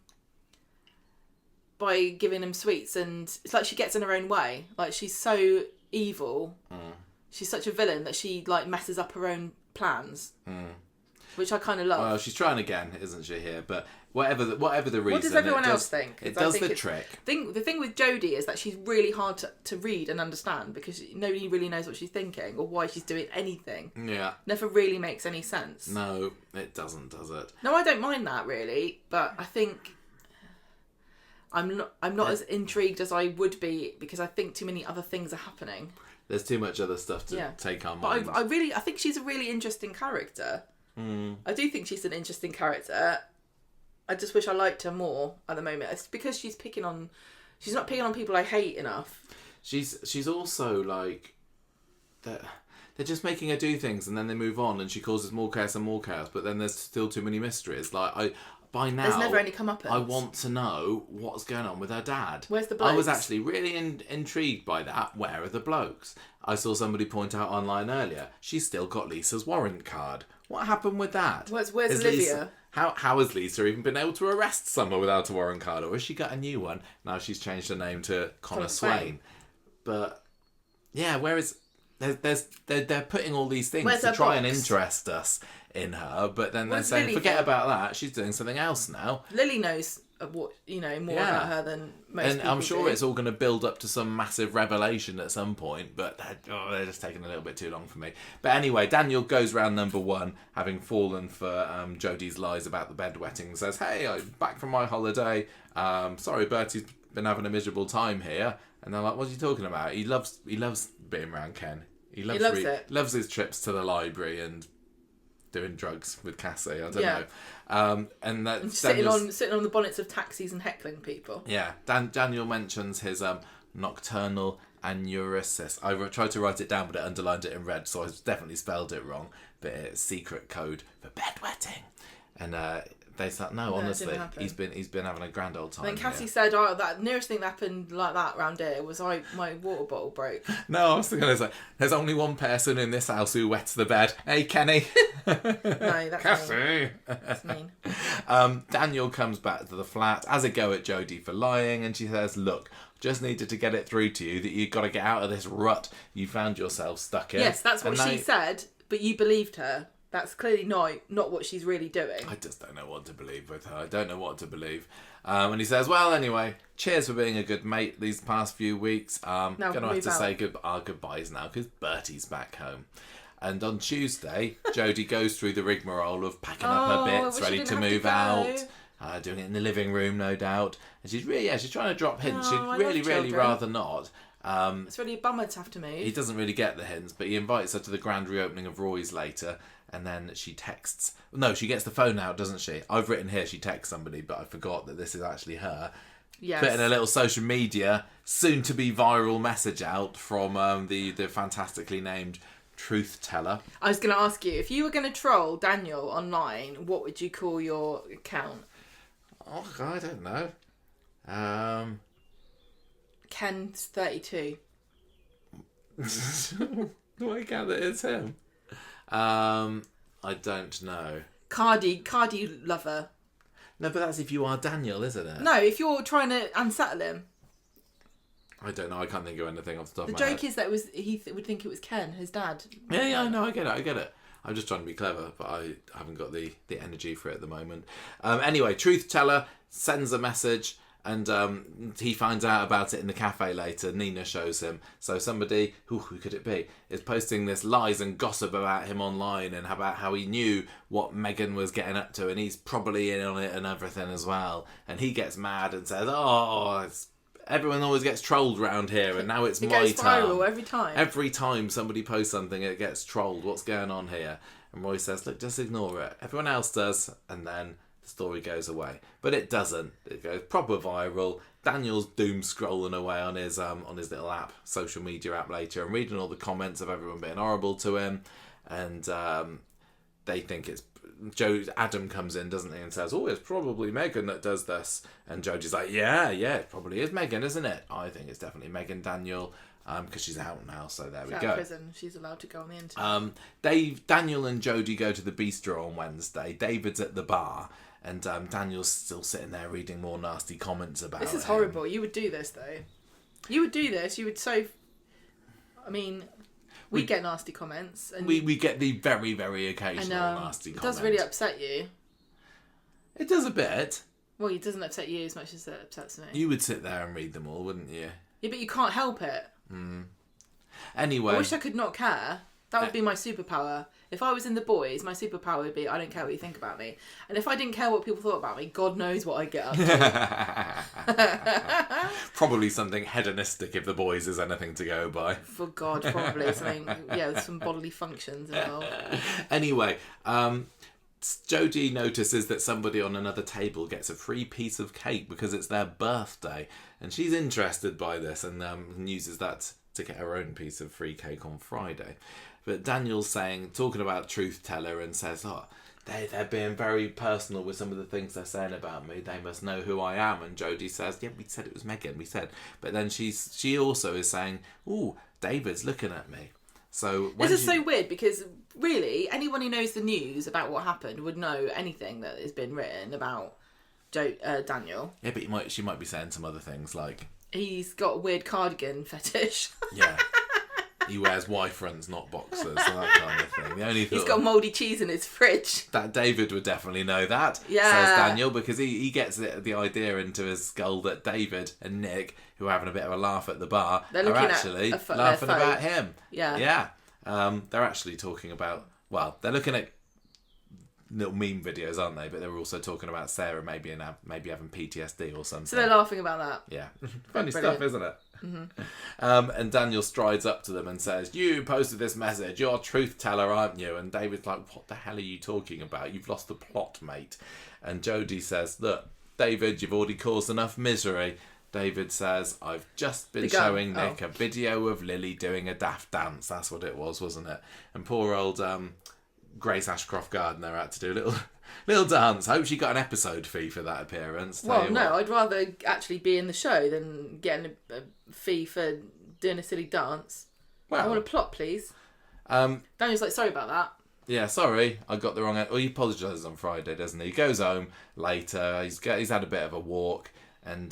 giving him sweets, and it's like she gets in her own way. Like, she's so evil. She's such a villain that she messes up her own plans, which I kind of love. Well, she's trying again, isn't she? Here, but whatever the reason, what does everyone else think? It does the trick. The thing with Jodie is that she's really hard to read and understand because nobody really knows what she's thinking or why she's doing anything. Yeah, never really makes any sense. No, it doesn't, does it? No, I don't mind that really, but I think I'm not as intrigued as I would be because I think too many other things are happening. There's too much other stuff to take our mind. But I think she's a really interesting character. I do think she's an interesting character. I just wish I liked her more at the moment. It's because she's not picking on people I hate enough. She's also they're just making her do things and then they move on and she causes more chaos and more chaos, but then there's still too many mysteries. By now, there's never any comeuppance. I want to know what's going on with her dad. Where's the blokes? I was actually really intrigued by that. Where are the blokes? I saw somebody point out online earlier, she's still got Lisa's warrant card. What happened with that? Where's Olivia? How has Lisa even been able to arrest someone without a warrant card? Or has she got a new one? Now she's changed her name to Connor Swain. But yeah, they're putting all these things to try and interest us in her, but then they're saying, forget about that, she's doing something else now. Lily knows more about her than most people. And I'm sure it's all going to build up to some massive revelation at some point, but they're just taking a little bit too long for me. But anyway, Daniel goes round number one, having fallen for Jodie's lies about the bedwetting, and says, hey, I'm back from my holiday. Sorry, Bertie's been having a miserable time here. And they're like, what's he talking about? He loves being around Ken. He loves it. Loves his trips to the library and doing drugs with Cassie. I don't know. And that sitting on the bonnets of taxis and heckling people. Yeah, Daniel mentions his nocturnal anuresis. I tried to write it down, but it underlined it in red, so I definitely spelled it wrong. But it's secret code for bedwetting. And they said, no, honestly, he's been having a grand old time. And then Cassie said, that nearest thing that happened like that round here was my water bottle broke. No, I was going to say, there's only one person in this house who wets the bed. Hey, Kenny. No, that's Cassie. mean. That's mean. Daniel comes back to the flat, has a go at Jodie for lying, and she says, look, just needed to get it through to you that you've got to get out of this rut you found yourself stuck in. Yes, that's what she said, but you believed her. That's clearly not what she's really doing. I just don't know what to believe with her. I don't know what to believe. And he says, well, anyway, cheers for being a good mate these past few weeks. Going to have to say our goodbyes now because Bertie's back home. And on Tuesday, Jodie goes through the rigmarole of packing up her bits, ready to move out. Doing it in the living room, no doubt. And she's trying to drop hints. She'd really rather not. It's really a bummer to have to move. He doesn't really get the hints, but he invites her to the grand reopening of Roy's later. And then she texts. No, she gets the phone out, doesn't she? I've written here she texts somebody, but I forgot that this is actually her. Yes. Putting a little social media, soon-to-be viral message out from the fantastically named Truth Teller. I was going to ask you, if you were going to troll Daniel online, what would you call your account? Oh, I don't know. Ken's 32. Do I count that it's him? I don't know. Cardi lover. No, but that's if you are Daniel, isn't it? No, if you're trying to unsettle him. I don't know. I can't think of anything off the top of my head. The joke is that he would think it was Ken, his dad. Yeah, I know. I get it. I'm just trying to be clever, but I haven't got the energy for it at the moment. Anyway, Truth Teller sends a message. And he finds out about it in the cafe later. Nina shows him. So somebody, who could it be, is posting this lies and gossip about him online and about how he knew what Megan was getting up to and he's probably in on it and everything as well. And he gets mad and says, everyone always gets trolled around here and now it's my turn. It goes viral every time. Every time somebody posts something, it gets trolled. What's going on here? And Roy says, look, just ignore it. Everyone else does. And then the story goes away, but it doesn't. It goes proper viral. Daniel's doom scrolling away on his little app, social media app later, and reading all the comments of everyone being horrible to him, and they think it's Adam comes in, doesn't he, and says, "Oh, it's probably Megan that does this," and Jodie's like, "Yeah, it probably is Megan, isn't it?" I think it's definitely Megan Daniel. Because she's out now, so there we go. She's out of prison. She's allowed to go on the internet. Daniel and Jodie go to the bistro on Wednesday. David's at the bar, and Daniel's still sitting there reading more nasty comments about This is him. horrible. You would do this, though. You would do this. You would so... I mean, we get nasty comments. And we get the very, very occasional nasty comment. It does really upset you. It does a bit. Well, it doesn't upset you as much as it upsets me. You would sit there and read them all, wouldn't you? Yeah, but you can't help it. Anyway. I wish I could not care. That would be my superpower. If I was in The Boys, my superpower would be I don't care what you think about me. And if I didn't care what people thought about me, God knows what I'd get up to. Probably something hedonistic if The Boys is anything to go by. For God, probably something, with some bodily functions involved. Anyway, Jodie notices that somebody on another table gets a free piece of cake because it's their birthday. And she's interested by this and uses that to get her own piece of free cake on Friday. But Daniel's talking about Truth Teller and says, they're being very personal with some of the things they're saying about me. They must know who I am. And Jodie says, yeah, we said it was Megan, we said. But then she also is saying, ooh, David's looking at me. So this is so weird because really anyone who knows the news about what happened would know anything that has been written about Daniel. Yeah, but she might be saying some other things like he's got a weird cardigan fetish. Yeah. He wears Y-fronts, not boxers, so that kind of thing. He's got mouldy cheese in his fridge. That David would definitely know that, yeah. Says Daniel, because he gets the idea into his skull that David and Nick, who are having a bit of a laugh at the bar, are actually laughing about him. Yeah. Yeah. They're actually talking about, they're looking at little meme videos, aren't they? But they were also talking about Sarah maybe having PTSD or something. So they're laughing about that. Yeah. Funny stuff, isn't it? And Daniel strides up to them and says, "You posted this message. You're a truth teller, aren't you?" And David's like, "What the hell are you talking about? You've lost the plot, mate." And Jodie says, "Look, David, you've already caused enough misery." David says, "I've just been showing Nick a video of Lily doing a daft dance." That's what it was, wasn't it? And poor old Grace Ashcroft Gardner had to do a little dance. I hope she got an episode fee for that appearance. Well, no, I'd rather actually be in the show than getting a fee for doing a silly dance. Well, I want a plot, please. Daniel's like, "Sorry about that." Yeah, sorry, I got the wrong... Well, he apologises on Friday, doesn't he? He goes home later, he's had a bit of a walk, and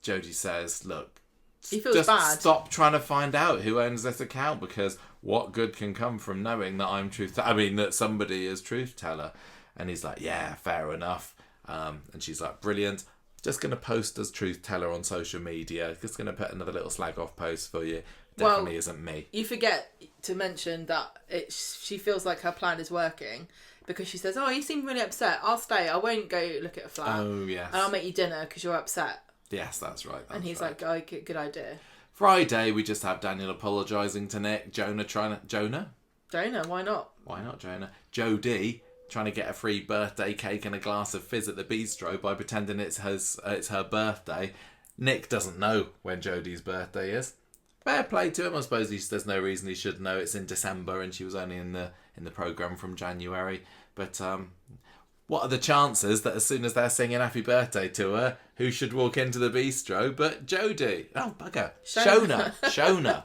Jodie says, "Look, he feels just bad. Stop trying to find out who owns this account, because what good can come from knowing that I'm that somebody is truth teller?" And he's like, "Yeah, fair enough." And she's like, "Brilliant. Just going to post as truth teller on social media. Just going to put another little slag off post for you. Definitely isn't me." You forget to mention that she feels like her plan is working, because she says, "Oh, you seem really upset. I'll stay. I won't go look at a flat. Oh, yes. And I'll make you dinner because you're upset." Yes, that's right. And he's like, "Oh, good idea." Friday, we just have Daniel apologising to Nick. Jonah, why not? Why not Jonah? Jodie trying to get a free birthday cake and a glass of fizz at the bistro by pretending it's her birthday. Nick doesn't know when Jodie's birthday is. Fair play to him. I suppose there's no reason he should know. It's in December and she was only in the programme from January. But what are the chances that as soon as they're singing happy birthday to her, who should walk into the bistro but Jodie? Oh, bugger. Shona.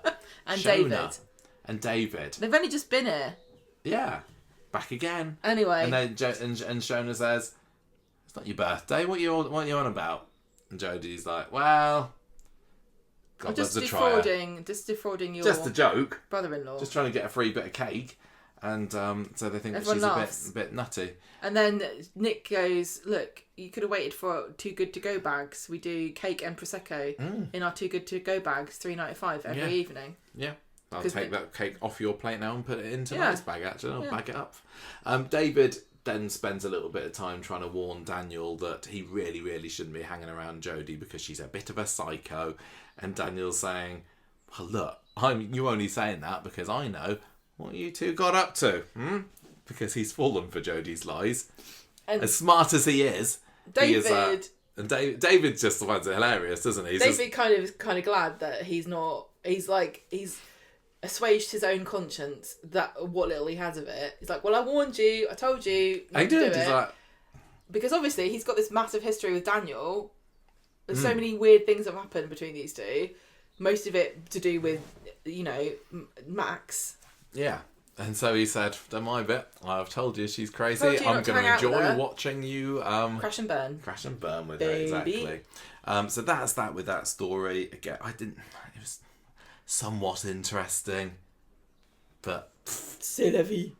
And David. They've only just been here. Yeah. Back again. Anyway. And then and Shona says, "It's not your birthday. What you on about?" And Jodie's like, "Well, God, just defrauding your just a joke. Brother-in-law. Just trying to get a free bit of cake." And so they think Everyone that she's a bit nutty. And then Nick goes, "Look, you could have waited for Too Good To Go bags. We do cake and Prosecco in our Too Good To Go bags, $3.95 every evening." Yeah. I'll take that cake off your plate now and put it into my bag, actually. I'll bag it up. David then spends a little bit of time trying to warn Daniel that he really, really shouldn't be hanging around Jodie because she's a bit of a psycho. And Daniel's saying, "Well, look, you're only saying that because I know what you two got up to." Because he's fallen for Jodie's lies. And as smart as he is, David's just finds it hilarious, doesn't he? David kind of glad that he's not. He's assuaged his own conscience that what little he has of it. He's like, "Well, I warned you. I told you not to do it." He's like... Because obviously he's got this massive history with Daniel. There's so many weird things that have happened between these two. Most of it to do with, Max. Yeah. And so he said, "Don't mind it. I've told you she's crazy. I'm going to enjoy watching you crash and burn. Crash and burn with her." Exactly. So that's that with that story. Again, it was somewhat interesting, but c'est la vie.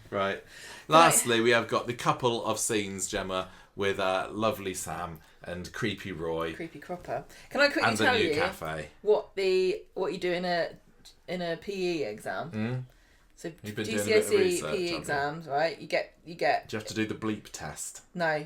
Right. Lastly, we have got the couple of scenes, Gemma, with lovely Sam and creepy Roy. Creepy Cropper. Can I quickly tell you cafe. what you do in a PE exam? So GCSE PE exams, right? You get. Do you have to do the bleep test? No.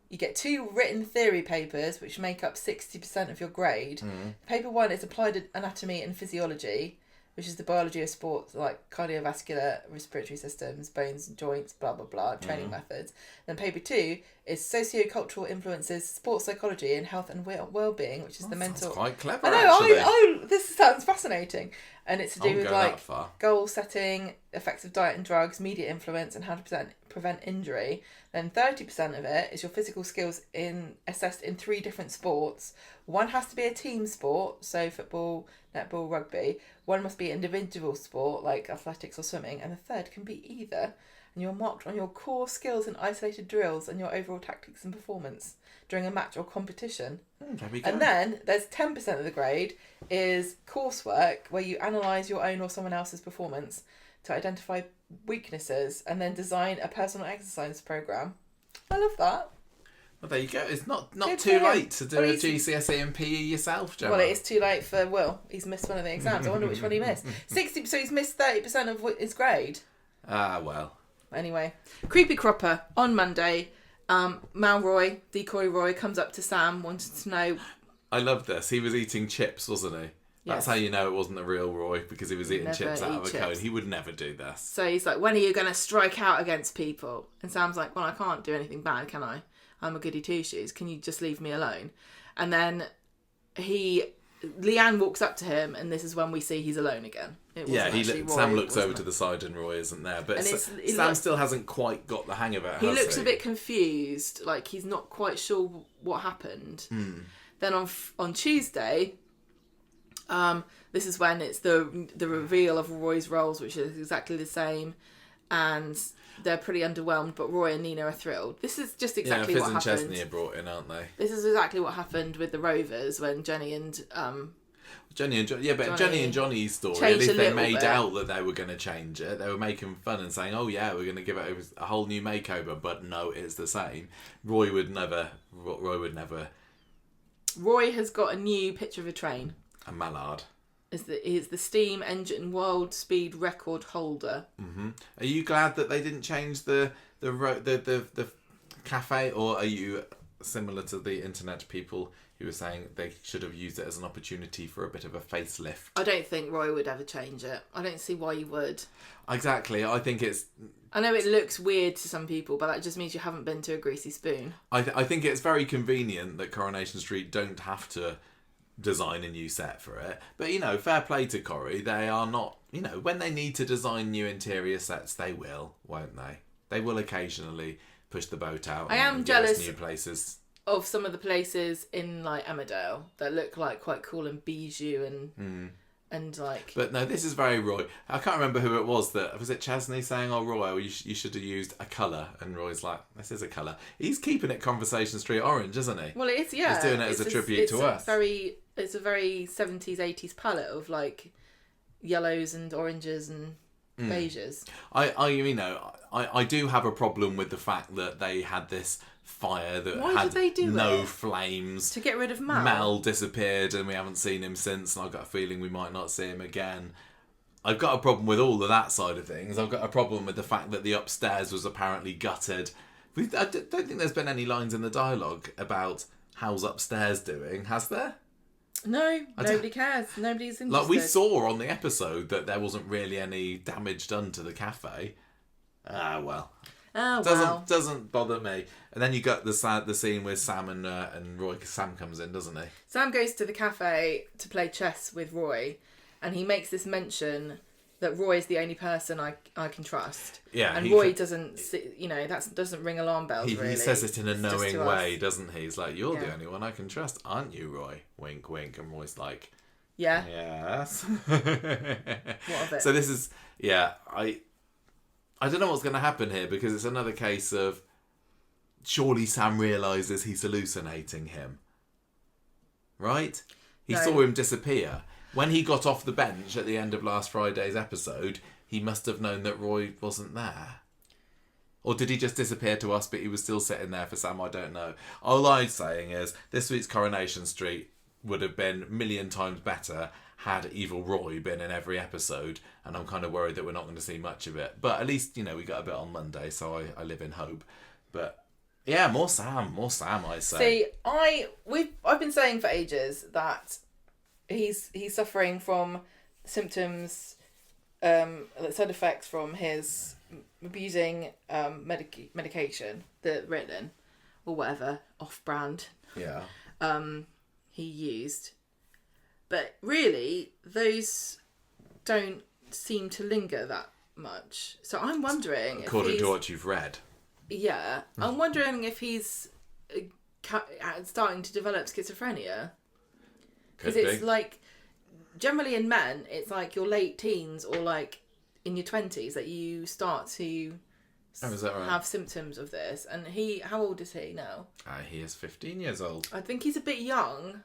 You get 2 written theory papers, which make up 60% of your grade. Paper 1 is applied anatomy and physiology, which is the biology of sports, like cardiovascular, respiratory systems, bones and joints, blah, blah, blah, training methods. Then paper 2 is socio-cultural influences, sports psychology, and health and well-being, which is the mental... That's quite clever, actually. This sounds fascinating. And it's to do with, like, goal setting, effects of diet and drugs, media influence, and how to prevent injury. Then 30% of it is your physical skills assessed in 3 different sports. 1 has to be a team sport, so football, netball, rugby. 1 must be an individual sport, like athletics or swimming. And the 3rd can be either. And you're marked on your core skills and isolated drills and your overall tactics and performance during a match or competition. There we go. And then there's 10% of the grade is coursework, where you analyse your own or someone else's performance to identify weaknesses and then design a personal exercise programme. I love that. Well, there you go. It's not too late to do a GCSE and PE yourself, Gemma. Well, it is too late for Will. He's missed one of the exams. I wonder which one he missed. 60, so he's missed 30% of his grade. Well. Anyway, Creepy Cropper on Monday. Roy, decoy Roy, comes up to Sam, wanted to know I love this. He was eating chips, wasn't he? That's Yes. how you know it wasn't the real Roy, because he was eating Never chips out of a eat cone. chips. He would never do this. So he's like, when are you going to strike out against people? And Sam's like, well, I can't do anything bad, can I? I'm a goody two-shoes. Can you just leave me alone? And then Leanne walks up to him, and this is when we see he's alone again. It wasn't actually Roy, Sam looks wasn't over it? to the side and Roy isn't there. But he Sam looks- still hasn't quite got the hang of it, He has looks a bit confused, like he's not quite sure what happened. Then on Tuesday, this is when it's the reveal of Roy's roles, which is exactly the same, and they're pretty underwhelmed, but Roy and Nina are thrilled. This is just exactly Fizz what and happened. Chesney are brought in, aren't they? This is exactly what happened with the Rovers when Jenny and Jenny and Johnny's story, at changed least a they little made bit. out that they were going to change it. They were making fun and saying, oh yeah, we're going to give it a whole new makeover, but no, it's the same. Roy would never. Roy has got a new picture of a train. A mallard. Is the steam engine world speed record holder. Mm-hmm. Are you glad that they didn't change the cafe, or are you similar to the internet people who were saying they should have used it as an opportunity for a bit of a facelift? I don't think Roy would ever change it. I don't see why you would. Exactly. I think it's. I know it looks weird to some people, but that just means you haven't been to a greasy spoon. I think it's very convenient that Coronation Street don't have to design a new set for it. But, fair play to Corrie. They are not, when they need to design new interior sets, they will, won't they? They will occasionally push the boat out and give us new places. Of some of the places in like Emmerdale that look like quite cool and bijou and like. But no, this is very Roy. I can't remember who it was was it Chesney saying, "Oh Roy, you should have used a colour," and Roy's like, "This is a colour." He's keeping it Conversation Street orange, isn't he? Well, it is. Yeah, he's doing it as a tribute to us. It's a very 70s, 80s palette of like yellows and oranges and beiges. I do have a problem with the fact that they had this fire that Why had did they do no it? flames. To get rid of Mal. Mal disappeared and we haven't seen him since, and I've got a feeling we might not see him again. I've got a problem with all of that side of things. I've got a problem with the fact that the upstairs was apparently gutted. I don't think there's been any lines in the dialogue about how's upstairs doing, has there? No, nobody cares. Nobody's interested. Like we saw on the episode that there wasn't really any damage done to the cafe. Ah, well. Oh, wow. Doesn't bother me. And then you got the scene with Sam and Roy, 'cause Sam comes in, doesn't he? Sam goes to the cafe to play chess with Roy, and he makes this mention that Roy is the only person I can trust. Yeah. And Roy doesn't, that doesn't ring alarm bells, really. He says it in a It's just knowing to us. way, doesn't he? He's like, you're the Yeah. only one I can trust, aren't you, Roy? Wink, wink. And Roy's like, Yeah. yes. What of it? So this is, I don't know what's going to happen here, because it's another case of surely Sam realises he's hallucinating him. Right? He No. saw him disappear. When he got off the bench at the end of last Friday's episode, he must have known that Roy wasn't there. Or did he just disappear to us, but he was still sitting there for Sam? I don't know. All I'm saying is, this week's Coronation Street would have been a million times better had Evil Roy been in every episode, and I'm kind of worried that we're not going to see much of it. But at least, we got a bit on Monday, so I live in hope. But yeah, more Sam, I say. See, I've been saying for ages that he's suffering from symptoms, side effects from his abusing medication, the Ritalin or whatever off-brand Yeah. he used. But really, those don't seem to linger that much. So I'm wondering According to what you've read. Yeah, I'm wondering if he's starting to develop schizophrenia. Could Because be. it's like, generally in men, it's like your late teens or like in your 20s that you start to is that right? have symptoms of this. And how old is he now? He is 15 years old. I think he's a bit young.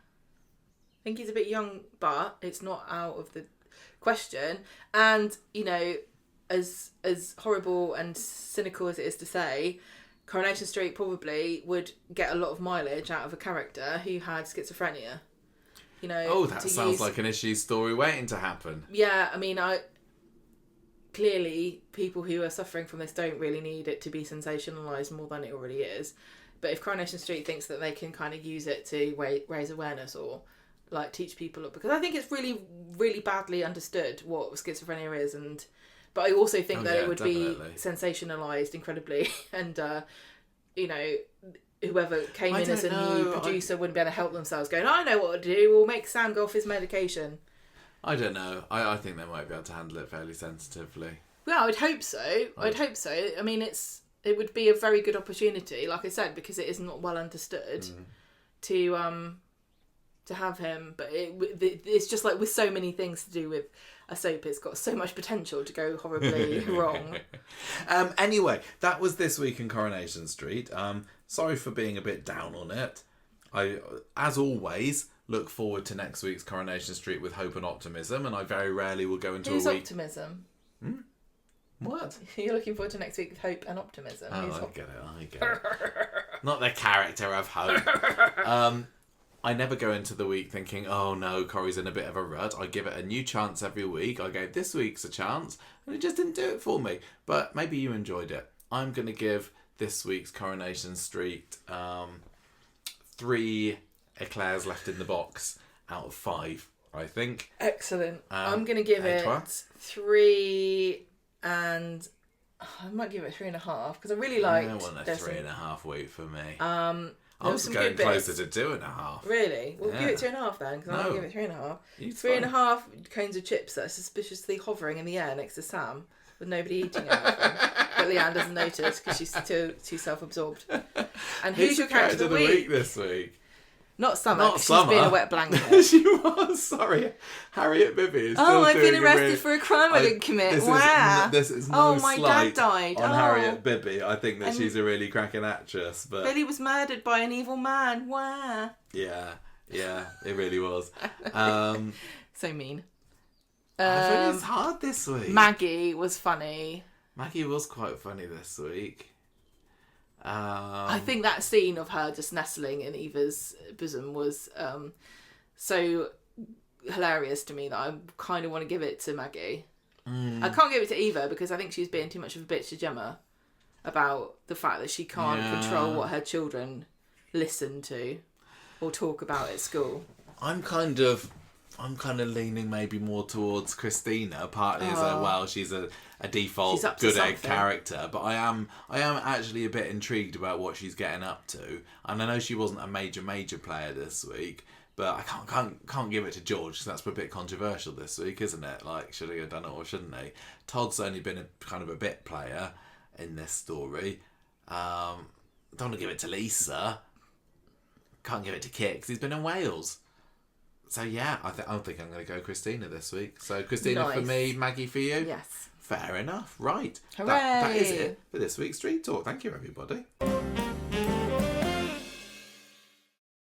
But it's not out of the question. And, as horrible and cynical as it is to say, Coronation Street probably would get a lot of mileage out of a character who had schizophrenia. That sounds like an issue story waiting to happen. Yeah, I mean, clearly people who are suffering from this don't really need it to be sensationalised more than it already is. But if Coronation Street thinks that they can kind of use it to raise awareness or like teach people, because I think it's really, really badly understood what schizophrenia is, but I also think that it would be sensationalised incredibly, and you know, whoever came in as a new producer wouldn't be able to help themselves, going, I know what to do, we'll make Sam go off his medication. I don't know. I think they might be able to handle it fairly sensitively. Well, I'd hope so. I'd hope so. I mean, it would be a very good opportunity, like I said, because it is not well understood, to have him. But it's just like with so many things to do with a soap, it's got so much potential to go horribly wrong. Anyway, that was this week in Coronation Street. Sorry for being a bit down on it. I, as always, look forward to next week's Coronation Street with hope and optimism, and I very rarely will go into Who's a week... optimism? What? You're looking forward to next week with hope and optimism. Oh, I get it. Not the character of hope. I never go into the week thinking, oh no, Corrie's in a bit of a rut. I give it a new chance every week. I gave this week's a chance, and it just didn't do it for me. But maybe you enjoyed it. I'm going to give this week's Coronation Street 3 eclairs left in the box out of 5, I think. Excellent. I'm going to give it 3, and I might give it 3.5 because I really liked. I want a 3.5 week for me. I was going closer to 2.5. Really? Well, give it 2.5 then, because I'll give it 3.5. 3.5 cones of chips that are suspiciously hovering in the air next to Sam, with nobody eating anything. But Leanne doesn't notice because she's too self-absorbed. And who's your character of the week this week? Not Summer. She's been a wet blanket. She was. Sorry, Harriet Bibby is still I've been arrested for a crime I didn't commit. Wow. This is no my slight dad died. on Harriet Bibby. I think that she's a really cracking actress. But Billy was murdered by an evil man. Wow. Yeah, it really was. So mean. I think it's hard this week. Maggie was funny. Maggie was quite funny this week. I think that scene of her just nestling in Eva's bosom was so hilarious to me that I kind of want to give it to Maggie. I can't give it to Eva because I think she's being too much of a bitch to Gemma about the fact that she can't control what her children listen to or talk about at school. I'm kind of leaning maybe more towards Christina, partly as she's a default good egg character, but I am actually a bit intrigued about what she's getting up to. And I know she wasn't a major player this week, but I can't give it to George because that's a bit controversial this week, isn't it? Like, should he have done it or shouldn't he? Todd's only been a kind of a bit player in this story. Don't want to give it to Lisa. Can't give it to Kit because he's been in Wales. So yeah, I think I'm going to go Christina this week. So Christina for me, Maggie for you? Yes. Fair enough. Right. Hooray! That is it for this week's Street Talk. Thank you, everybody.